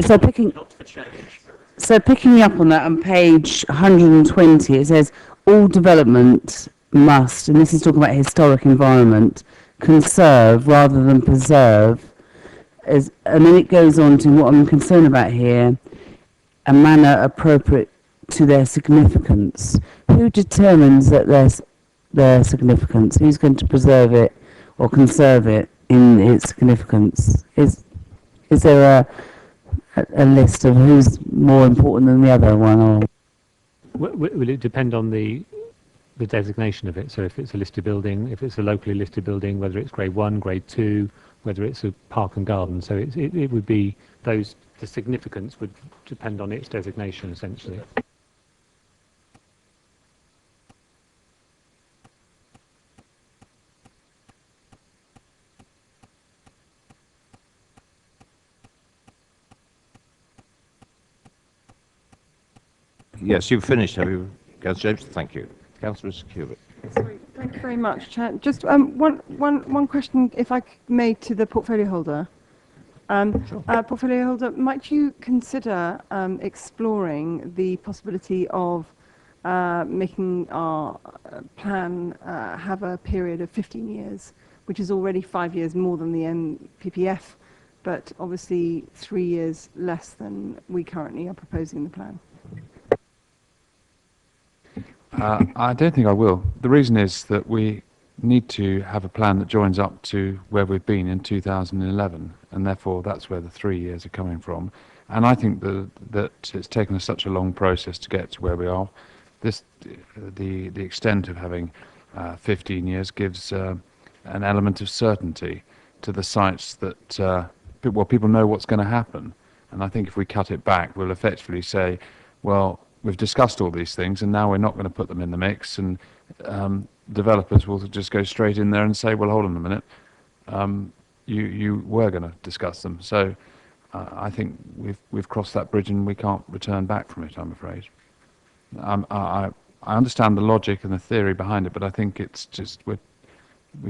up on that on page 120, it says all development must, and this is talking about historic environment, conserve rather than preserve. And then it goes on to what I'm concerned about here, a manner appropriate to their significance. Who determines that their significance? Who's going to preserve it or conserve it in its significance? Is there a list of who's more important than the other one? Or Will it depend on the designation of it? So if it's a listed building, if it's a locally listed building, whether it's grade 1, grade 2, whether it's a park and garden. So it would be the significance would depend on its designation, essentially. Yes, you've finished, have you, Councillor James? Thank you. Councillor Cubitt. Sorry, thank you very much, Chair. Just one question, if I may, to the portfolio holder. Portfolio holder, might you consider exploring the possibility of making our plan have a period of 15 years, which is already 5 years more than the NPPF, but obviously 3 years less than we currently are proposing in the plan? I don't think I will. The reason is that we need to have a plan that joins up to where we've been in 2011, and therefore that's where the 3 years are coming from. And I think that it's taken us such a long process to get to where we are. The extent of having 15 years gives an element of certainty to the sites that people know what's going to happen. And I think if we cut it back, we'll effectively say, well, we've discussed all these things, and now we're not going to put them in the mix, and developers will just go straight in there and say, well, hold on a minute, you were going to discuss them. So I think we've crossed that bridge and we can't return back from it, I'm afraid. I understand the logic and the theory behind it, but I think it's just we've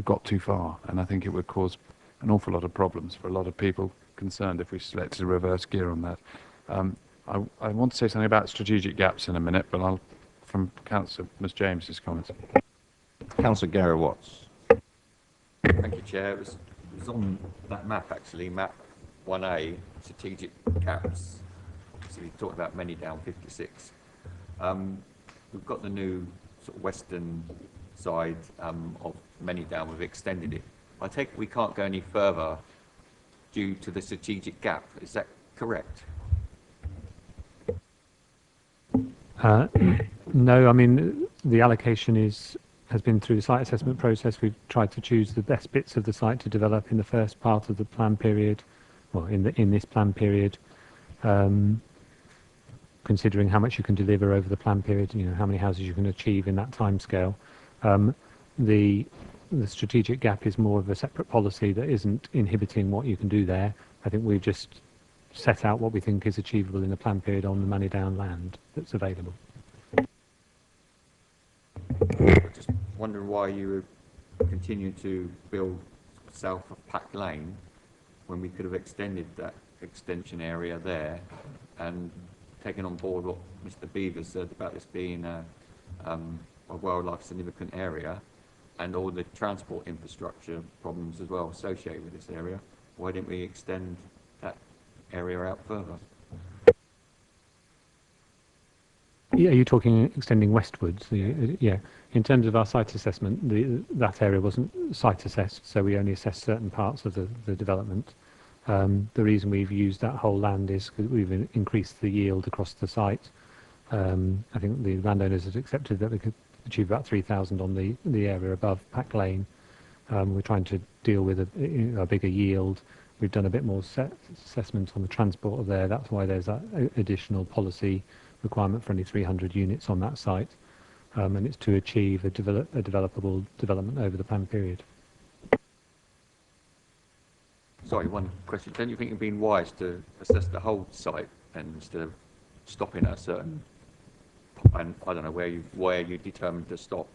got too far, and I think it would cause an awful lot of problems for a lot of people concerned if we selected a reverse gear on that. I want to say something about strategic gaps in a minute, but from Councillor Ms James's comments. Councillor Gary Watts. Thank you, Chair. It was on that map, actually, map 1A, strategic gaps. So we talked about many down 56. We've got the new sort of western side of many down. We've extended it. I take it we can't go any further due to the strategic gap. Is that correct? No, I mean, the allocation has been through the site assessment process. We've tried to choose the best bits of the site to develop in the first part of the plan period, well, in this plan period, considering how much you can deliver over the plan period, how many houses you can achieve in that timescale. The strategic gap is more of a separate policy that isn't inhibiting what you can do there. I think we've just set out what we think is achievable in the plan period on the money down land that's available. Just wondering why you continue to build south of Pack Lane when we could have extended that extension area there and taken on board what Mr. Beaver said about this being a wildlife significant area and all the transport infrastructure problems as well associated with this area. Why didn't we extend that area out further? Yeah, you're talking extending westwards. Yeah, in terms of our site assessment, that area wasn't site assessed, so we only assessed certain parts of the development. The reason we've used that whole land is because we've increased the yield across the site. I think the landowners had accepted that we could achieve about 3,000 on the area above Pack Lane. We're trying to deal with a bigger yield. We've done a bit more assessment on the transport there. That's why there's that additional policy requirement for only 300 units on that site, and it's to achieve a developable development over the plan period. Sorry, one question. Don't you think it'd been wise to assess the whole site and instead of stopping at a certain point? I don't know where you determined to stop.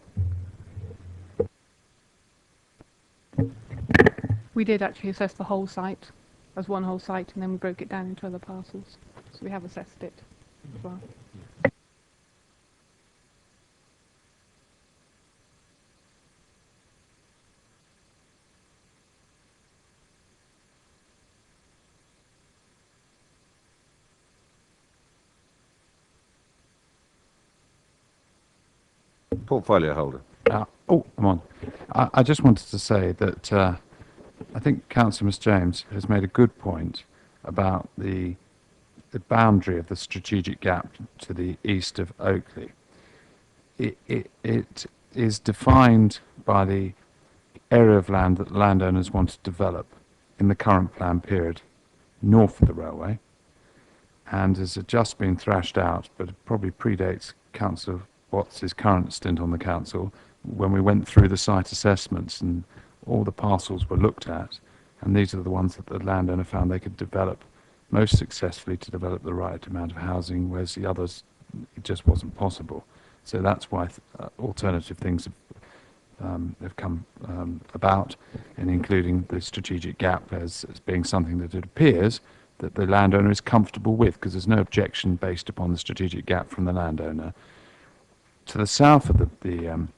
We did actually assess the whole site as one whole site, and then we broke it down into other parcels. So we have assessed it as well. Portfolio holder. Oh, I'm on. I just wanted to say that I think Councillor Miss James has made a good point about the boundary of the strategic gap to the east of Oakley. It is defined by the area of land that landowners want to develop in the current plan period north of the railway, and has just been thrashed out, but it probably predates Councillor Watts' current stint on the council, when we went through the site assessments and all the parcels were looked at, and these are the ones that the landowner found they could develop most successfully to develop the right amount of housing, whereas the others, it just wasn't possible. So that's why alternative things have come about, and including the strategic gap as being something that it appears that the landowner is comfortable with, because there's no objection based upon the strategic gap from the landowner. To the south of the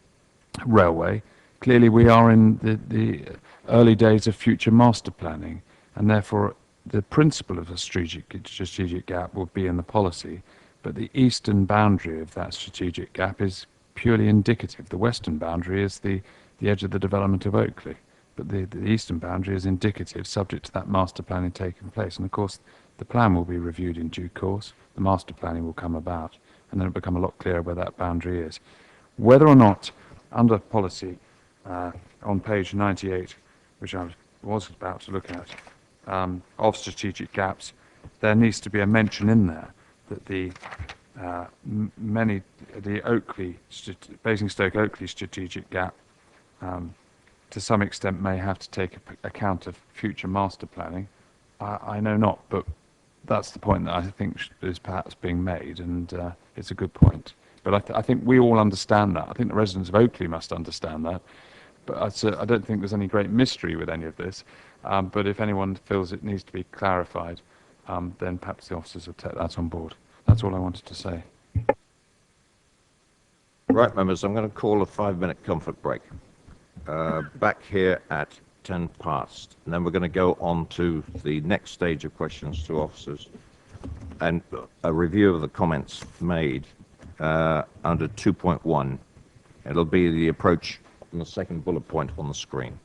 railway, clearly we are in the early days of future master planning, and therefore the principle of a strategic gap will be in the policy, but the eastern boundary of that strategic gap is purely indicative. The western boundary is the edge of the development of Oakley, but the eastern boundary is indicative, subject to that master planning taking place. And of course, the plan will be reviewed in due course, the master planning will come about, and then it'll become a lot clearer where that boundary is. Whether or not, under policy, on page 98, which I was about to look at, of strategic gaps, there needs to be a mention in there that the Basingstoke Oakley strategic gap, to some extent, may have to take account of future master planning. I know not, but that's the point that I think is perhaps being made, and it's a good point. But I think we all understand that. I think the residents of Oakley must understand that. But I don't think there's any great mystery with any of this. But if anyone feels it needs to be clarified, then perhaps the officers will take that on board. That's all I wanted to say. Right, members, I'm going to call a 5-minute comfort break. Back here at 10 past. And then we're going to go on to the next stage of questions to officers and a review of the comments made under 2.1. It'll be the approach on the second bullet point on the screen.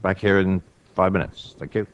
Back here in 5 minutes. Thank you.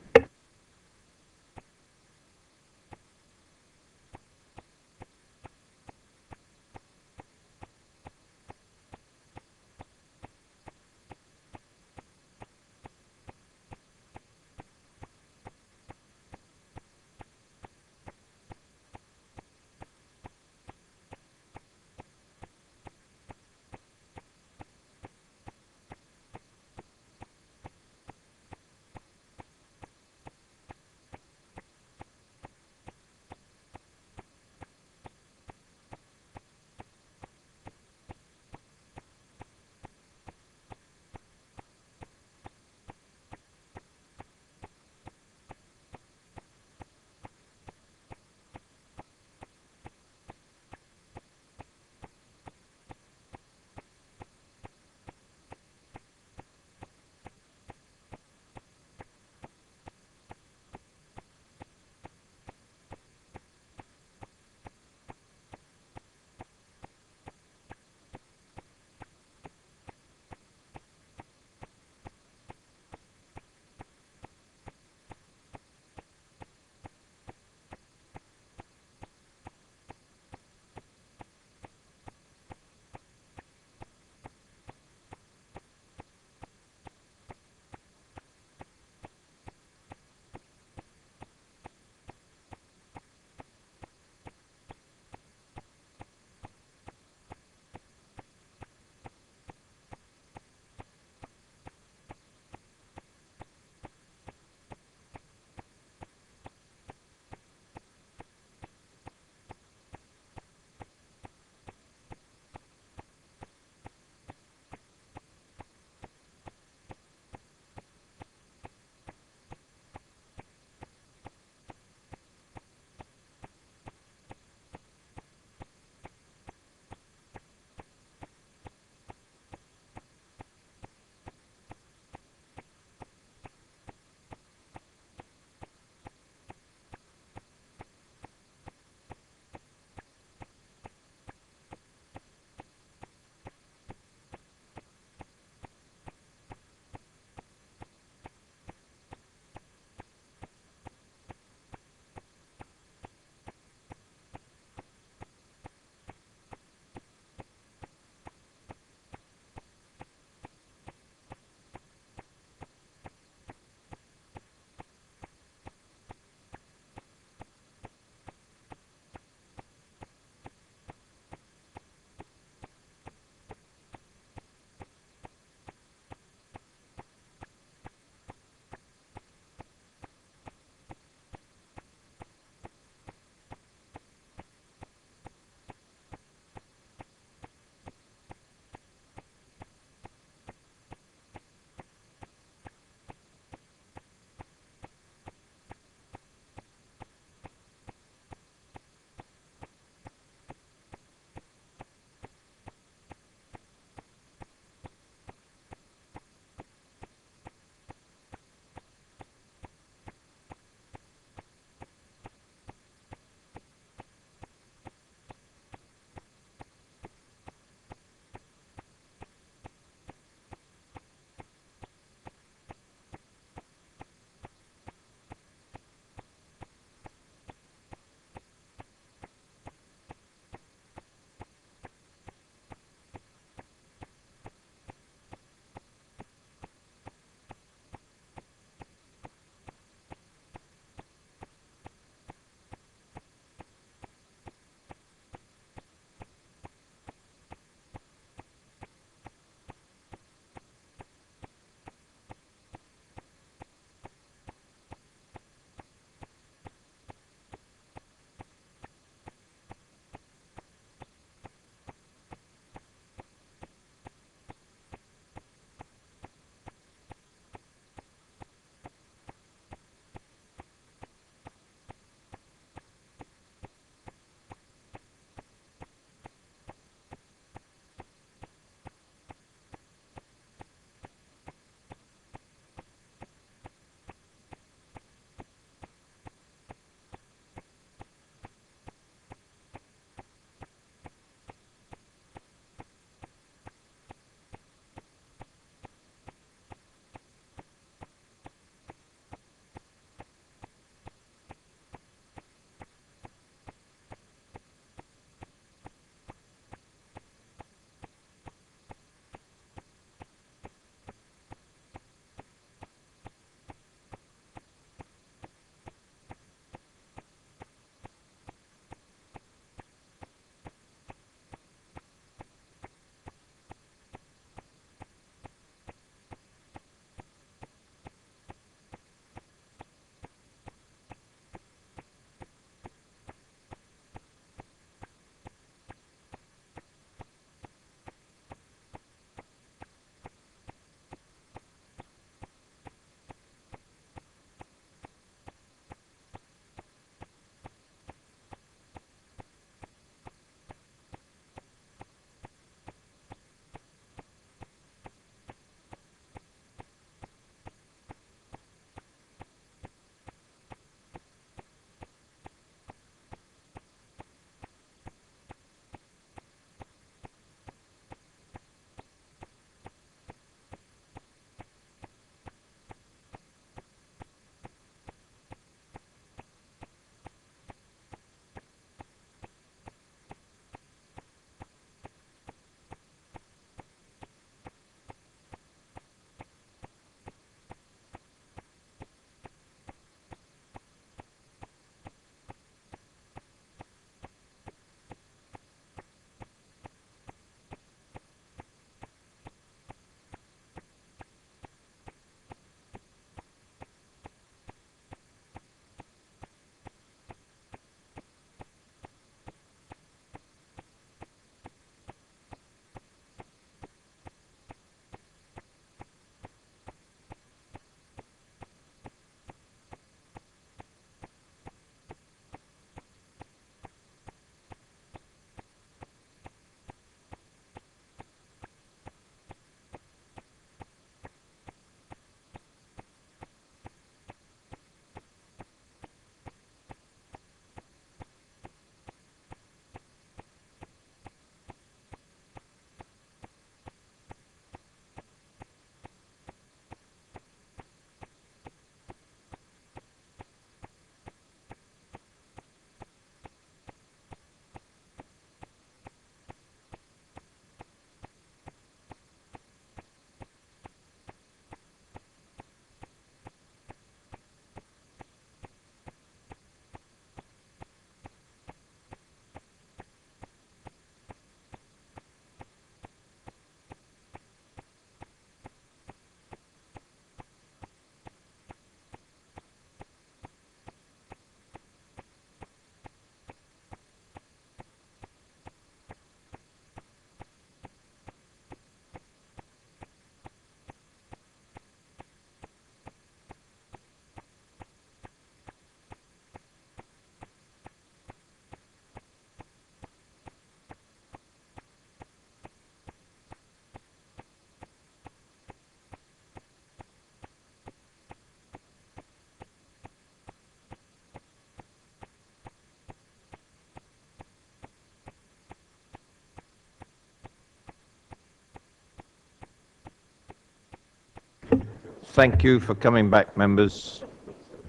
Thank you for coming back, members.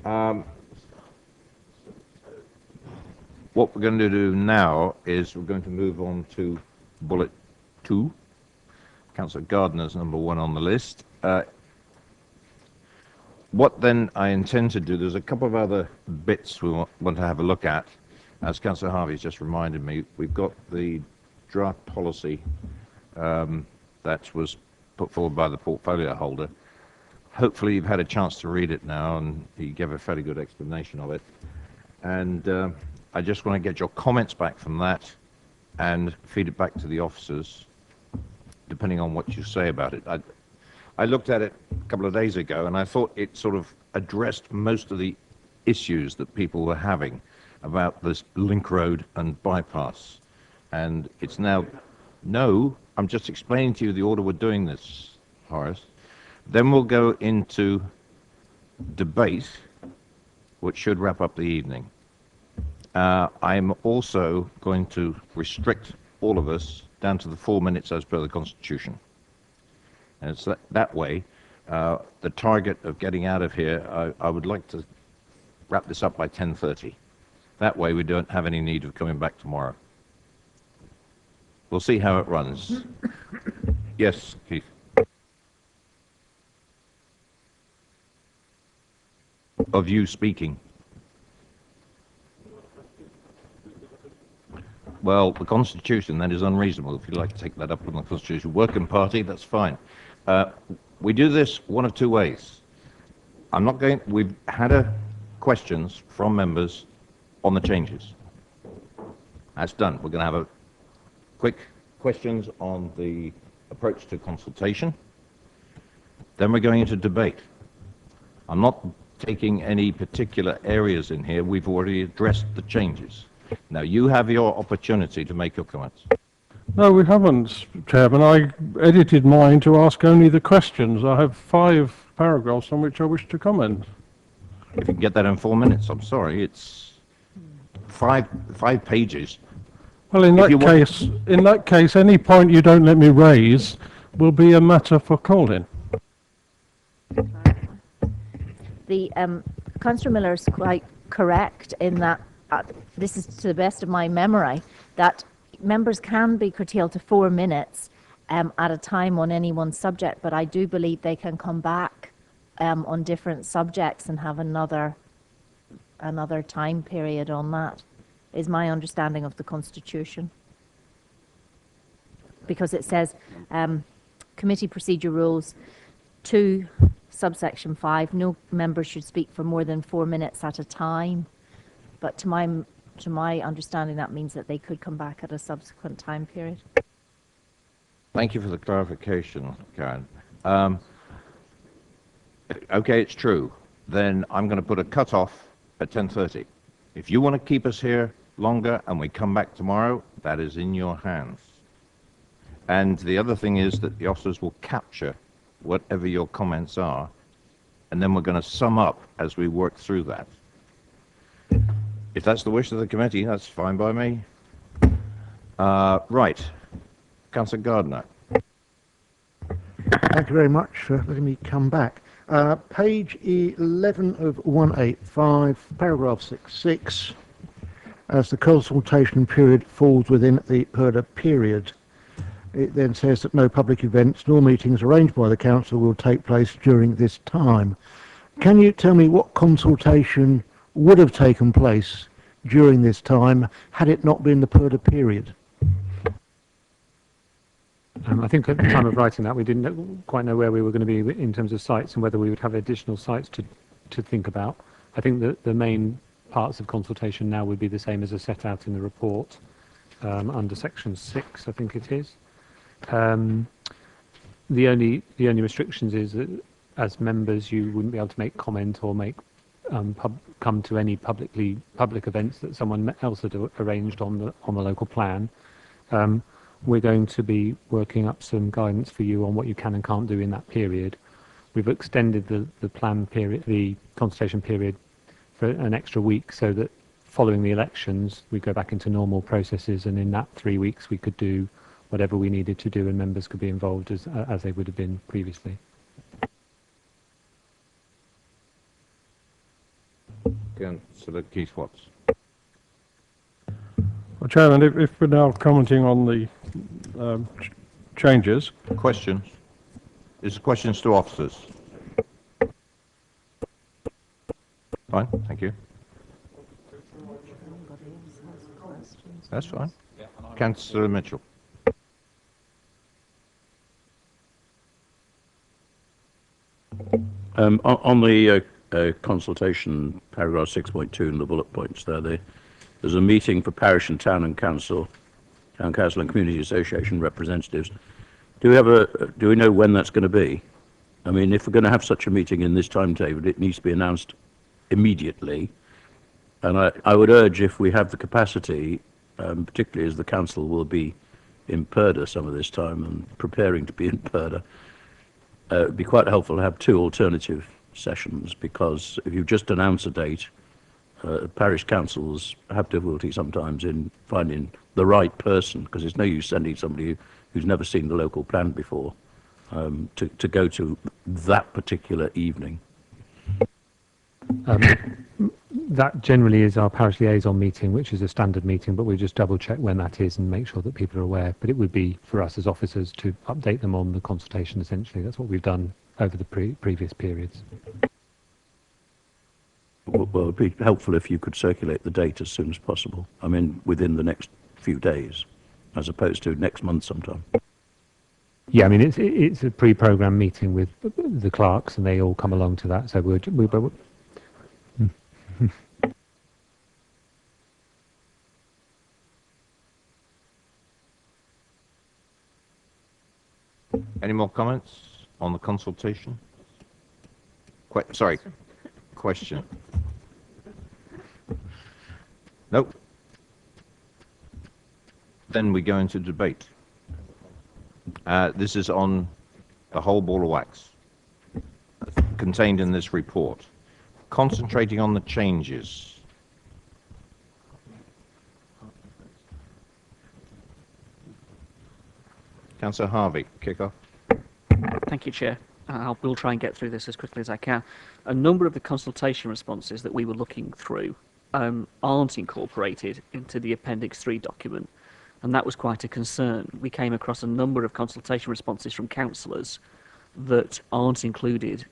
What we're going to do now is we're going to move on to bullet 2. Councillor Gardner's number 1 on the list. What then I intend to do, there's a couple of other bits we want to have a look at. As Councillor Harvey's just reminded me, we've got the draft policy that was put forward by the portfolio holder. Hopefully you've had a chance to read it now, and he gave a fairly good explanation of it. And I just want to get your comments back from that and feed it back to the officers, depending on what you say about it. I looked at it a couple of days ago, and I thought it sort of addressed most of the issues that people were having about this link road and bypass. And it's now, no, I'm just explaining to you the order we're doing this, Horace. Then we'll go into debate, which should wrap up the evening. I'm also going to restrict all of us down to the 4 minutes as per the Constitution. And it's that way, the target of getting out of here, I would like to wrap this up by 10:30. That way we don't have any need of coming back tomorrow. We'll see how it runs. Yes, Keith. Of you speaking. Well, the Constitution, that is unreasonable. If you'd like to take that up on the Constitution. Working Party, that's fine. We do this one of two ways. We've had questions from members on the changes. That's done. We're going to have a quick questions on the approach to consultation. Then we're going into debate. I'm not taking any particular areas in here. We've already addressed the changes. Now, you have your opportunity to make your comments. No, we haven't, Chairman. I edited mine to ask only the questions. I have 5 paragraphs on which I wish to comment. If you can get that in 4 minutes, I'm sorry, it's five pages. Well, in that case, any point you don't let me raise will be a matter for calling. The Councillor Miller is quite correct in that this is to the best of my memory that members can be curtailed to 4 minutes at a time on any one subject, but I do believe they can come back on different subjects and have another time period on that, is my understanding of the Constitution. Because it says committee procedure rules 2 subsection 5, no member should speak for more than 4 minutes at a time. But to my understanding, that means that they could come back at a subsequent time period. Thank you for the clarification, Karen. Okay, it's true. Then I'm going to put a cut-off at 10:30. If you want to keep us here longer and we come back tomorrow, that is in your hands. And the other thing is that the officers will capture whatever your comments are, and then we're going to sum up as we work through that. If that's the wish of the committee, that's fine by me. Right. Councillor Gardner. Thank you very much for letting me come back. Page 11 of 185, paragraph 6.6, as the consultation period falls within the PERDA period. It then says that no public events nor meetings arranged by the council will take place during this time. Can you tell me what consultation would have taken place during this time had it not been the PERDA period? I think at the time of writing that, we didn't quite know where we were going to be in terms of sites and whether we would have additional sites to think about. I think that the main parts of consultation now would be the same as are set out in the report under section 6, I think it is. The only restrictions is that as members you wouldn't be able to make comment or make come to any public events that someone else had arranged on the local plan. We're going to be working up some guidance for you on what you can and can't do in that period. We've extended the plan period, the consultation period, for an extra week, so that following the elections we go back into normal processes, and in that 3 weeks we could do whatever we needed to do and members could be involved as they would have been previously. Councillor Keith Watts. Well, Chairman, if we're now commenting on the changes. Questions? Is the questions to officers? Fine, thank you. That's fine. Councillor Mitchell. On the consultation, paragraph 6.2 and the bullet points there's a meeting for parish and town council and community association representatives. Do we know when that's going to be? I mean, if we're going to have such a meeting in this timetable, it needs to be announced immediately. And I would urge, if we have the capacity, particularly as the council will be in Purda some of this time and preparing to be in Purda, it would be quite helpful to have two alternative sessions, because if you just announce a date, parish councils have difficulty sometimes in finding the right person, because it's no use sending somebody who's never seen the local plan before to go to that particular evening. That generally is our parish liaison meeting, which is a standard meeting, but we just double check when that is and make sure that people are aware. But it would be for us as officers to update them on the consultation, essentially. That's what we've done over the previous periods. Well, it would be helpful if you could circulate the date as soon as possible. I mean, within the next few days, as opposed to next month sometime. Yeah, I mean, it's a pre-programmed meeting with the clerks, and they all come along to that. So we're Any more comments on the consultation? Sorry, question. Nope. Then we go into debate. This is on the whole ball of wax contained in this report, concentrating on the changes. Councillor Harvey, kick off. Thank you, Chair. We'll try and get through this as quickly as I can. A number of the consultation responses that we were looking through aren't incorporated into the Appendix 3 document, and that was quite a concern. We came across a number of consultation responses from councillors that aren't included.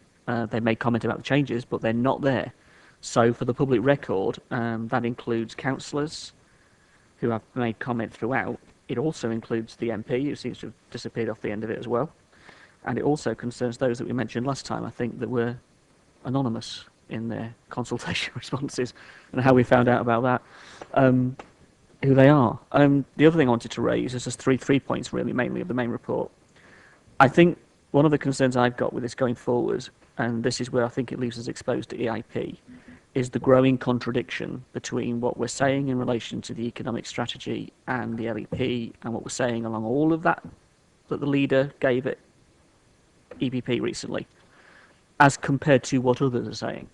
They made comment about the changes, but they're not there. So for the public record, that includes councillors who have made comment throughout. It also includes the MP, who seems to have disappeared off the end of it as well. And it also concerns those that we mentioned last time, I think, that were anonymous in their consultation responses, and how we found out about that, who they are. The other thing I wanted to raise is just three points, really, mainly of the main report. I think one of the concerns I've got with this going forward, and this is where I think it leaves us exposed to EIP, is the growing contradiction between what we're saying in relation to the economic strategy and the LEP, and what we're saying along all of that the leader gave at EPP recently, as compared to what others are saying,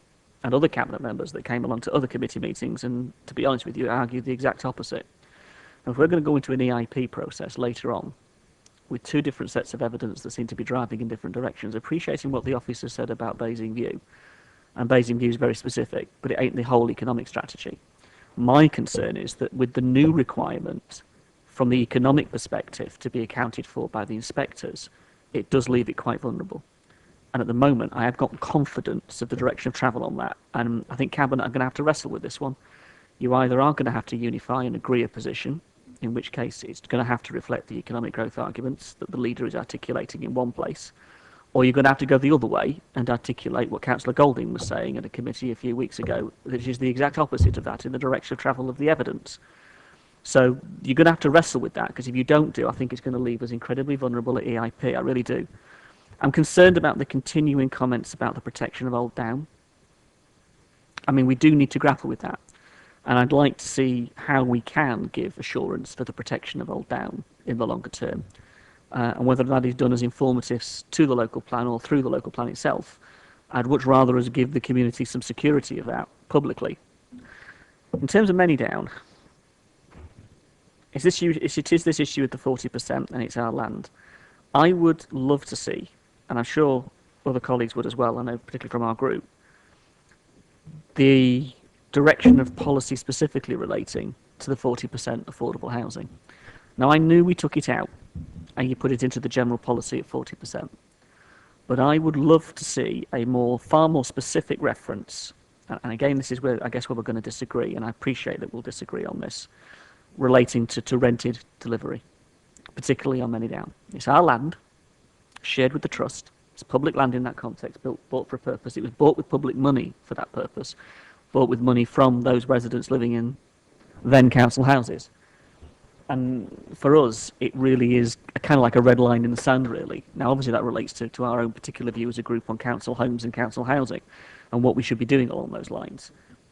and other cabinet members that came along to other committee meetings and, to be honest with you, argued the exact opposite. And if we're going to go into an EIP process later on with two different sets of evidence that seem to be driving in different directions, appreciating what the officer said about Basing View, and Basing View is very specific, but it ain't the whole economic strategy. My concern is that with the new requirement from the economic perspective to be accounted for by the inspectors, it does leave it quite vulnerable. And at the moment, I have got confidence of the direction of travel on that, and I think Cabinet are going to have to wrestle with this one. You either are going to have to unify and agree a position, in which case it's going to have to reflect the economic growth arguments that the leader is articulating in one place, or you're going to have to go the other way and articulate what Councillor Golding was saying at a committee a few weeks ago, which is the exact opposite of that in the direction of travel of the evidence. So you're going to have to wrestle with that, because if you don't do, I think it's going to leave us incredibly vulnerable at EIP. I really do. I'm concerned about the continuing comments about the protection of Old Down. I mean, we do need to grapple with that. And I'd like to see how we can give assurance for the protection of Old Down in the longer term. And whether that is done as informatives to the local plan or through the local plan itself, I'd much rather us give the community some security of that publicly. In terms of Many Down, it is this issue with the 40% and it's our land. I would love to see, and I'm sure other colleagues would as well, I know particularly from our group, the direction of policy specifically relating to the 40% affordable housing. Now, I knew we took it out and you put it into the general policy at 40%. But I would love to see a far more specific reference, and again, this is where I guess where we're going to disagree, and I appreciate that we'll disagree on this, relating to rented delivery, particularly on Many Down. It's our land, shared with the trust. It's public land in that context, bought for a purpose. It was bought with public money for that purpose, bought with money from those residents living in then council houses. And for us, it really is kind of like a red line in the sand, really. Now, obviously, that relates to our own particular view as a group on council homes and council housing and what we should be doing along those lines.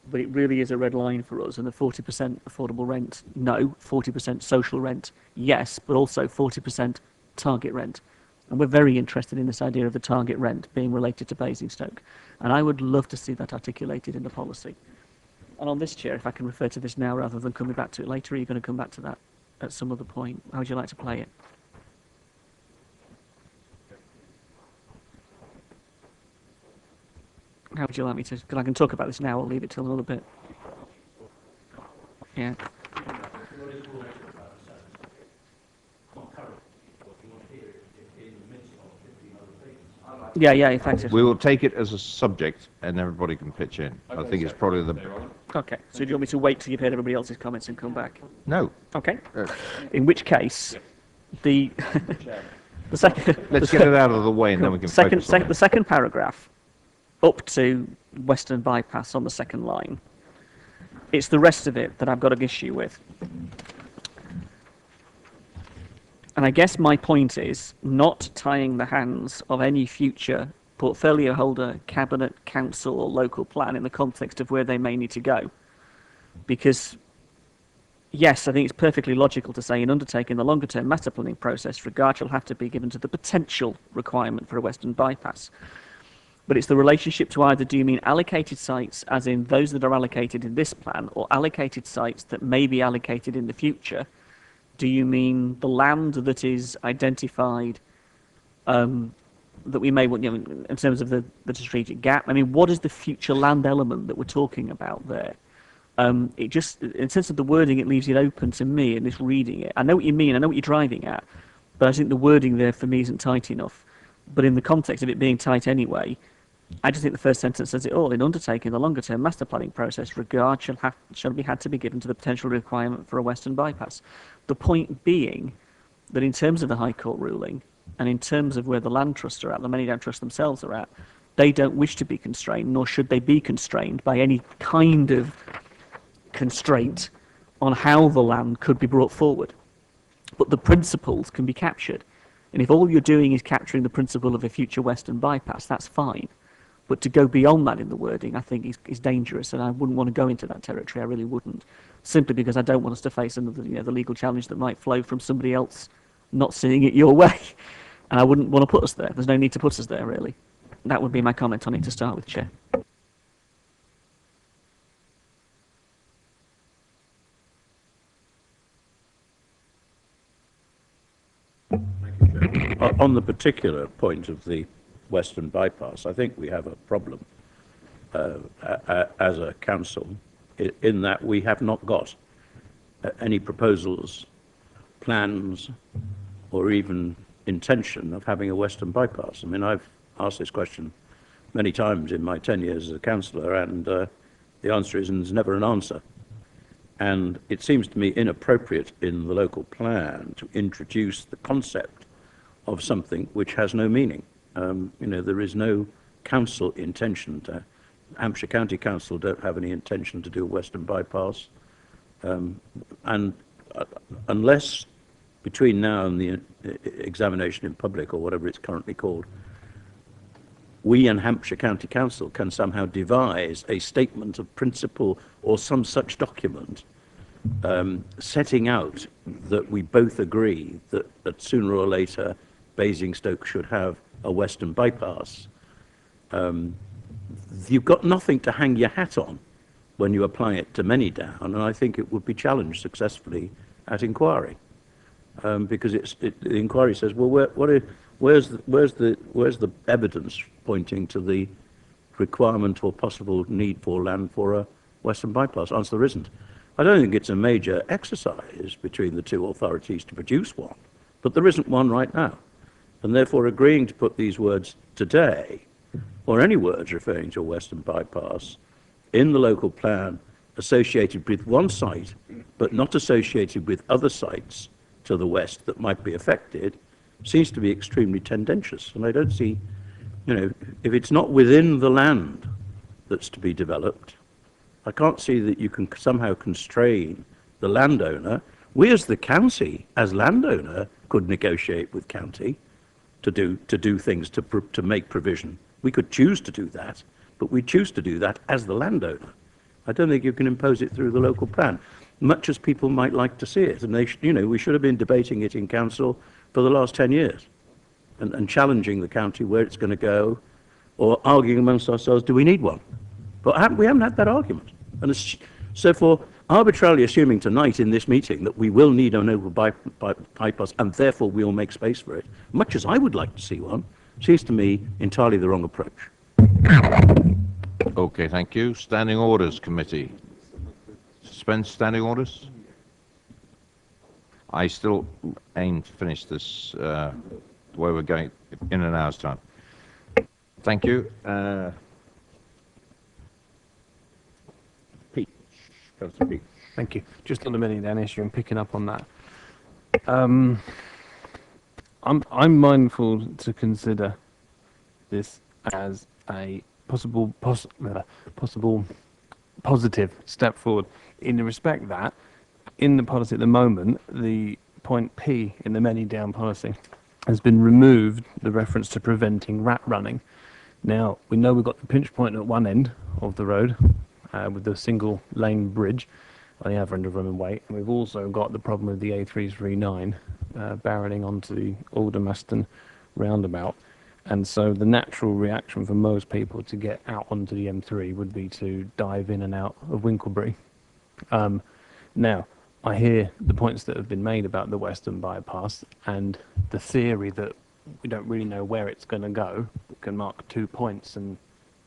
But it really is a red line for us. And the 40% affordable rent, no. 40% social rent, yes. But also 40% target rent. And we're very interested in this idea of the target rent being related to Basingstoke. And I would love to see that articulated in the policy. And on this, Chair, if I can refer to this now rather than coming back to it later, are you going to come back to that at some other point? How would you like to play it? How would you like me to? Because I can talk about this now or leave it till a little bit. Yeah. Yeah, effectively. We will take it as a subject and everybody can pitch in. I think it's probably the... Okay, so do you want me to wait till you've heard everybody else's comments and come back? No. Okay. In which case, the second... Let's get it out of the way and then we can focus on it. The second paragraph, up to Western Bypass on the second line, it's the rest of it that I've got an issue with. And I guess my point is not tying the hands of any future portfolio holder, cabinet, council or local plan in the context of where they may need to go. Because, yes, I think it's perfectly logical to say in undertaking the longer term master planning process, regard shall have to be given to the potential requirement for a Western Bypass. But it's the relationship to either do you mean allocated sites, as in those that are allocated in this plan, or allocated sites that may be allocated in the future. Do you mean the land that is identified that we may want, in terms of the strategic gap? I mean, what is the future land element that we're talking about there? It just, in terms of the wording, it leaves it open to me in this reading it. I know what you mean, I know what you're driving at, but I think the wording there for me isn't tight enough. But in the context of it being tight anyway, I just think the first sentence says it all. In undertaking the longer term master planning process, regard shall be had to be given to the potential requirement for a Western Bypass. The point being that in terms of the High Court ruling, and in terms of where the land trusts are at, the Many Down Trust themselves are at, they don't wish to be constrained, nor should they be constrained by any kind of constraint on how the land could be brought forward. But the principles can be captured. And if all you're doing is capturing the principle of a future Western Bypass, that's fine. But to go beyond that in the wording, I think, is dangerous, and I wouldn't want to go into that territory. I really wouldn't, simply because I don't want us to face another, the legal challenge that might flow from somebody else not seeing it your way, and I wouldn't want to put us there. There's no need to put us there, really. That would be my comment on it to start with, Chair. On the particular point of the Western Bypass, I think we have a problem as a council in that we have not got any proposals, plans, or even intention of having a Western Bypass. I mean, I've asked this question many times in my 10 years as a councillor, and the answer is, and there's never an answer. And it seems to me inappropriate in the local plan to introduce the concept of something which has no meaning. There is no council intention to, Hampshire County Council don't have any intention to do a Western Bypass. And unless between now and the examination in public, or whatever it's currently called, we and Hampshire County Council can somehow devise a statement of principle or some such document setting out that we both agree that sooner or later Basingstoke should have a Western Bypass. You've got nothing to hang your hat on when you apply it to Many Down, and I think it would be challenged successfully at inquiry, because the inquiry says, well, where's the evidence pointing to the requirement or possible need for land for a Western Bypass. Answer, there isn't. I don't think it's a major exercise between the two authorities to produce one, but there isn't one right now. And therefore agreeing to put these words today, or any words referring to a Western Bypass, in the local plan associated with one site, but not associated with other sites to the west that might be affected, seems to be extremely tendentious. And I don't see, if it's not within the land that's to be developed, I can't see that you can somehow constrain the landowner. We as the county, as landowner, could negotiate with county to do things to make provision. We could choose to do that, but we choose to do that as the landowner. I don't think you can impose it through the local plan, much as people might like to see it. And we should have been debating it in council for the last 10 years and challenging the county where it's going to go, or arguing amongst ourselves, do we need one? But we haven't had that argument. And so for arbitrarily assuming tonight in this meeting that we will need an open bypass and therefore we will make space for it, much as I would like to see one, seems to me entirely the wrong approach. Okay, thank you. Standing Orders Committee. Suspend standing orders? I still aim to finish this the way we're going in an hour's time. Thank you. Peach. Councillor Peach. Thank you. Just on the Many-Down issue and picking up on that. I'm mindful to consider this as a possible positive step forward in the respect that in the policy at the moment, the point P in the Many-Down policy has been removed, the reference to preventing rat running. Now, we know we've got the pinch point at one end of the road with the single lane bridge on the other end of Roman Way, and we've also got the problem with the A339 barreling onto the Aldermaston roundabout. And so the natural reaction for most people to get out onto the M3 would be to dive in and out of Winklebury. Now, I hear the points that have been made about the Western Bypass and the theory that we don't really know where it's going to go. We can mark 2 points and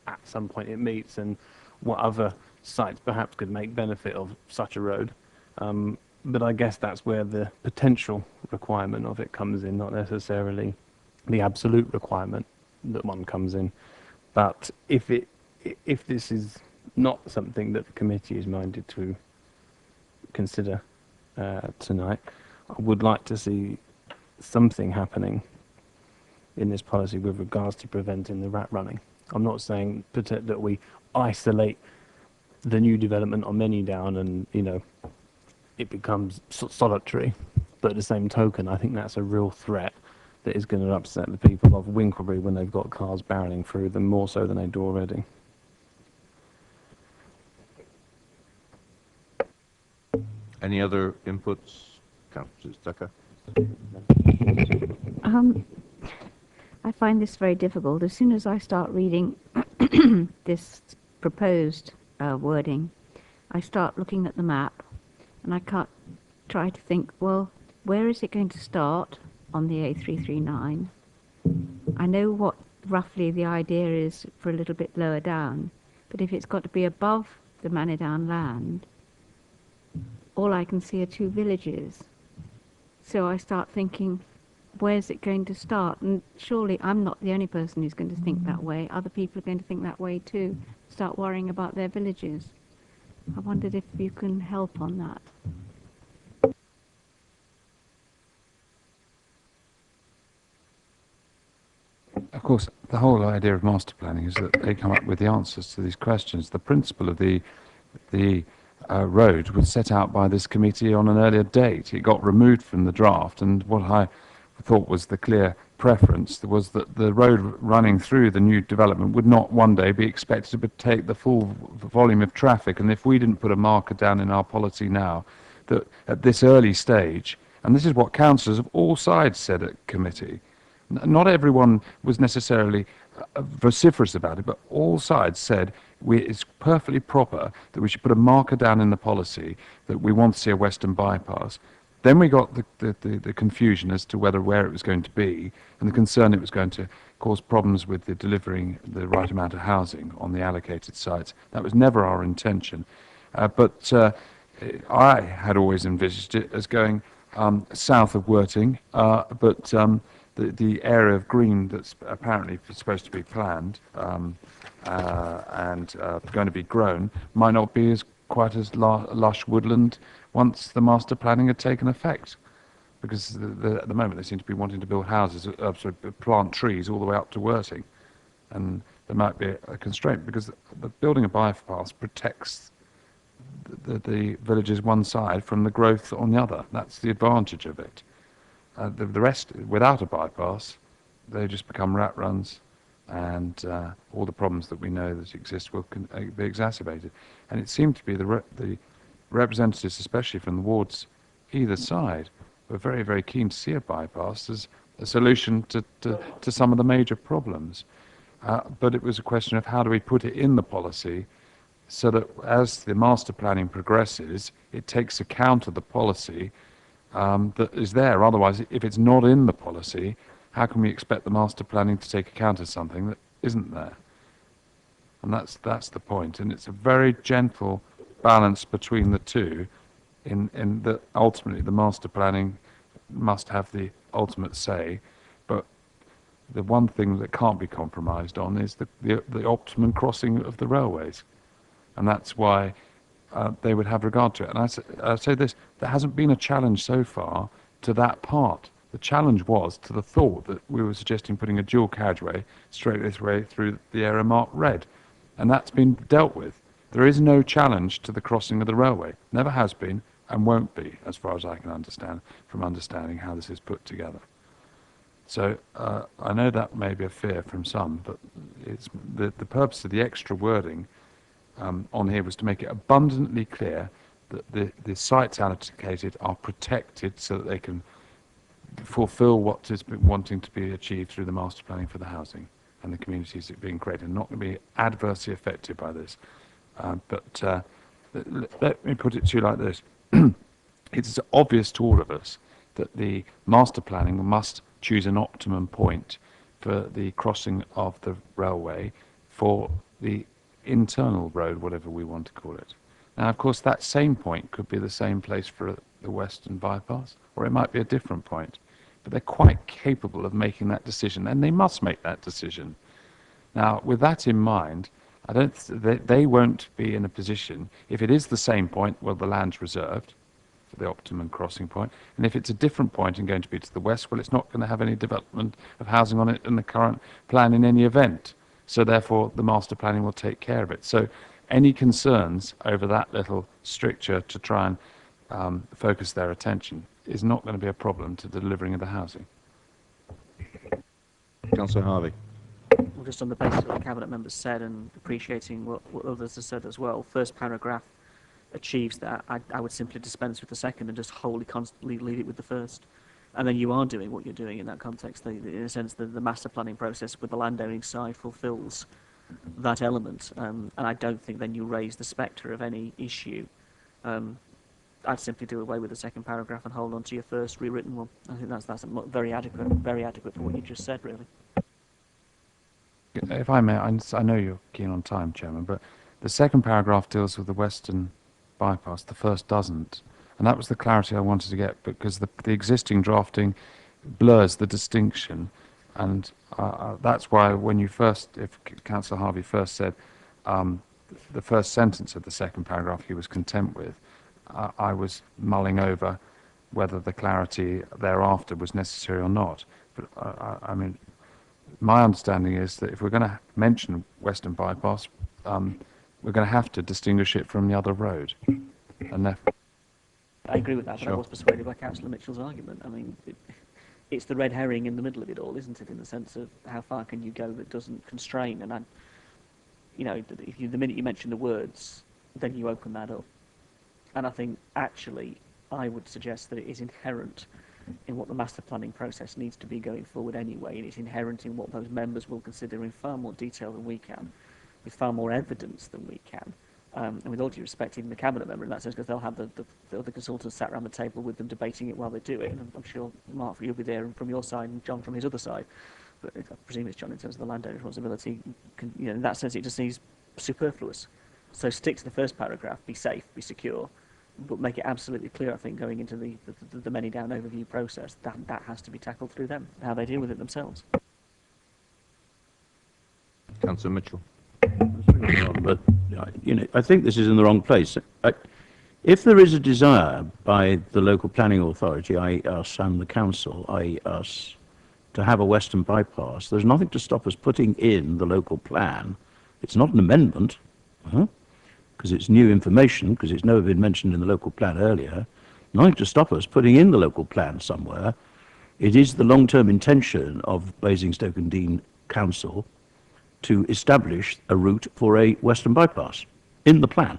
at some point it meets, and what other sites perhaps could make benefit of such a road. But I guess that's where the potential requirement of it comes in, not necessarily the absolute requirement that one comes in. But if this is not something that the committee is minded to consider tonight, I would like to see something happening in this policy with regards to preventing the rat running. I'm not saying that we isolate the new development on Many-Down and it becomes solitary, but at the same token, I think that's a real threat that is going to upset the people of Winklebury when they've got cars barreling through them more so than they do already. Any other inputs? Councillor Tucker. I find this very difficult. As soon as I start reading this proposed wording, I start looking at the map and I can't try to think, well, where is it going to start on the A339? I know what roughly the idea is for a little bit lower down, but if it's got to be above the Many-Down land, all I can see are 2 villages. So I start thinking, where's it going to start? And surely I'm not the only person who's going to think that way. Other people are going to think that way too, start worrying about their villages. I wondered if you can help on that. Of course, the whole idea of master planning is that they come up with the answers to these questions. The principle of the road was set out by this committee on an earlier date. It got removed from the draft, and what I thought was the clear preference was that the road running through the new development would not one day be expected to take the full volume of traffic. And if we didn't put a marker down in our policy now, that at this early stage, and this is what councillors of all sides said at committee, not everyone was necessarily vociferous about it, but all sides said it's perfectly proper that we should put a marker down in the policy that we want to see a Western Bypass. Then we got the confusion as to where it was going to be, and the concern it was going to cause problems with delivering the right amount of housing on the allocated sites. That was never our intention. I had always envisaged it as going south of Worthing, the area of green that's apparently supposed to be planned and going to be grown might not be as quite as lush woodland once the master planning had taken effect. Because at the moment they seem to be wanting to build houses, plant trees all the way up to Worthing. And there might be a constraint because the building a bypass protects the villages one side from the growth on the other. That's the advantage of it. The rest, without a bypass, they just become rat runs, and all the problems that we know that exist will be exacerbated. And it seemed to be the representatives, especially from the wards either side, were very, very keen to see a bypass as a solution to some of the major problems. But it was a question of how do we put it in the policy so that as the master planning progresses, it takes account of the policy that is there. Otherwise, if it's not in the policy, how can we expect the master planning to take account of something that isn't there? And that's the point. And it's a very gentle balance between the two, in that ultimately the master planning must have the ultimate say, but the one thing that can't be compromised on is the optimum crossing of the railways. And that's why they would have regard to it. And I say this, there hasn't been a challenge so far to that part. The challenge was to the thought that we were suggesting putting a dual carriageway straight this way through the area marked red. And that's been dealt with. There is no challenge to the crossing of the railway. Never has been and won't be, as far as I can understand, from understanding how this is put together. So I know that may be a fear from some, but it's the purpose of the extra wording on here was to make it abundantly clear that the sites allocated are protected so that they can fulfill what is wanting to be achieved through the master planning for the housing and the communities that are being created, not going to be adversely affected by this. Let me put it to you like this. It's obvious to all of us that the master planning must choose an optimum point for the crossing of the railway for the internal road, whatever we want to call it. Now, of course, that same point could be the same place for the western bypass, or it might be a different point. But they're quite capable of making that decision, and they must make that decision. Now, with that in mind, they won't be in a position, if it is the same point, well, the land's reserved for the optimum crossing point, and if it's a different point and going to be to the west, well, it's not going to have any development of housing on it in the current plan in any event. So therefore, the master planning will take care of it. So any concerns over that little stricture to try and focus their attention is not going to be a problem to the delivering of the housing. Councillor Harvey. Well, just on the basis of what the Cabinet members said and appreciating what others have said as well, first paragraph achieves that. I would simply dispense with the second and just wholly constantly leave it with the first. And then you are doing what you're doing in that context. In a sense, the master planning process with the landowning side fulfills that element. And I don't think then you raise the spectre of any issue. I'd simply do away with the second paragraph and hold on to your first rewritten one. I think that's very adequate for what you just said, really. If I may, I know you're keen on time, Chairman, but the second paragraph deals with the western bypass, the first doesn't. And that was the clarity I wanted to get, because the existing drafting blurs the distinction. And that's why when you first, if Councillor Harvey first said the first sentence of the second paragraph he was content with, I was mulling over whether the clarity thereafter was necessary or not. But I mean, my understanding is that if we're going to mention Western Bypass, we're going to have to distinguish it from the other road. And therefore, I agree with that, but I was persuaded by Councillor Mitchell's argument. I mean, it's the red herring in the middle of it all, isn't it, in the sense of how far can you go that doesn't constrain? And the minute you mention the words, then you open that up. And I think, actually, I would suggest that it is inherent in what the master planning process needs to be going forward anyway, and it's inherent in what those members will consider in far more detail than we can, with far more evidence than we can. And with all due respect, even the Cabinet member in that sense, because they'll have the other consultants sat around the table with them debating it while they do it. And I'm sure, Mark, you'll be there from your side and John from his other side. But I presume it's John in terms of the landowner responsibility. In that sense, it just seems superfluous. So stick to the first paragraph, be safe, be secure, but make it absolutely clear, I think, going into the many down overview process, that has to be tackled through them, how they deal with it themselves. Councillor Mitchell. But, I think this is in the wrong place. If there is a desire by the local planning authority, i.e. us, and the council, i.e. us, to have a western bypass, there's nothing to stop us putting in the local plan. It's not an amendment, because it's new information, because it's never been mentioned in the local plan earlier. Nothing to stop us putting in the local plan somewhere. It is the long-term intention of Basingstoke and Dean Council to establish a route for a western bypass in the plan.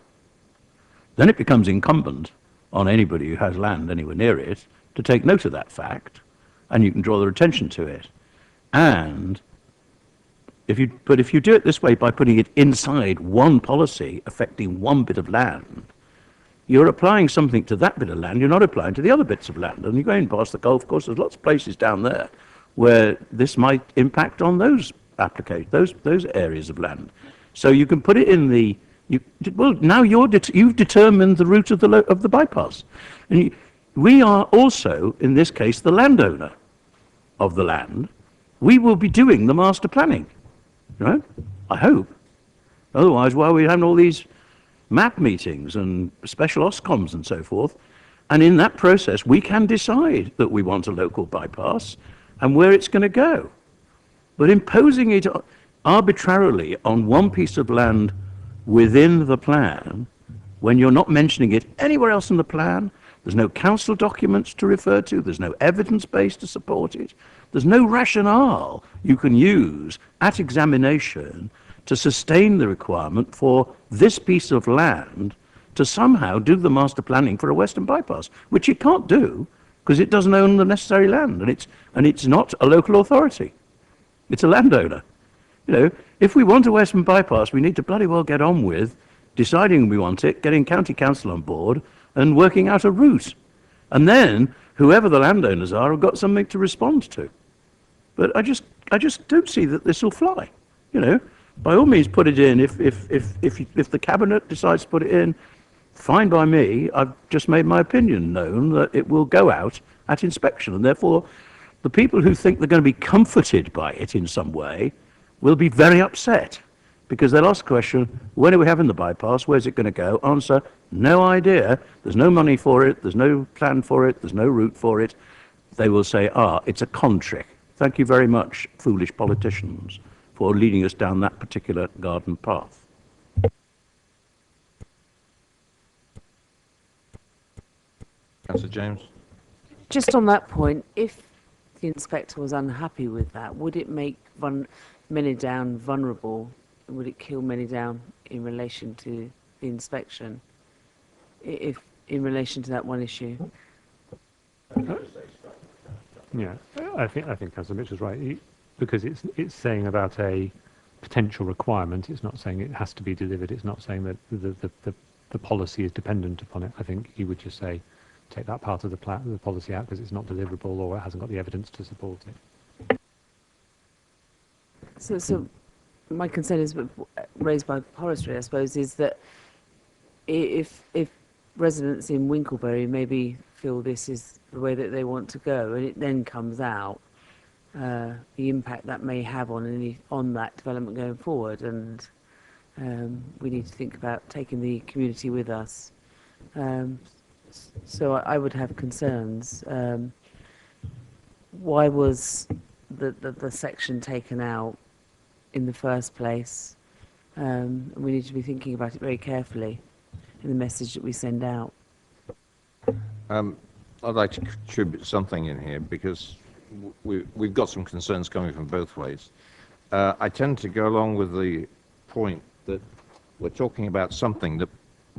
Then it becomes incumbent on anybody who has land anywhere near it to take note of that fact, and you can draw their attention to it. And if you do it this way, by putting it inside one policy affecting one bit of land, you're applying something to that bit of land, you're not applying to the other bits of land. And you're going past the golf course, there's lots of places down there where this might impact on those applications, those areas of land. So you can put it in the, now you've determined the route of the bypass. And we are also, in this case, the landowner of the land. We will be doing the master planning, right? I hope. Otherwise, why are we having all these map meetings and special OSCOMs and so forth? And in that process, we can decide that we want a local bypass and where it's going to go. But imposing it arbitrarily on one piece of land within the plan, when you're not mentioning it anywhere else in the plan, there's no council documents to refer to, there's no evidence base to support it, there's no rationale you can use at examination to sustain the requirement for this piece of land to somehow do the master planning for a western bypass, which it can't do because it doesn't own the necessary land, and it's not a local authority. It's a landowner. If we want a western bypass, we need to bloody well get on with deciding we want it, getting county council on board, and working out a route. And then, whoever the landowners are, have got something to respond to. But I just don't see that this will fly. By all means, put it in. If the cabinet decides to put it in, fine by me. I've just made my opinion known that it will go out at inspection, and therefore, the people who think they're going to be comforted by it in some way will be very upset, because they'll ask the question, when are we having the bypass? Where's it going to go? Answer, no idea. There's no money for it. There's no plan for it. There's no route for it. They will say, it's a con trick. Thank you very much, foolish politicians, for leading us down that particular garden path. Councillor James. Just on that point, if the inspector was unhappy with that, would it make Manydown vulnerable? Would it kill Manydown in relation to the inspection, if in relation to that one issue? Yeah, I think Councillor Mitchell's right, because it's saying about a potential requirement. It's not saying it has to be delivered. It's not saying that the policy is dependent upon it. I think he would just say, take that part of the policy out because it's not deliverable or it hasn't got the evidence to support it. So my concern is raised by forestry, I suppose, is that if residents in Winklebury maybe feel this is the way that they want to go, and it then comes out, the impact that may have on that development going forward, and we need to think about taking the community with us. So I would have concerns. Why was the section taken out in the first place? We need to be thinking about it very carefully in the message that we send out. I'd like to contribute something in here because we've got some concerns coming from both ways. I tend to go along with the point that we're talking about something that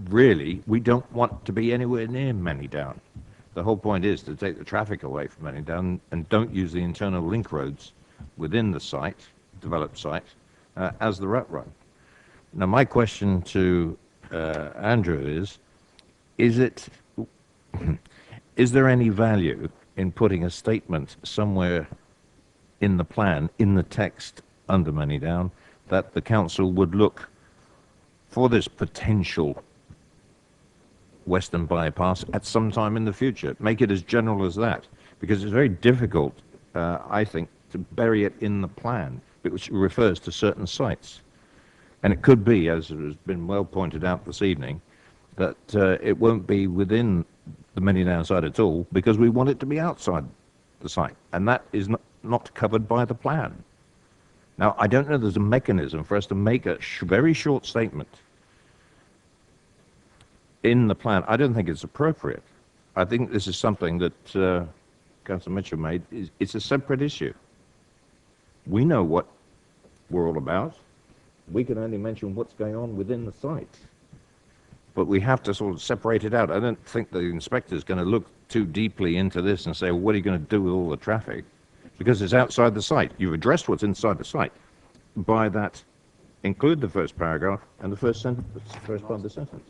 really we don't want to be anywhere near Manydown. The whole point is to take the traffic away from Manydown and don't use the internal link roads within the site, developed site, as the rat run. Now my question to Andrew is there any value in putting a statement somewhere in the plan, in the text under Manydown, that the council would look for this potential western bypass at some time in the future. Make it as general as that, because it's very difficult, I think, to bury it in the plan, which refers to certain sites. And it could be, as has been well pointed out this evening, that it won't be within the many downside at all, because we want it to be outside the site, and that is not covered by the plan. Now, I don't know there's a mechanism for us to make a very short statement in the plan. I don't think it's appropriate. I think this is something that Councillor Mitchell made. It's a separate issue. We know what we're all about. We can only mention what's going on within the site. But we have to sort of separate it out. I don't think the inspector's going to look too deeply into this and say, well, what are you going to do with all the traffic? Because it's outside the site. You've addressed what's inside the site. By that, include the first paragraph and the first sentence, first part of the sentence.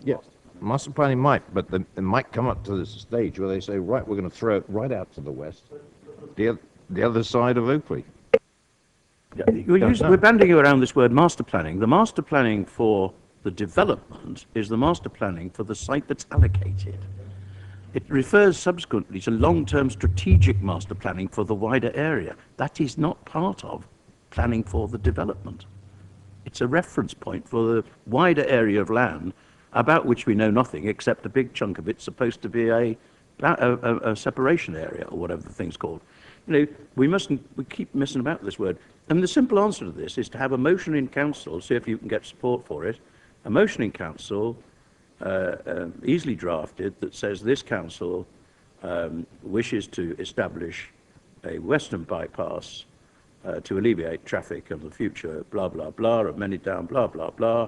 Yes, master planning might, but it might come up to this stage where they say, right, we're going to throw it right out to the west, the other side of Oakley. Yeah, we're banding around this word master planning. The master planning for the development is the master planning for the site that's allocated. It refers subsequently to long-term strategic master planning for the wider area. That is not part of planning for the development. It's a reference point for the wider area of land about which we know nothing, except a big chunk of it's supposed to be a separation area, or whatever the thing's called. You know, we keep messing about with this word. And the simple answer to this is to have a motion in council, see if you can get support for it, a motion in council, easily drafted, that says this council wishes to establish a western bypass to alleviate traffic of the future, blah, blah, blah, of many down, blah, blah, blah,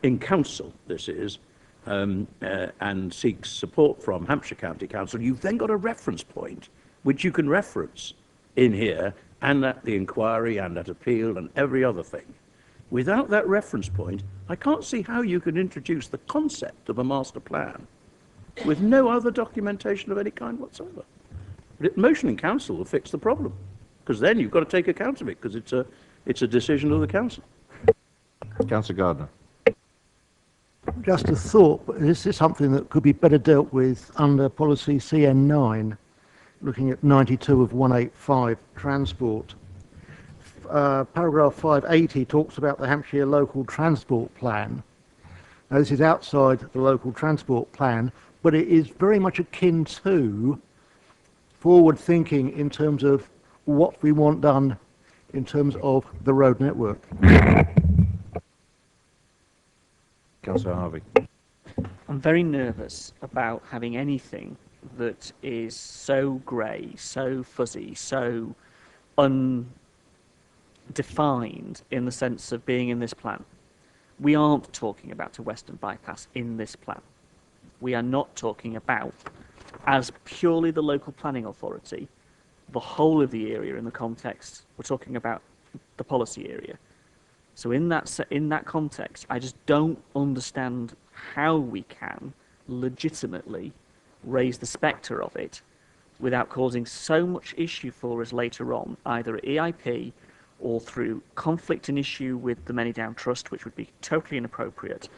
in council, this is, and seeks support from Hampshire County Council. You've then got a reference point, which you can reference in here, and at the inquiry, and at appeal, and every other thing. Without that reference point, I can't see how you can introduce the concept of a master plan with no other documentation of any kind whatsoever. But motion in council will fix the problem, because then you've got to take account of it, because it's a decision of the council. Councillor Gardner. Just a thought, but this is something that could be better dealt with under policy CN9, looking at 92 of 185, transport. Paragraph 580 talks about the Hampshire Local Transport Plan. Now, this is outside the local transport plan, but it is very much akin to forward thinking in terms of what we want done in terms of the road network. Councillor Harvey. I'm very nervous about having anything that is so grey, so fuzzy, so undefined in the sense of being in this plan. We aren't talking about a western bypass in this plan. We are not talking about, as purely the local planning authority, the whole of the area in the context. We're talking about the policy area. So in that context, I just don't understand how we can legitimately raise the spectre of it without causing so much issue for us later on, either at EIP or through conflict and issue with the Many Down Trust, which would be totally inappropriate.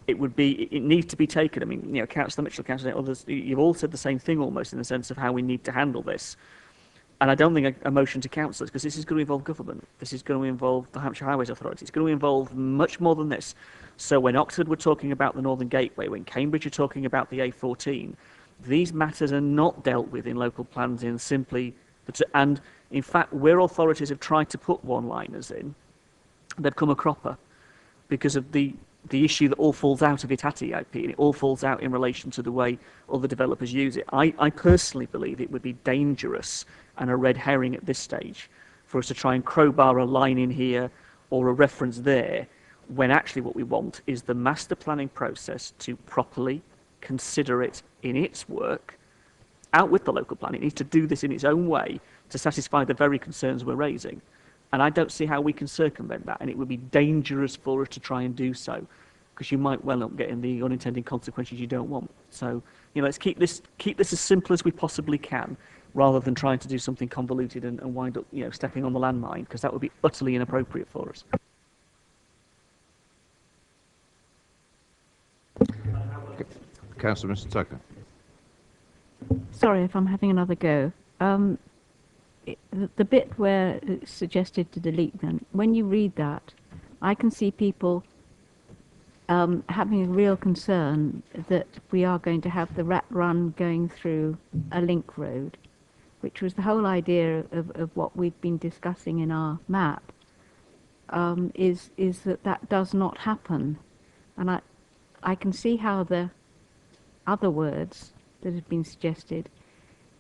It needs to be taken. I mean, you know, Councillor Mitchell, Councillor others, you've all said the same thing almost in the sense of how we need to handle this. And I don't think a motion to councillors, because this is going to involve government. This is going to involve the Hampshire Highways Authority. It's going to involve much more than this. So when Oxford were talking about the Northern Gateway, when Cambridge are talking about the A14, these matters are not dealt with in local plans in simply, and in fact, where authorities have tried to put one-liners in, they've come a cropper because of the issue that all falls out of it at EIP, and it all falls out in relation to the way other developers use it. I personally believe it would be dangerous and a red herring at this stage for us to try and crowbar a line in here or a reference there, when actually what we want is the master planning process to properly consider it in its work, out with the local plan. It needs to do this in its own way to satisfy the very concerns we're raising. And I don't see how we can circumvent that, and it would be dangerous for us to try and do so, because you might well not get in the unintended consequences you don't want. So, you know, let's keep this as simple as we possibly can, rather than trying to do something convoluted and wind up, you know, stepping on the landmine, because that would be utterly inappropriate for us. Councillor Mr. Tucker. Sorry if I'm having another go. The bit where it's suggested to delete them, when you read that, I can see people having a real concern that we are going to have the rat run going through a link road, which was the whole idea of what we've been discussing in our map, is that does not happen. And I can see how the other words that have been suggested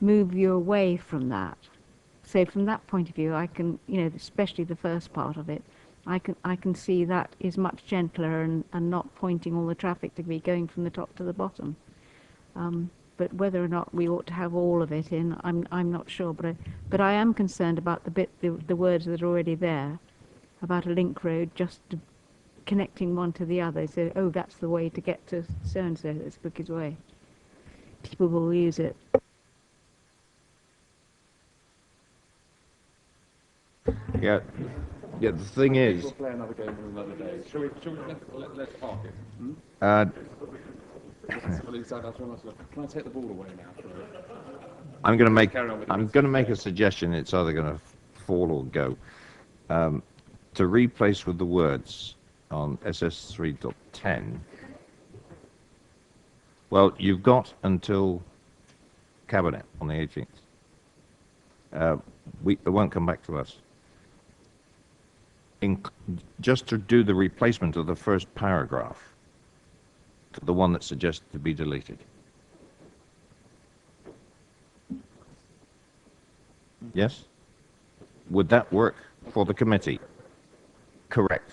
move you away from that. So from that point of view, I can, especially the first part of it, I can see that is much gentler and not pointing all the traffic to be going from the top to the bottom. But whether or not we ought to have all of it in, I'm not sure. But I am concerned about the words that are already there, about a link road just connecting one to the other. So, oh, that's the way to get to so and so. That's the quickest way. People will use it. Yeah. Yeah, the thing is... We'll play another game another day. Shall we let's park it? Hmm? Can I take the ball away now? I'm going to make a suggestion. It's either going to fall or go. To replace with the words on SS 3.10. Well, you've got until Cabinet on the 18th. It won't come back to us. Just to do the replacement of the first paragraph to the one that's suggested to be deleted. Yes? Would that work for the committee? Correct.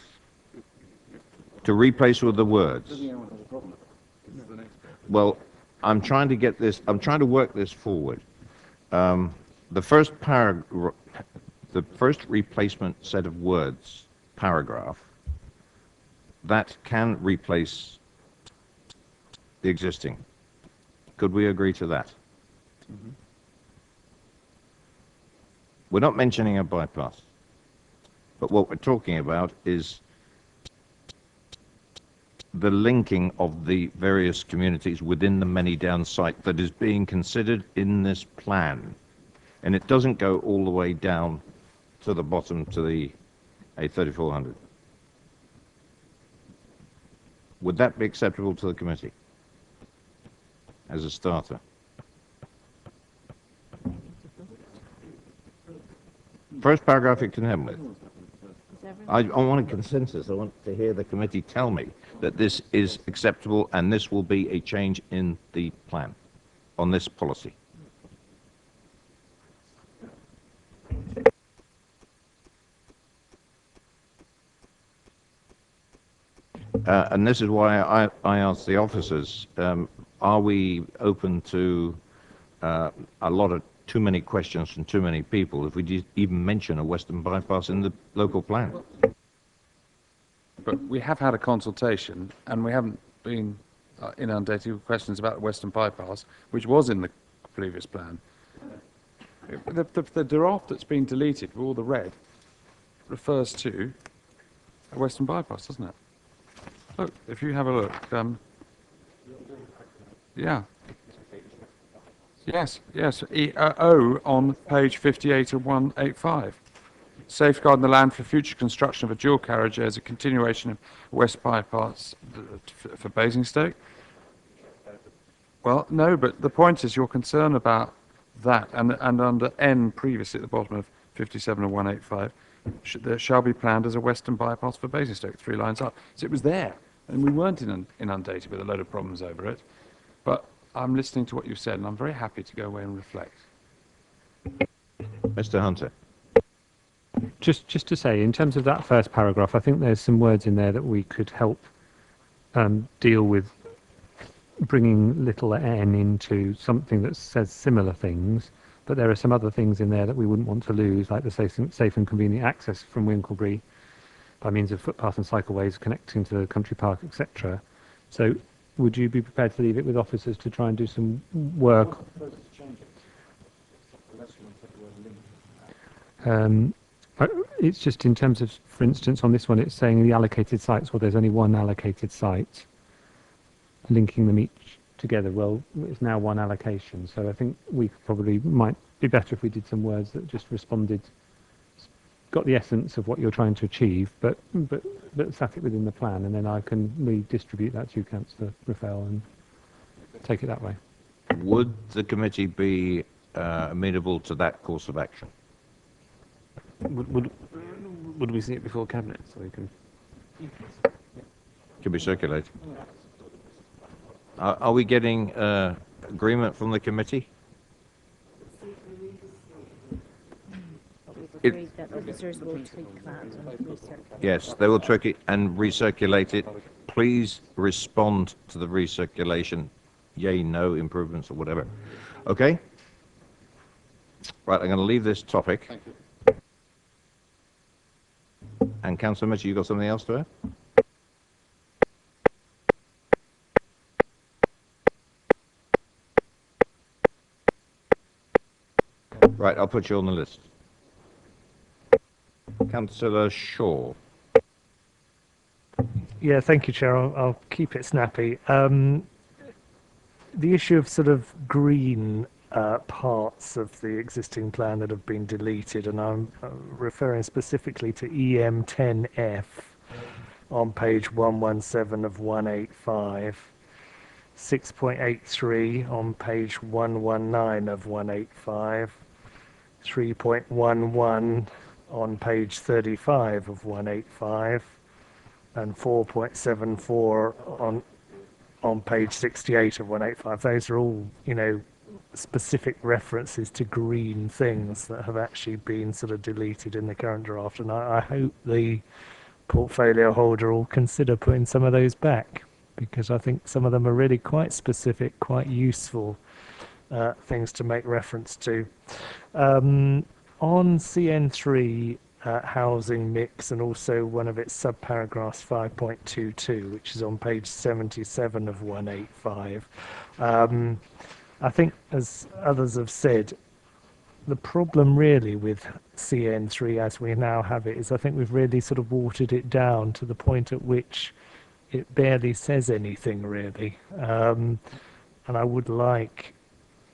To replace with the words. Well, I'm trying to work this forward. The first paragraph, the first replacement set of words, paragraph, that can replace the existing. Could we agree to that? Mm-hmm. We're not mentioning a bypass, but what we're talking about is the linking of the various communities within the Manydown site that is being considered in this plan. And it doesn't go all the way down to the bottom to the A3400. Would that be acceptable to the committee as a starter? First paragraph you can have with. I want a consensus. I want to hear the committee tell me that this is acceptable and this will be a change in the plan on this policy. And this is why I asked the officers, are we open to a lot of too many questions from too many people if we even mention a western bypass in the local plan? But we have had a consultation and we haven't been inundated with questions about the western bypass, which was in the previous plan. The draft that's been deleted with all the red refers to a western bypass, doesn't it? Look, if you have a look, yeah. Yes, O on page 58 of 185. Safeguarding the land for future construction of a dual carriage as a continuation of West Bypass for Basingstoke. Well, no, but the point is your concern about that, and under N previously at the bottom of 57 of 185, there shall be planned as a western bypass for Basingstoke, 3 lines up. So it was there, and we weren't inundated with a load of problems over it. But I'm listening to what you said, and I'm very happy to go away and reflect. Mr. Hunter. Just to say, in terms of that first paragraph, I think there's some words in there that we could help deal with bringing little n into something that says similar things, but there are some other things in there that we wouldn't want to lose, like the safe and convenient access from Winklebury by means of footpath and cycleways connecting to the country park, etc. So would you be prepared to leave it with officers to try and do some work? It's just in terms of, for instance, on this one, it's saying the allocated sites, well, there's only one allocated site, linking them together, well, it's now one allocation. So I think we probably might be better if we did some words that just responded, got the essence of what you're trying to achieve, but sat it within the plan, and then I can redistribute that to you, Councillor Raphael, and take it that way. Would the committee be amenable to that course of action? Would we see it before cabinet so we can? Can be circulated. Are we getting agreement from the committee? We've agreed that officers will tweak that and recirculate. Yes, they will tweak it and recirculate it. Please respond to the recirculation. Yay, no, improvements or whatever. Okay? Right, I'm going to leave this topic. Thank you. And Councillor Mitchell, you got something else to add? Right, I'll put you on the list. Councillor Shaw. Yeah, thank you, Chair. I'll keep it snappy. The issue of sort of green parts of the existing plan that have been deleted, and I'm referring specifically to EM10F on page 117 of 185, 6.83 on page 119 of 185, 3.11 on page 35 of 185, and 4.74 on page 68 of 185. Those are all, you know, specific references to green things that have actually been sort of deleted in the current draft, and I hope the portfolio holder will consider putting some of those back, because I think some of them are really quite specific, quite useful things to make reference to. On CN3, housing mix, and also one of its subparagraphs 5.22, which is on page 77 of 185. I think, as others have said, the problem really with CN3 as we now have it is I think we've really sort of watered it down to the point at which it barely says anything really. And I would like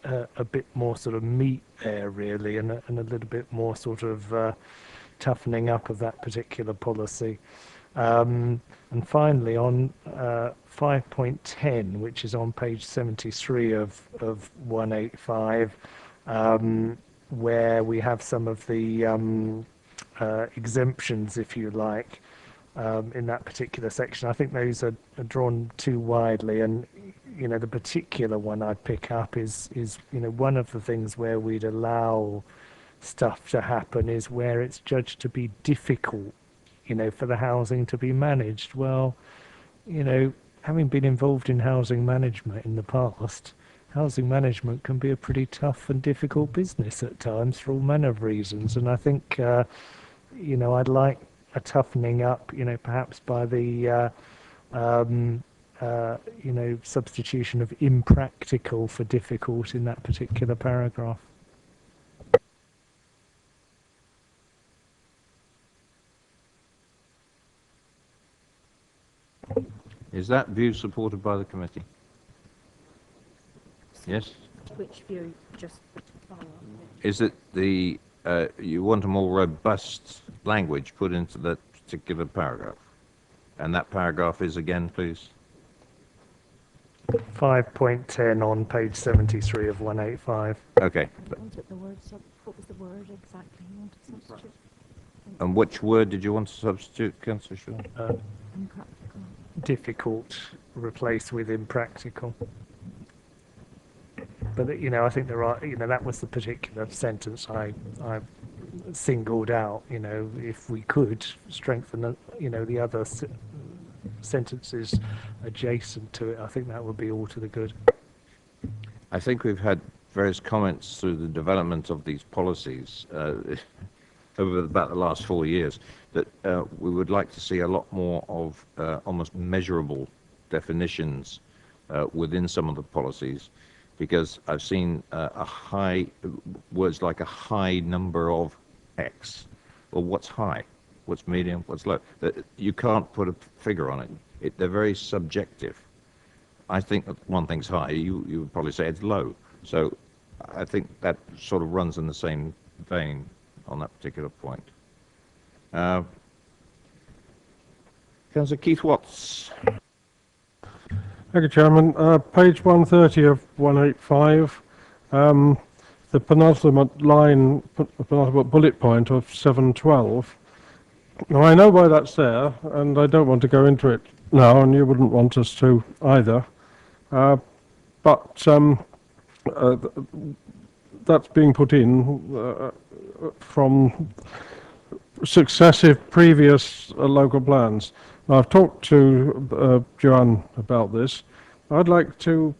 a bit more sort of meat there really, and a little bit more sort of toughening up of that particular policy. And finally, on 5.10, which is on page 73 of 185, where we have some of the exemptions, if you like, in that particular section. I think those are drawn too widely, and you know, the particular one I'd pick up is you know, one of the things where we'd allow stuff to happen is where it's judged to be difficult, you know, for the housing to be managed. Well, you know, having been involved in housing management in the past, housing management can be a pretty tough and difficult business at times for all manner of reasons. And I think, you know, I'd like a toughening up, you know, perhaps by the, you know, substitution of impractical for difficult in that particular paragraph. Is that view supported by the committee? Yes? Which view? Just follow up. Is it the, you want a more robust language put into that particular paragraph? And that paragraph is again, please? 5.10 on page 73 of 185. Okay. What was the word exactly you wanted to substitute? And which word did you want to substitute, Councillor Shaw? Impractical. Difficult replaced with impractical. But you know, I think there are, you know, that was the particular sentence I singled out. You know, if we could strengthen, you know, the other sentences adjacent to it, I think that would be all to the good. I think we've had various comments through the development of these policies over about the last 4 years that we would like to see a lot more of almost measurable definitions within some of the policies, because I've seen words like a high number of X. Well, what's high? What's medium? What's low? You can't put a figure on it. They're very subjective. I think that one thing's high, you would probably say it's low. So I think that sort of runs in the same vein on that particular point. Councillor Keith Watts. Thank you, Chairman. Page 130 of 185, the penultimate line, penultimate bullet point of 712. Now, I know why that's there, and I don't want to go into it now, and you wouldn't want us to either. But that's being put in from successive previous local plans. Now, I've talked to Joanne about this. I'd like to,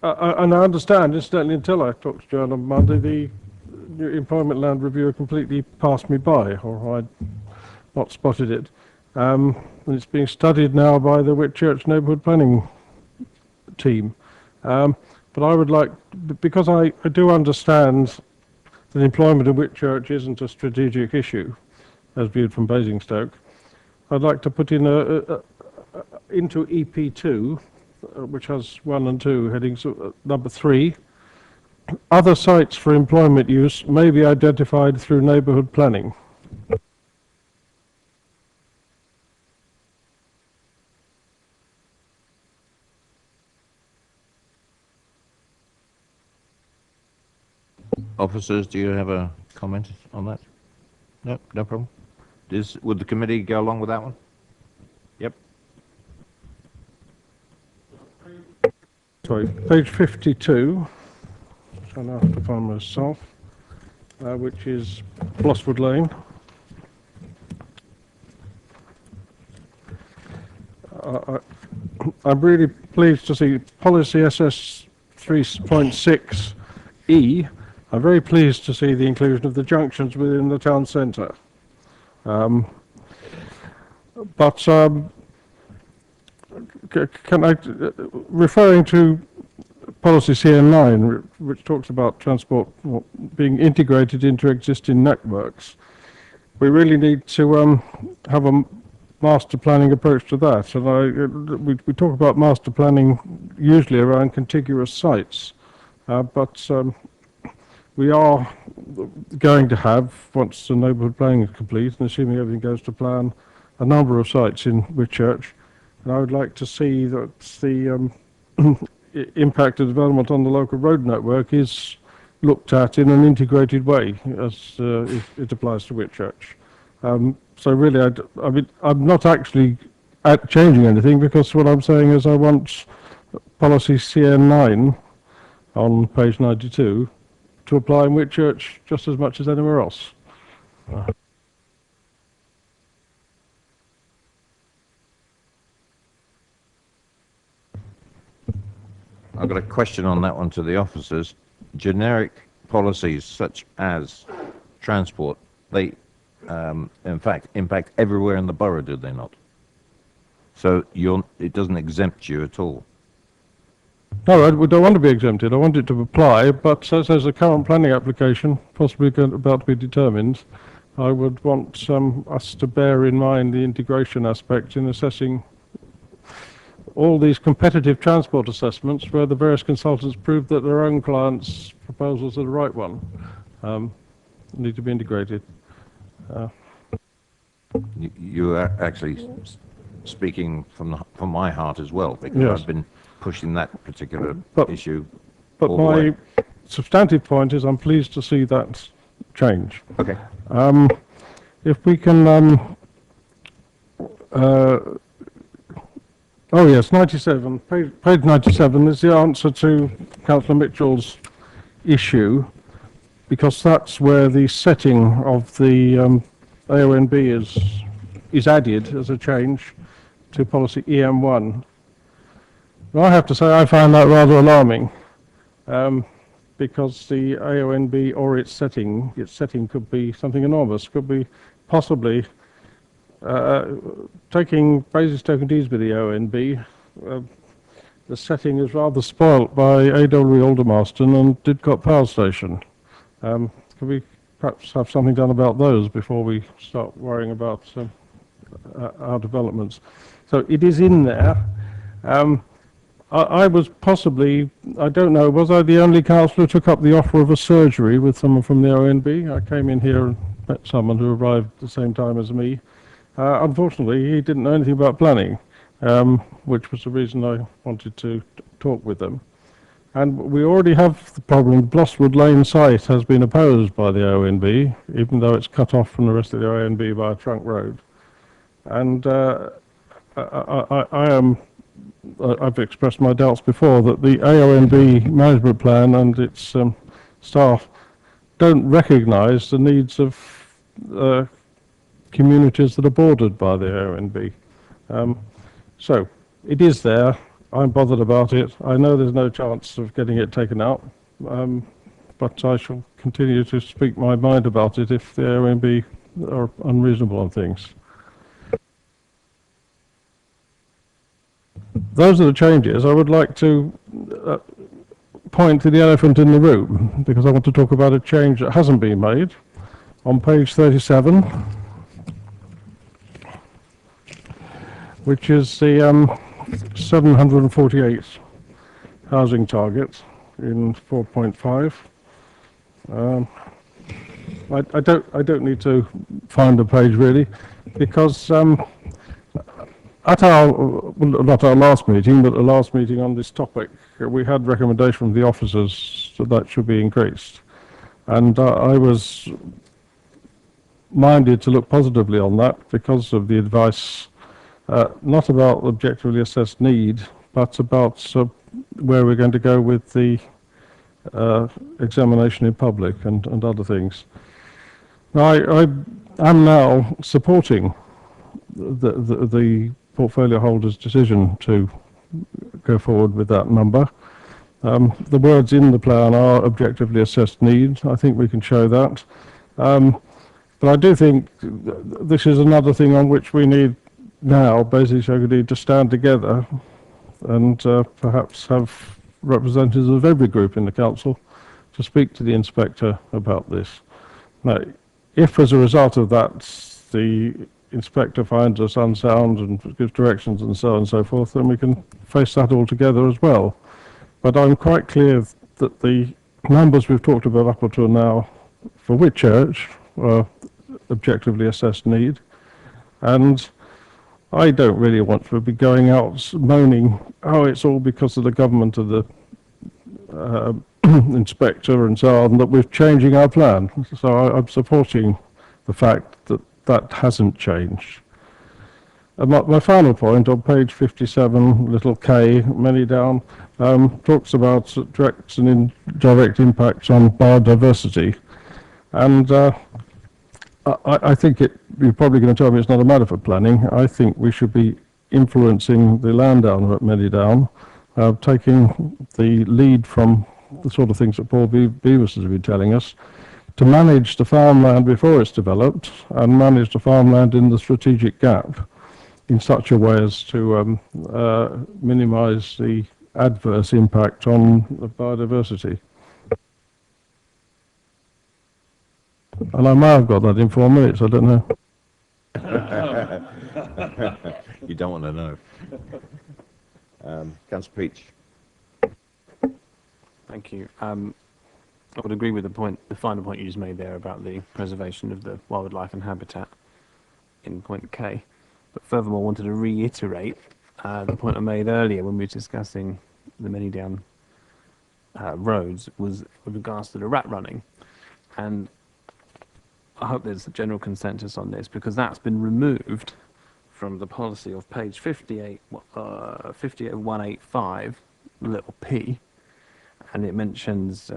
and I understand, incidentally, until I talked to Joanne on Monday, the employment land reviewer completely passed me by, or I'd not spotted it. And it's being studied now by the Whitchurch Neighbourhood Planning team. But I would like, because I do understand that employment in Whitchurch isn't a strategic issue, as viewed from Basingstoke, I'd like to put in into EP2, which has 1 and 2 headings, number 3, other sites for employment use may be identified through neighbourhood planning. Officers, do you have a comment on that? No, no problem. Would the committee go along with that one? Yep. Sorry, page 52, which I now have to find myself, which is Blosswood Lane. I'm really pleased to see policy SS 3.6E. I'm very pleased to see the inclusion of the junctions within the town centre. Can I, referring to policy CN9, which talks about transport being integrated into existing networks, we really need to have a master planning approach to that. And we talk about master planning usually around contiguous sites, but we are going to have, once the neighbourhood planning is complete, and assuming everything goes to plan, a number of sites in Whitchurch. And I would like to see that the impact of development on the local road network is looked at in an integrated way as it applies to Whitchurch. So really, I mean, I'm not actually changing anything, because what I'm saying is I want policy CN9 on page 92 to apply in Whitchurch just as much as anywhere else. I've got a question on that one to the officers. Generic policies such as transport, they in fact impact everywhere in the borough, do they not? So it doesn't exempt you at all. No, I don't want to be exempted. I want it to apply, but as there's a current planning application possibly about to be determined, I would want us to bear in mind the integration aspect in assessing all these competitive transport assessments where the various consultants prove that their own clients' proposals are the right one. Need to be integrated. You are actually speaking from my heart as well, because Yes. I've been pushing that particular issue. But all the way. my substantive point is I'm pleased to see that change. Okay. If we can, oh yes, 97, page 97 is the answer to Councillor Mitchell's issue, because that's where the setting of the AONB is added as a change to policy EM1. Well, I have to say I find that rather alarming, because the AONB or its setting could be something enormous, could be possibly taking Basingstoke and Deesby, the AONB. The setting is rather spoilt by AW Aldermaston and Didcot Power Station. Can we perhaps have something done about those before we start worrying about our developments? So it is in there. I was possibly, I don't know, was I the only councillor who took up the offer of a surgery with someone from the ONB? I came in here and met someone who arrived at the same time as me. Unfortunately, he didn't know anything about planning, which was the reason I wanted to talk with them. And we already have the problem. Blosswood Lane site has been opposed by the ONB, even though it's cut off from the rest of the ONB by a trunk road. And I've expressed my doubts before that the AONB management plan and its staff don't recognise the needs of communities that are bordered by the AONB. So it is there. I'm bothered about it. I know there's no chance of getting it taken out, but I shall continue to speak my mind about it if the AONB are unreasonable on things. Those are the changes. I would like to point to the elephant in the room, because I want to talk about a change that hasn't been made. On page 37, which is the 748 housing target in 4.5. I don't need to find the page really, because at our, well, not our last meeting, but the last meeting on this topic, we had recommendation from the officers that should be increased. And I was minded to look positively on that because of the advice, not about objectively assessed need, but about where we're going to go with the examination in public and other things. Now, I am now supporting the portfolio holder's decision to go forward with that number. The words in the plan are objectively assessed need. I think we can show that. But I do think this is another thing on which we need now, basically, to stand together and perhaps have representatives of every group in the council to speak to the inspector about this. Now, if as a result of that the inspector finds us unsound and gives directions and so on and so forth, then we can face that all together as well. But I'm quite clear that the numbers we've talked about up until now for Whitchurch are objectively assessed need, and I don't really want to be going out moaning, oh, it's all because of the government of the inspector and so on, that we're changing our plan. So I'm supporting the fact that that hasn't changed. And my final point on page 57, little k, many down, talks about direct and indirect impacts on biodiversity. And I think you're probably going to tell me it's not a matter for planning. I think we should be influencing the landowner at Manydown, taking the lead from the sort of things that Paul Beavis has been telling us, to manage the farmland before it's developed and manage the farmland in the strategic gap in such a way as to minimise the adverse impact on the biodiversity. And I may have got that in 4 minutes, I don't know. You don't want to know. Councillor Peach. Thank you. I would agree with the final point you just made there about the preservation of the wildlife and habitat in point K. But furthermore, I wanted to reiterate the point I made earlier when we were discussing the Manydown roads, was with regards to the rat running. And I hope there's a general consensus on this, because that's been removed from the policy of page 58185, little p, and it mentions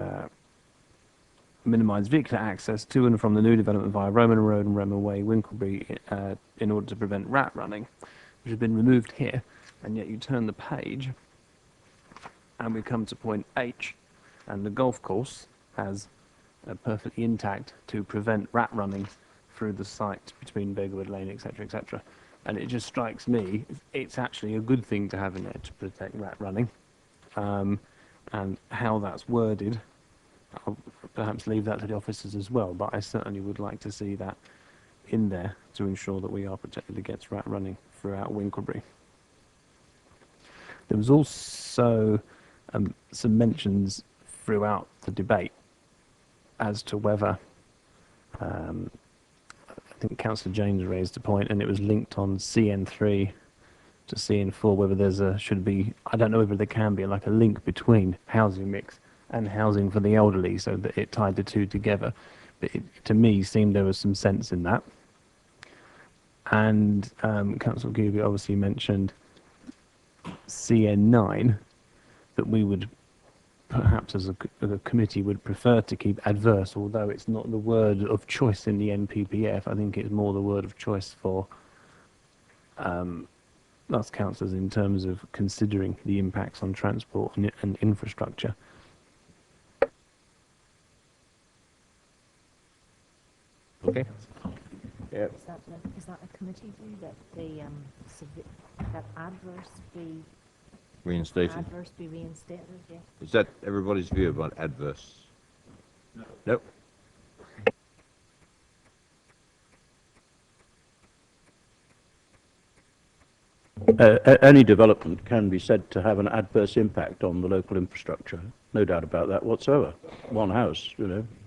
minimise vehicular access to and from the new development via Roman Road and Roman Way, Winklebury, in order to prevent rat running, which has been removed here. And yet you turn the page and we come to point H, and the golf course has perfectly intact to prevent rat running through the site between Beggarwood Lane, etc., etc. And it just strikes me it's actually a good thing to have in there to protect rat running. And how that's worded, I'll perhaps leave that to the officers as well, but I certainly would like to see that in there to ensure that we are protected against rat running throughout Winklebury. There was also some mentions throughout the debate as to whether, I think Councillor James raised a point, and it was linked on CN3 to CN4, whether should be, I don't know whether there can be like a link between housing mix and housing for the elderly, so that it tied the two together. But it, to me, seemed there was some sense in that. And Councillor Gooby obviously mentioned CN9, that we would perhaps as a committee would prefer to keep adverse, although it's not the word of choice in the NPPF. I think it's more the word of choice for us councillors in terms of considering the impacts on transport and infrastructure. Okay. Yeah. Is that a committee view that that adverse be Reinstated. adverse be reinstated? Yeah. Is that everybody's view about adverse? No. Nope. Any development can be said to have an adverse impact on the local infrastructure. No doubt about that whatsoever. One house,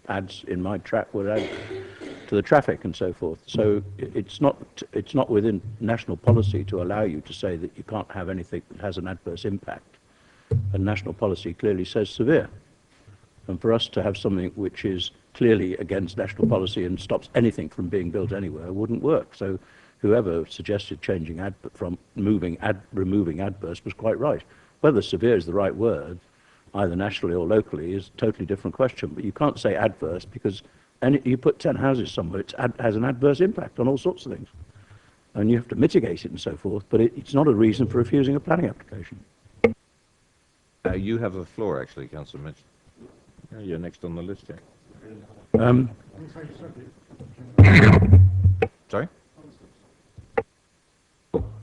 adds in my track would add to the traffic and so forth. So it's not within national policy to allow you to say that you can't have anything that has an adverse impact. And national policy clearly says severe. And for us to have something which is clearly against national policy and stops anything from being built anywhere wouldn't work. So whoever suggested changing removing adverse was quite right. Whether severe is the right word, either nationally or locally, is a totally different question. But you can't say adverse because you put 10 houses somewhere, it has an adverse impact on all sorts of things. And you have to mitigate it and so forth, but it's not a reason for refusing a planning application. You have the floor, actually, Councillor Mitchell. You're next on the list here. Sorry?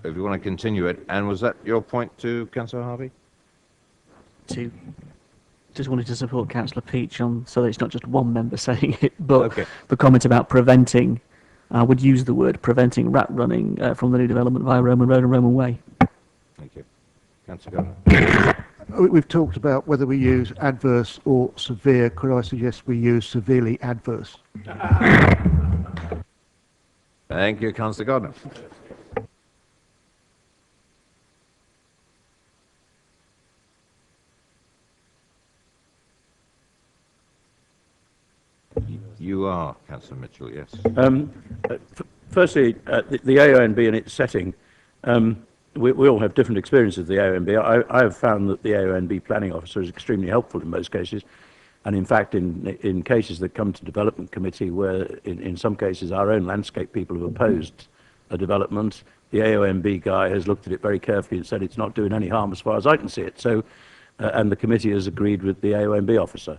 If you want to continue it, and was that your point too, Councillor Harvey? Just wanted to support Councillor Peach on, so that it's not just one member saying it, but the comment about preventing, I would use the word preventing rat running from the new development via Roman Road and Roman Way. Thank you. Councillor Gardner. We've talked about whether we use adverse or severe. Could I suggest we use severely adverse? Thank you, Councillor Gardner. You are, Councillor Mitchell, yes. Firstly, the AONB and its setting, we all have different experiences of the AONB. I have found that the AONB planning officer is extremely helpful in most cases. And in fact, in cases that come to development committee where in some cases our own landscape people have opposed a development, the AONB guy has looked at it very carefully and said it's not doing any harm as far as I can see it. So, and the committee has agreed with the AONB officer.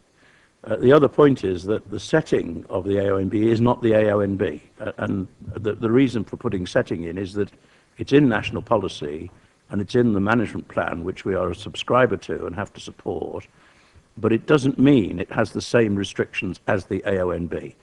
The other point is that the setting of the AONB is not the AONB. And the reason for putting setting in is that it's in national policy and it's in the management plan, which we are a subscriber to and have to support. But it doesn't mean it has the same restrictions as the AONB.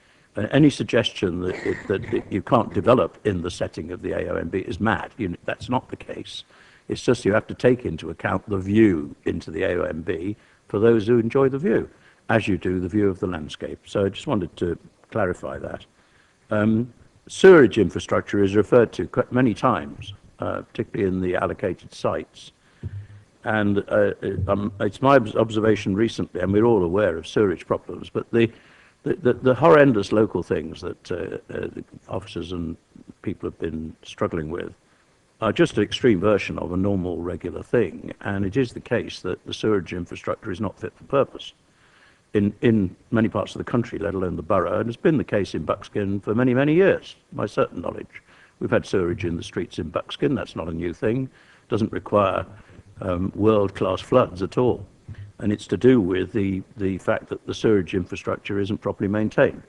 Any suggestion that you can't develop in the setting of the AONB is mad. That's not the case. It's just you have to take into account the view into the AONB for those who enjoy the view, as you do the view of the landscape. So I just wanted to clarify that. Sewerage infrastructure is referred to many times, particularly in the allocated sites. And it's my observation recently, and we're all aware of sewerage problems, but the horrendous local things that officers and people have been struggling with are just an extreme version of a normal, regular thing. And it is the case that the sewerage infrastructure is not fit for purpose in many parts of the country, let alone the borough. And it's been the case in Buckskin for many, many years, by certain knowledge. We've had sewerage in the streets in Buckskin. That's not a new thing. It doesn't require world-class floods at all. And it's to do with the fact that the sewerage infrastructure isn't properly maintained.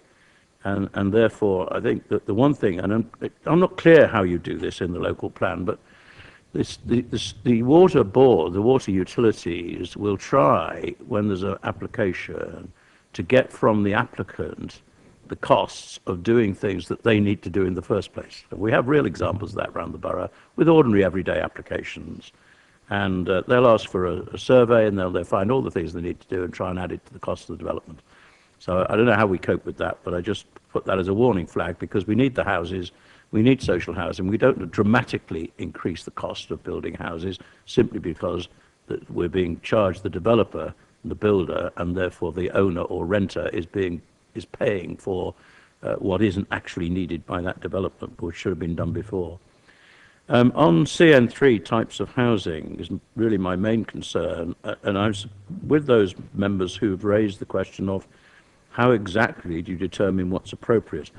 And therefore, I think that the one thing, and I'm not clear how you do this in the local plan, but the water board, the water utilities will try, when there's an application, to get from the applicant the costs of doing things that they need to do in the first place. And we have real examples of that around the borough with ordinary everyday applications. And they'll ask for a survey, and they'll find all the things they need to do and try and add it to the cost of the development. So I don't know how we cope with that, but I just put that as a warning flag, because we need the houses, we need social housing. We don't dramatically increase the cost of building houses simply because we're being charged, the developer, the builder, and therefore the owner or renter is paying for what isn't actually needed by that development, which should have been done before. On CN3 types of housing is really my main concern, and I'm with those members who've raised the question of how exactly do you determine what's appropriate.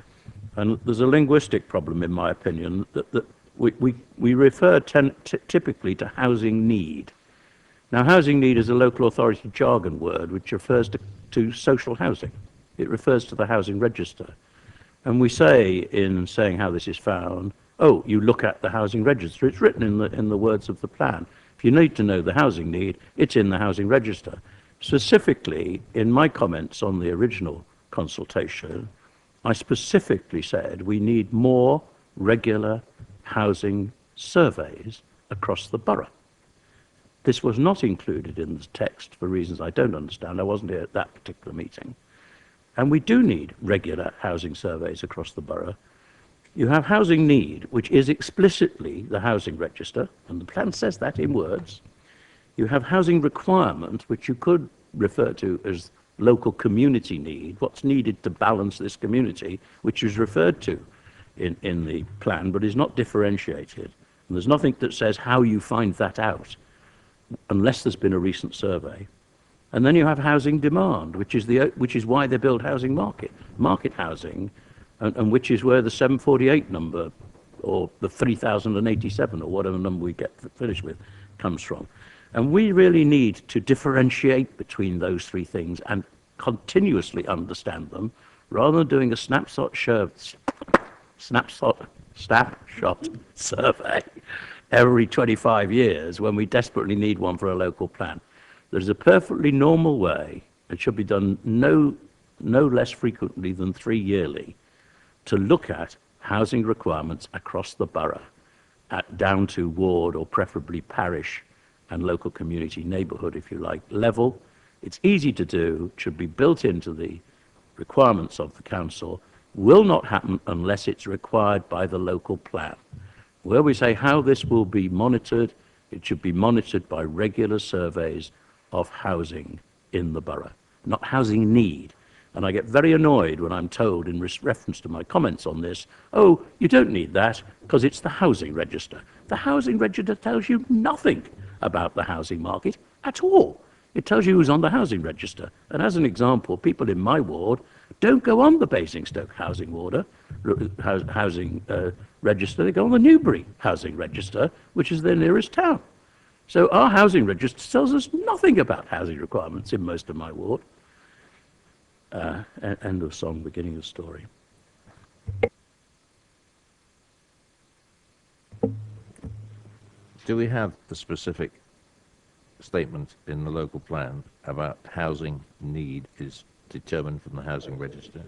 And there's a linguistic problem, in my opinion, that we refer typically to housing need. Now, housing need is a local authority jargon word which refers to social housing. It refers to the housing register. And we say, in saying how this is found, oh, you look at the housing register. It's written in the words of the plan. If you need to know the housing need, it's in the housing register. Specifically, in my comments on the original consultation, I specifically said we need more regular housing surveys across the borough. This was not included in the text for reasons I don't understand. I wasn't here at that particular meeting. And we do need regular housing surveys across the borough. You have housing need, which is explicitly the housing register, and the plan says that in words. You have housing requirement, which you could refer to as local community need, what's needed to balance this community, which is referred to in the plan, but is not differentiated. And there's nothing that says how you find that out, unless there's been a recent survey. And then you have housing demand, which is why they build housing market housing, and which is where the 748 number, or the 3,087, or whatever number we get finished with, comes from. And we really need to differentiate between those three things and continuously understand them, rather than doing a snapshot survey every 25 years when we desperately need one for a local plan. There's a perfectly normal way, it should be done no less frequently than 3 yearly, to look at housing requirements across the borough, down to ward or preferably parish and local community neighbourhood, if you like, level. It's easy to do, it should be built into the requirements of the council, will not happen unless it's required by the local plan. Where we say how this will be monitored, it should be monitored by regular surveys of housing in the borough, not housing need. And I get very annoyed when I'm told, in reference to my comments on this, oh, you don't need that because it's the housing register. The housing register tells you nothing about the housing market at all. It tells you who's on the housing register. And as an example, people in my ward don't go on the Basingstoke housing register. They go on the Newbury housing register, which is their nearest town. So our housing register tells us nothing about housing requirements in most of my ward. End of song, beginning of story. Do we have the specific statement in the local plan about housing need is determined from the housing register?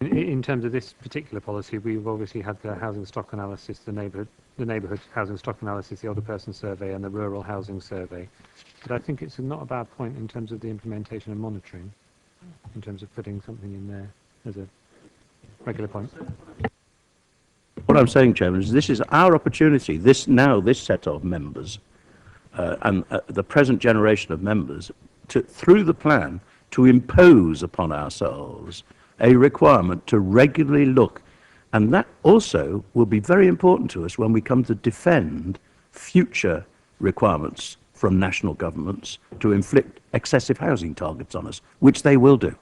In terms of this particular policy, we've obviously had the housing stock analysis, the neighbourhood housing stock analysis, the older person survey, and the rural housing survey. But I think it's not a bad point in terms of the implementation and monitoring, in terms of putting something in there as a regular point. What I'm saying, Chairman, is this is our opportunity, this set of members, and the present generation of members, through the plan, to impose upon ourselves a requirement to regularly look. And that also will be very important to us when we come to defend future requirements from national governments to inflict excessive housing targets on us, which they will do.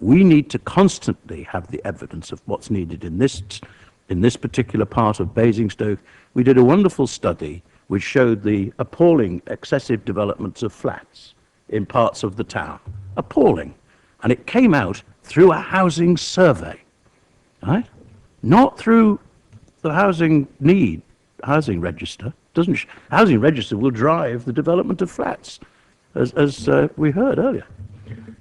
We need to constantly have the evidence of what's needed in this particular part of Basingstoke. We did a wonderful study which showed the appalling excessive developments of flats in parts of the town. Appalling. And it came out through a housing survey, right? Not through the housing register. Housing register will drive the development of flats, as we heard earlier.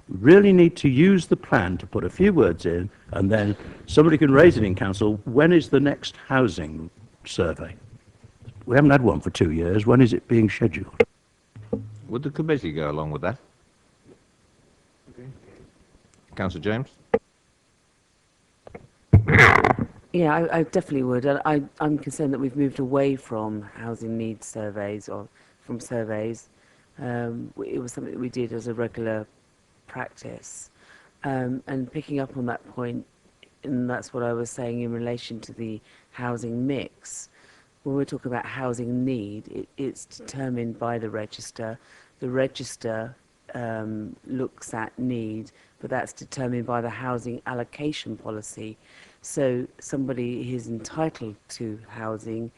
We really need to use the plan to put a few words in, and then somebody can raise it in council. When is the next housing survey? We haven't had one for 2 years. When is it being scheduled? Would the committee go along with that? Councillor James? Yeah, I definitely would. I'm concerned that we've moved away from housing needs surveys or from surveys. It was something that we did as a regular practice. And picking up on that point, and that's what I was saying in relation to the housing mix. When we're talking about housing need, it's determined by the register. The register looks at need, but that's determined by the housing allocation policy. So somebody is entitled to housing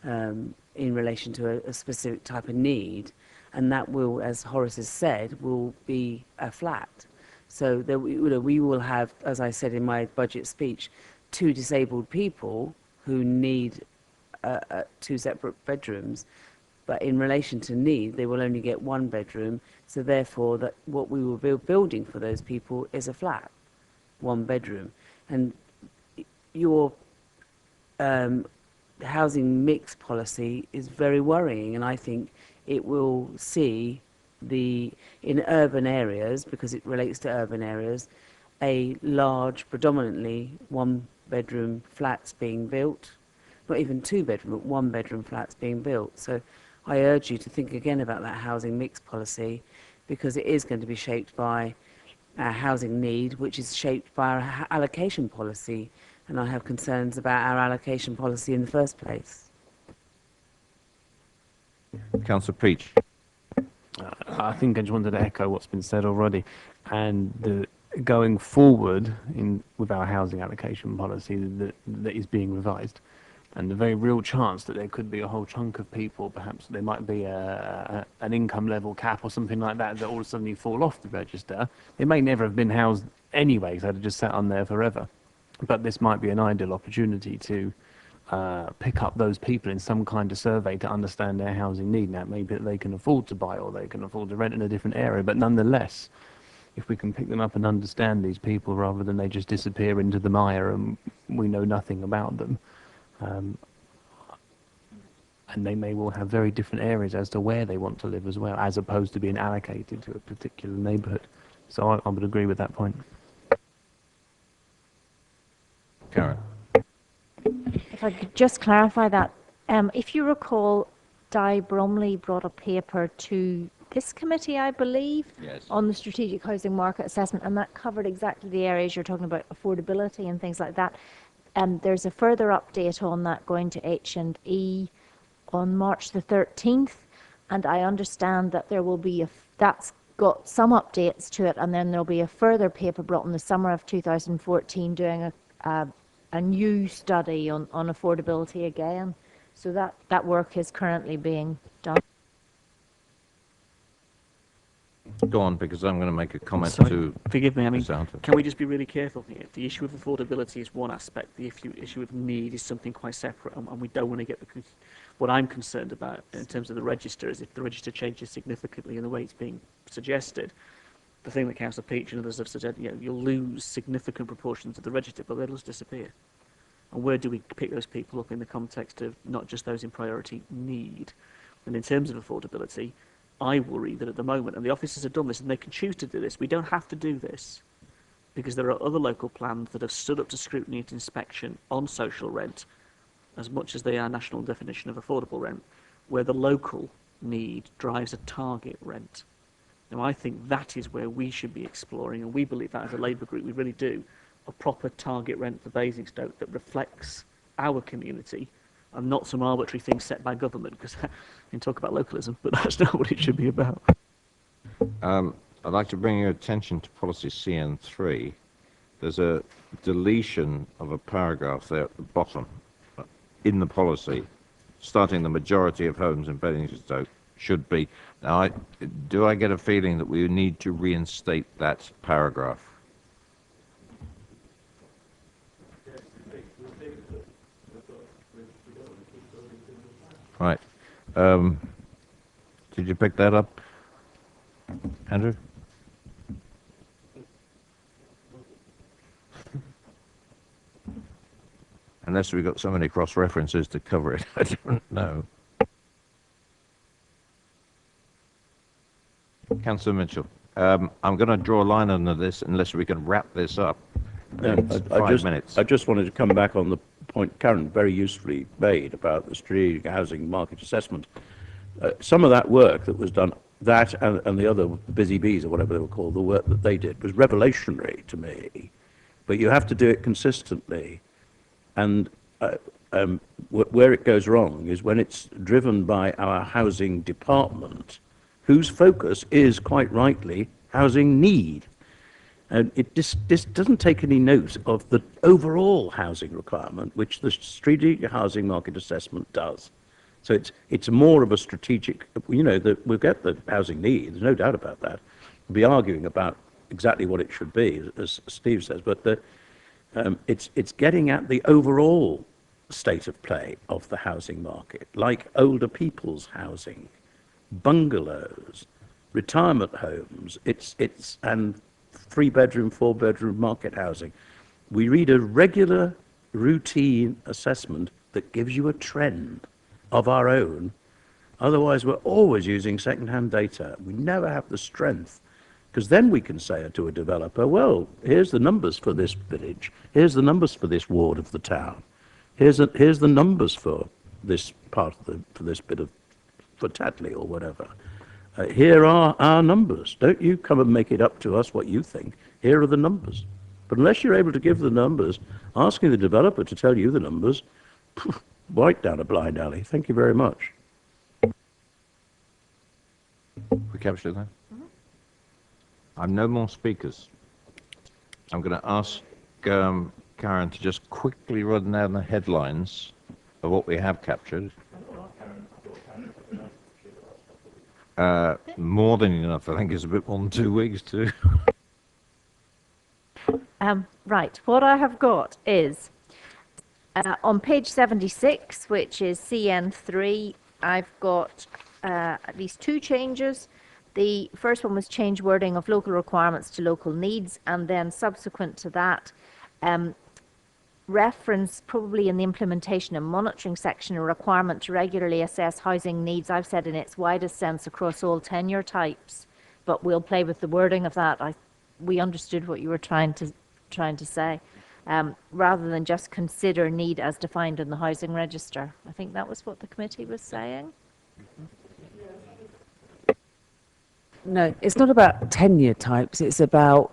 in relation to a specific type of need, and that will, as Horace has said, will be a flat. So that we will have, as I said in my budget speech, 2 disabled people who need 2 separate bedrooms, but in relation to need, they will only get 1 bedroom. So therefore, that what we will be building for those people is a flat, 1 bedroom. And your housing mix policy is very worrying, and I think it will see in urban areas, because it relates to urban areas, a large, predominantly 1-bedroom flats being built, not even 2-bedroom, but 1-bedroom flats being built. So I urge you to think again about that housing mix policy, because it is going to be shaped by our housing need, which is shaped by our allocation policy, and I have concerns about our allocation policy in the first place. Councillor Peach? I think I just wanted to echo what's been said already, and going forward with our housing allocation policy that is being revised, and the very real chance that there could be a whole chunk of people, perhaps there might be an income level cap or something like that all of a sudden fall off the register. They may never have been housed anyway, because they'd just sat on there forever. But this might be an ideal opportunity to pick up those people in some kind of survey to understand their housing need. Now, maybe that they can afford to buy or they can afford to rent in a different area, but nonetheless, if we can pick them up and understand these people rather than they just disappear into the mire and we know nothing about them, and they may well have very different areas as to where they want to live as well, as opposed to being allocated to a particular neighbourhood. So I would agree with that point. Karen? If I could just clarify that, if you recall, Di Bromley brought a paper to this committee, I believe, Yes. on the strategic housing market assessment, and that covered exactly the areas you're talking about, affordability and things like that. There's a further update on that going to H&E on March the 13th, and I understand that there will be that's got some updates to it, and then there'll be a further paper brought in the summer of 2014 doing a new study on affordability again. So that work is currently being done. Go on, because I'm going to make a comment Sorry, to... forgive me, I mean, Mr. Hunter. can we just be really careful here? The issue of affordability is one aspect, the issue of need is something quite separate, and we don't want to get what I'm concerned about in terms of the register is if the register changes significantly in the way it's being suggested, the thing that Councillor Peach and others have suggested, you'll lose significant proportions of the register, but they'll just disappear. And where do we pick those people up in the context of not just those in priority need? And in terms of affordability, I worry that at the moment, and the officers have done this and they can choose to do this, we don't have to do this because there are other local plans that have stood up to scrutiny and inspection on social rent as much as they are national definition of affordable rent, where the local need drives a target rent. Now, I think that is where we should be exploring, and we believe that as a Labour group, we really do, a proper target rent for Basingstoke that reflects our community and not some arbitrary thing set by government, because you can talk about localism, but that's not what it should be about. I'd like to bring your attention to policy CN3. There's a deletion of a paragraph there at the bottom in the policy, starting the majority of homes in Basingstoke should be. Now, do I get a feeling that we need to reinstate that paragraph? Right. Did you pick that up, Andrew? unless we've got so many cross-references to cover it, I don't know. Councillor Mitchell, I'm going to draw a line under this unless we can wrap this up in 5 minutes. I just wanted to come back on the point Karen very usefully made about the strategic housing market assessment. Some of that work that was done, that and the other busy bees or whatever they were called, the work that they did was revolutionary to me. But you have to do it consistently. And where it goes wrong is when it's driven by our housing department, whose focus is, quite rightly, housing need. And this doesn't take any note of the overall housing requirement, which the strategic housing market assessment does. So it's more of a strategic, we'll get the housing need, there's no doubt about that. We'll be arguing about exactly what it should be, as Steve says, but it's getting at the overall state of play of the housing market, like older people's housing, bungalows, retirement homes, and 3-bedroom, 4-bedroom market housing. We read a regular routine assessment that gives you a trend of our own. Otherwise, we're always using second-hand data. We never have the strength, because then we can say to a developer, well, here's the numbers for this village, here's the numbers for this ward of the town, here's the numbers for this part of for this bit of, for Tatley or whatever. Here are our numbers. Don't you come and make it up to us what you think. Here are the numbers. But unless you're able to give the numbers, asking the developer to tell you the numbers, right down a blind alley. Thank you very much. We capture that? I've no more speakers. I'm going to ask Karen to just quickly run down the headlines of what we have captured. More than enough. I think it's a bit more than 2 weeks too. Right, what I have got is on page 76, which is CN3, I've got at least 2 changes. The first one was change wording of local requirements to local needs, and then subsequent to that, reference probably in the implementation and monitoring section a requirement to regularly assess housing needs. I've said in its widest sense across all tenure types, but we'll play with the wording of that. We understood what you were trying to say, rather than just consider need as defined in the housing register. I think that was what the committee was saying. No, it's not about tenure types. It's about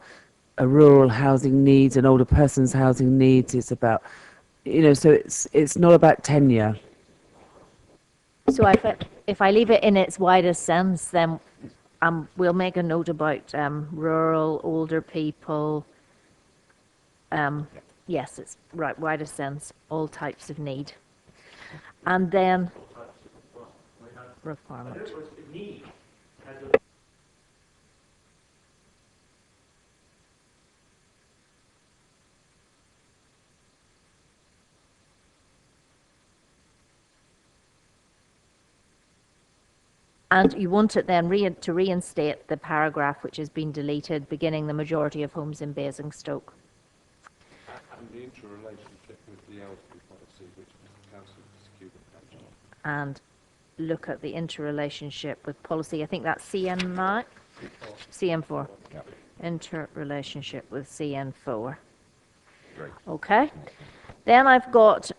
a rural housing needs, an older person's housing needs. It's about, so it's not about tenure. So if I leave it in its widest sense, then we'll make a note about rural, older people. Yes, it's right, widest sense, all types of need. And then requirement. And you want it then to reinstate the paragraph which has been deleted, beginning the majority of homes in Basingstoke. And the interrelationship with the elderly policy, which Councillor Cuban. And look at the interrelationship with policy. I think that's CN9? CN4. Yep. Interrelationship with CN4. Great. Okay. Then I've got,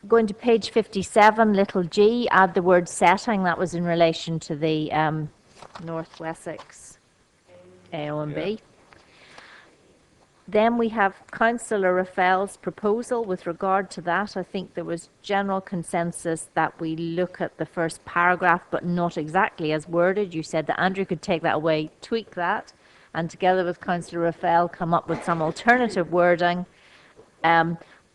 going to page 57, little g, add the word setting. That was in relation to the North Wessex AONB. Then we have Councillor Raffel's proposal with regard to that. I think there was general consensus that we look at the first paragraph, but not exactly as worded. You said that Andrew could take that away, tweak that, and together with Councillor Raffel come up with some alternative wording.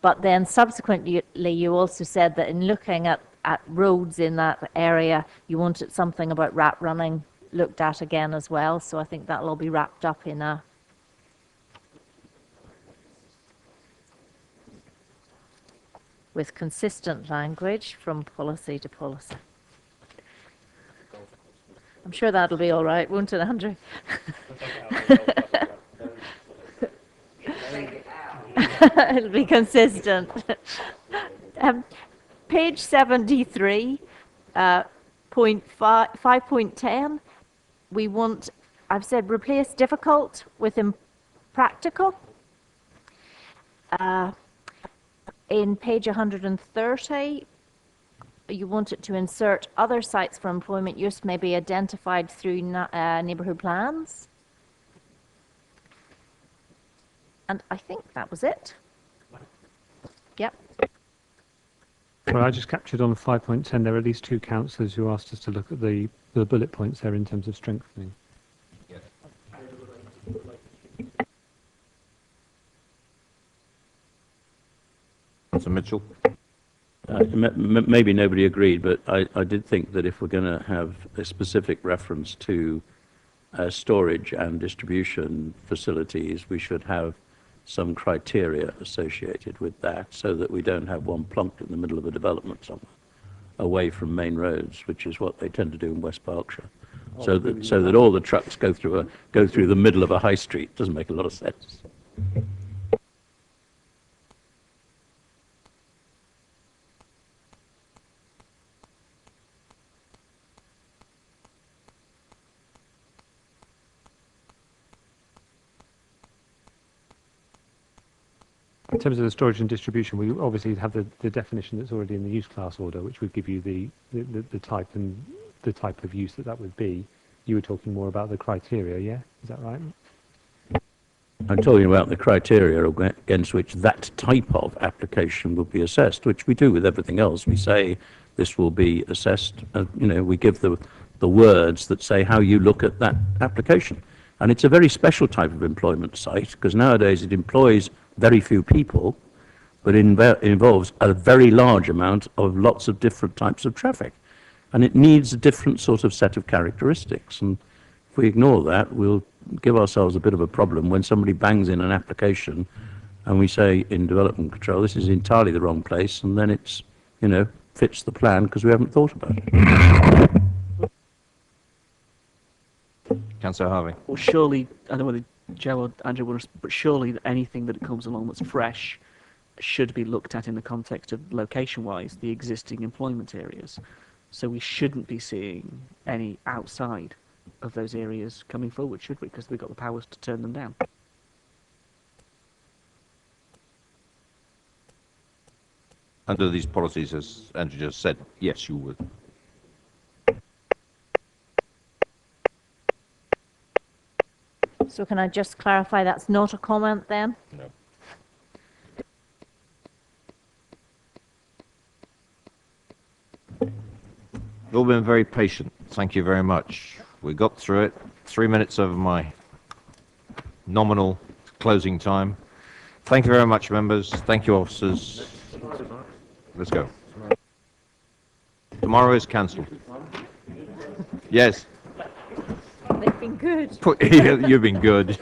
But then subsequently, you also said that in looking at roads in that area, you wanted something about rat running looked at again as well. So I think that'll all be wrapped up in a with consistent language from policy to policy. I'm sure that'll be all right, won't it, Andrew? It'll be consistent. Page 73, point 5.10, we want, I've said replace difficult with impractical. In page 130, you want it to insert other sites for employment use may be identified through neighbourhood plans. And I think that was it. Yep. Well, I just captured on 5.10, there are at least 2 councillors who asked us to look at the bullet points there in terms of strengthening. Councillor Mitchell. Maybe nobody agreed, but I did think that if we're going to have a specific reference to storage and distribution facilities, we should have some criteria associated with that so that we don't have one plunked in the middle of a development somewhere away from main roads, which is what they tend to do in West Berkshire. So that all the trucks go through the middle of a high street doesn't make a lot of sense. In terms of the storage and distribution, we obviously have the definition that's already in the use class order, which would give you the type and the type of use that would be. You were talking more about the criteria, yeah? Is that right? I'm talking about the criteria against which that type of application would be assessed, which we do with everything else. We say this will be assessed, we give the words that say how you look at that application. And it's a very special type of employment site, because nowadays it employs very few people, but involves a very large amount of lots of different types of traffic. And it needs a different sort of set of characteristics. And if we ignore that, we'll give ourselves a bit of a problem when somebody bangs in an application and we say in development control, this is entirely the wrong place, and then it's, fits the plan because we haven't thought about it. Councillor Harvey. Well, surely, I don't know whether Joe or Andrew will, but surely anything that comes along that's fresh should be looked at in the context of location-wise, the existing employment areas. So we shouldn't be seeing any outside of those areas coming forward, should we? Because we've got the powers to turn them down. Under these policies, as Andrew just said, yes, you would. So can I just clarify that's not a comment then? No. You've all been very patient. Thank you very much. We got through it. 3 minutes over my nominal closing time. Thank you very much, members. Thank you, officers. Let's go. Tomorrow is cancelled. Yes. They've been good. You've been good.